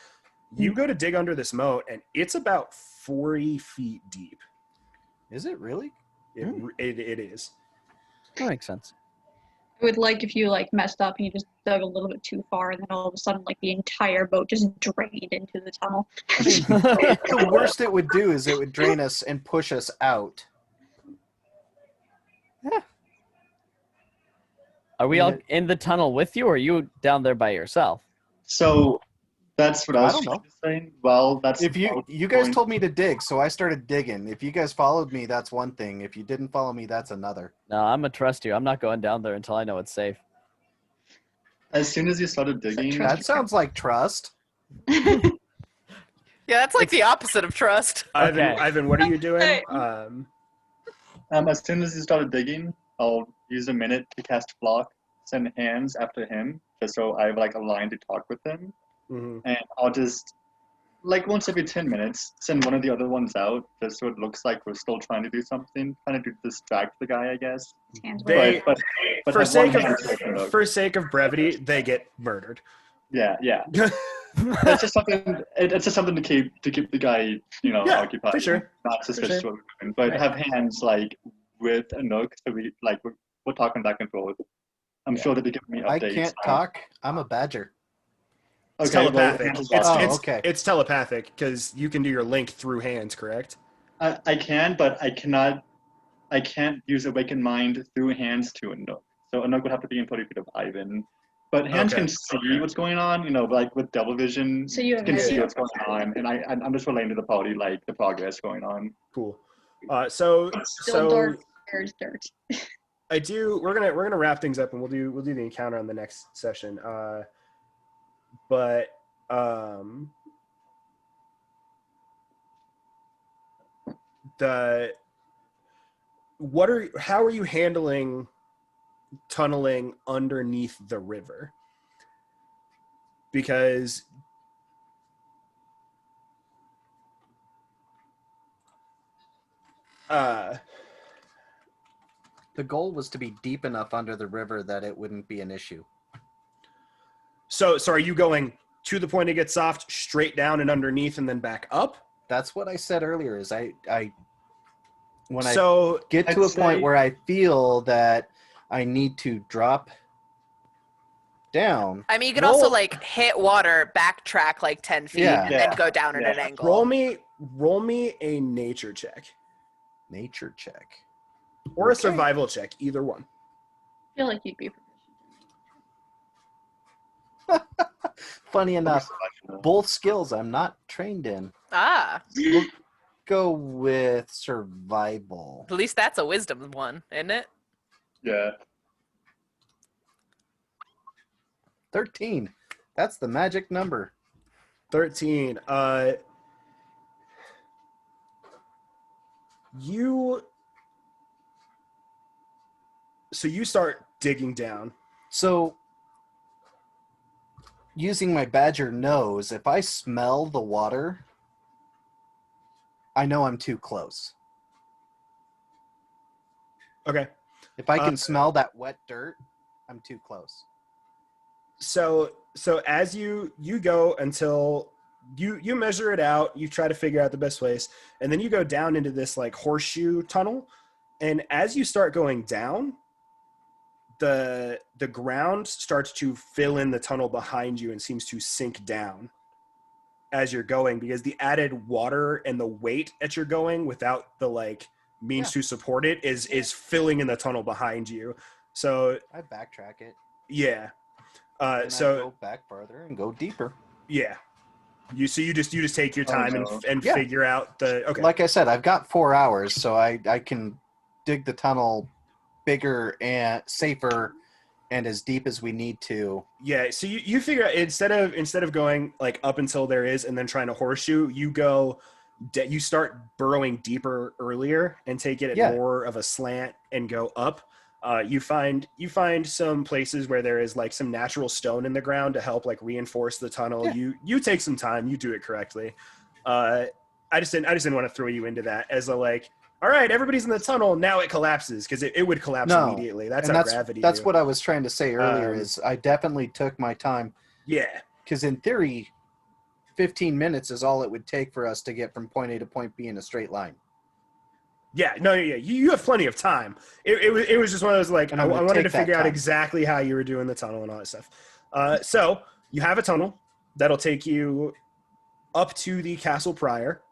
You go to dig under this moat, and it's about 40 feet deep. Is it really? It is. That makes sense. I would like if you like messed up and you just dug a little bit too far, and then all of a sudden like the entire boat just drained into the tunnel. The worst it would do is it would drain us and push us out. Are we all in the tunnel with you, or are you down there by yourself? So that's what I was don't trying to say. Well, that's If you guys told me to dig, so I started digging. If you guys followed me, that's one thing. If you didn't follow me, that's another. No, I'm gonna trust you. I'm not going down there until I know it's safe. As soon as you started digging, That sounds like trust. Yeah, that's like the opposite of trust. Okay. Ivan, what are you doing? as soon as you started digging, I'll use a minute to cast block, send hands after him, just so I have like a line to talk with him. And I'll just, like once every 10 minutes, send one of the other ones out, just so it looks like we're still trying to do something, kind of to distract the guy, I guess. They, but for have one sake hand to open up. for sake of brevity, they get murdered. Yeah. It's just something. It's just something to keep the guy, occupied. for sure. Not suspicious sure. what we're doing, but have hands like with a nook, so we're talking back and forth. I'm sure that they give me updates. I can't talk. I'm a badger. It's Okay, telepathic. well, okay. It's telepathic because you can do your link through hands, correct? I can, but I cannot. I can't use awakened mind through hands to a nook. So a nook would have to be in 30 feet of Ivan. But hands Okay. can see what's going on, like with double vision, So you have can see vision. what's going on, and I'm just relaying to the party like the progress going on. Cool. So Still dark. There's dirt. we're gonna wrap things up, and we'll do the encounter on the next session. But how are you handling tunneling underneath the river? Because The goal was to be deep enough under the river that it wouldn't be an issue. So are you going to the point it gets soft, straight down and underneath, and then back up? That's what I said earlier. Is I get I'd to a point say- where I feel that I need to drop down. I mean, you could Roll- also like hit water, backtrack like 10 feet, Yeah. and then go down at an angle. Roll me a nature check Nature check. or a Okay. survival check, either one. I feel like you'd be proficient. Funny enough, both skills I'm not trained in. Ah, We'll go with survival. at least that's a wisdom one, isn't it? Yeah. 13. That's the magic number. 13. So you start digging down. So, using my badger nose, if I smell the water, I know I'm too close. Okay. If I can smell that wet dirt, I'm too close. So as you go until you measure it out, you try to figure out the best place, and then you go down into this like horseshoe tunnel, and as you start going down, the ground starts to fill in the tunnel behind you and seems to sink down. as you're going, because the added water and the weight that you're going without the like means to support it is filling in the tunnel behind you. So I backtrack it. yeah. And So I go back farther and go deeper. yeah. You just take your Oh, time no. and Yeah. figure out the okay. Like I said, I've got 4 hours, so I can dig the tunnel bigger and safer and as deep as we need to. Yeah, so you figure out instead of going like up until there is and then trying to horseshoe, you start burrowing deeper earlier and take it at more of a slant and go up. You find some places where there is like some natural stone in the ground to help like reinforce the tunnel. Yeah. You take some time, you do it correctly. I just didn't want to throw you into that as a like, all right, everybody's in the tunnel, now it collapses, because it would collapse immediately. That's how gravity That's do. what I was trying to say earlier is I definitely took my time. Yeah. Because in theory, 15 minutes is all it would take for us to get from point A to point B in a straight line. Yeah, no, yeah, you have plenty of time. It was just one of those like I wanted to figure out exactly how you were doing the tunnel and all that stuff. So you have a tunnel that'll take you up to the castle prior,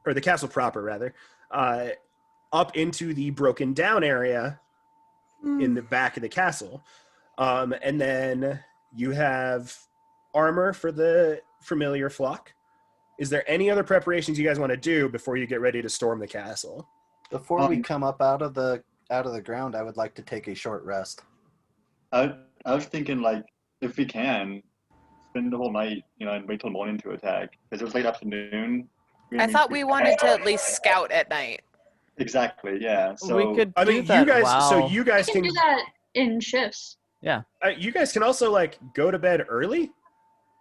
or the castle proper rather, up into the broken down area in the back of the castle, and then you have armor for the familiar flock. Is there any other preparations you guys want to do before you get ready to storm the castle? Before we come up out of the ground, I would like to take a short rest. I was thinking, like, if we can, spend the whole night, and wait till morning to attack. Because it was late afternoon. I thought we wanted to at least scout at night. Exactly, yeah. So we could I do mean, that you guys. while... So you guys can do that in shifts. Yeah. You guys can also like go to bed early.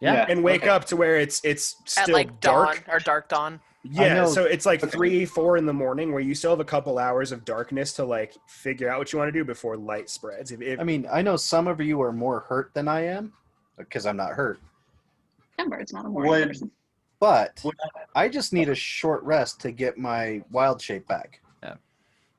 Yeah. And wake up to where it's still at like dark. dawn or dark dawn. Yeah, so it's like 3-4 in the morning where you still have a couple hours of darkness to like figure out what you want to do before light spreads. I mean, I know some of you are more hurt than I am because I'm not hurt. Timber's not a morning person. But I just need a short rest to get my wild shape back. Yeah.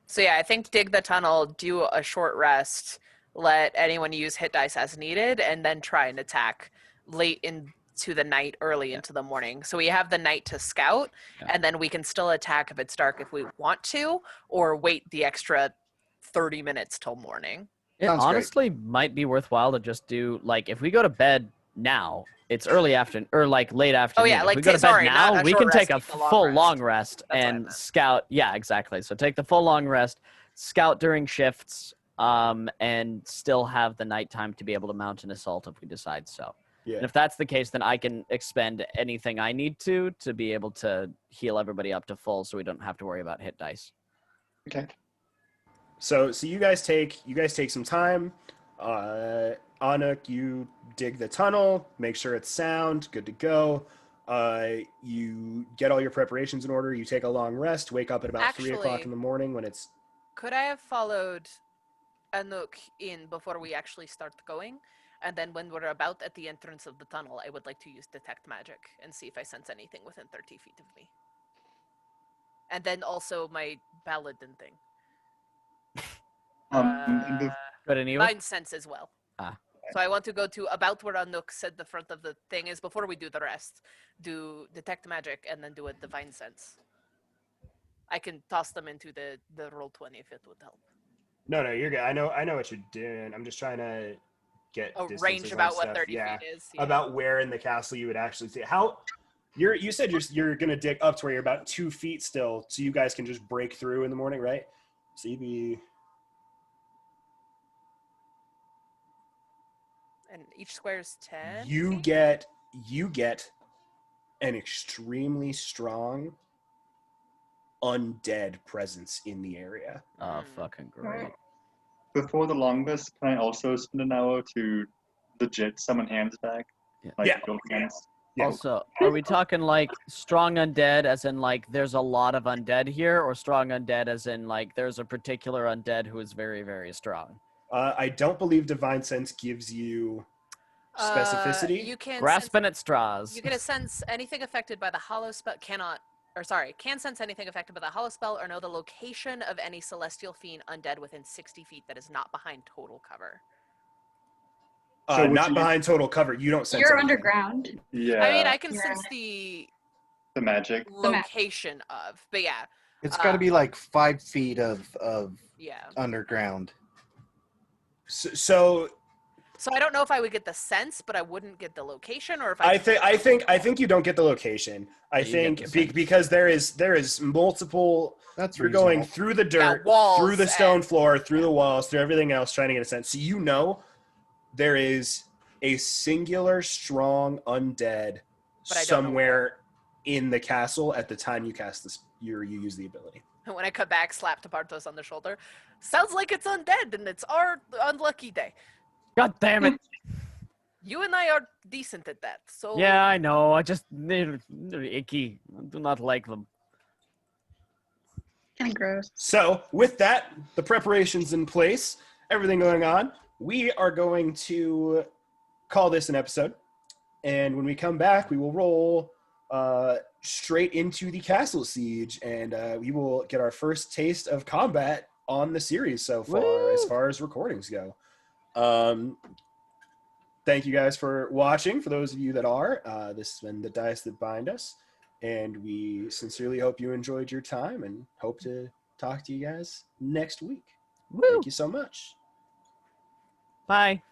So yeah, I think dig the tunnel, do a short rest, let anyone use hit dice as needed, and then try and attack late into the night, early into the morning. So we have the night to scout, and then we can still attack if it's dark if we want to, or wait the extra 30 minutes till morning. It honestly might be worthwhile to just do, like, if we go to bed now, it's early afternoon, or like late afternoon. Oh yeah, like if we go to bed now, we can take a full long rest and scout. Yeah, exactly. So take the full long rest, scout during shifts, and still have the nighttime to be able to mount an assault if we decide so. Yeah. And if that's the case, then I can expend anything I need to be able to heal everybody up to full, so we don't have to worry about hit dice. Okay. So you guys take some time. Anuk, you dig the tunnel, make sure it's sound, good to go. You get all your preparations in order. You take a long rest. Wake up at about 3 o'clock in the morning when it's. Could I have followed Anuk in before we actually start going? And then when we're about at the entrance of the tunnel, I would like to use Detect Magic and see if I sense anything within 30 feet of me. And then also my Paladin thing. Good and evil? Divine Sense as well. So I want to go to about where Anuk said the front of the thing is before we do the rest. Do Detect Magic and then do a Divine Sense. I can toss them into the Roll20 if it would help. No, you're good. I know what you're doing. I'm just trying to get range about what 30 feet is. Yeah. About where in the castle you would actually see how. You said you're gonna dig up to where you're about 2 feet still, so you guys can just break through in the morning, right? So you'd be. And each square is 10. You get an extremely strong undead presence in the area. Oh, fucking great. Before the long rest, can I also spend an hour to legit summon hands back? Build hands? Yeah. Also, are we talking like strong undead as in like there's a lot of undead here, or strong undead as in like there's a particular undead who is very, very strong? I don't believe Divine Sense gives you specificity. You can grasping at straws. You can sense anything affected by the hollow spell. Can sense anything affected by the hollow spell or know the location of any celestial fiend undead within 60 feet that is not behind total cover. So would not you- behind total cover. You don't sense You're anything. underground. Yeah. I mean, I can Yeah. sense the the magic. location of, but yeah, It's got to be like 5 feet of yeah. underground. So So I don't know if I would get the sense, but I wouldn't get the location, or if I think you don't get the location. I Yeah, you get think the sense. because there is multiple. That's You're reasonable. going through the dirt, walls through the stone and- floor, through the walls, through everything else, trying to get a sense. So you know there is a singular strong undead But I don't know somewhere in the castle at the time you cast this. You use the ability. When I come back, slap Tapartos on the shoulder. Sounds like it's undead, and it's our unlucky day. God damn it. You and I are decent at that, so Yeah, I know. They're icky. I do not like them. Kind of gross. So, with that, the preparations in place, everything going on, we are going to call this an episode. And when we come back, we will roll straight into the castle siege, and we will get our first taste of combat on the series so far, Woo! as far as recordings go. Thank you guys for watching. For those of you that are, this has been The Dice That Bind Us. And we sincerely hope you enjoyed your time and hope to talk to you guys next week. Woo! Thank you so much. Bye.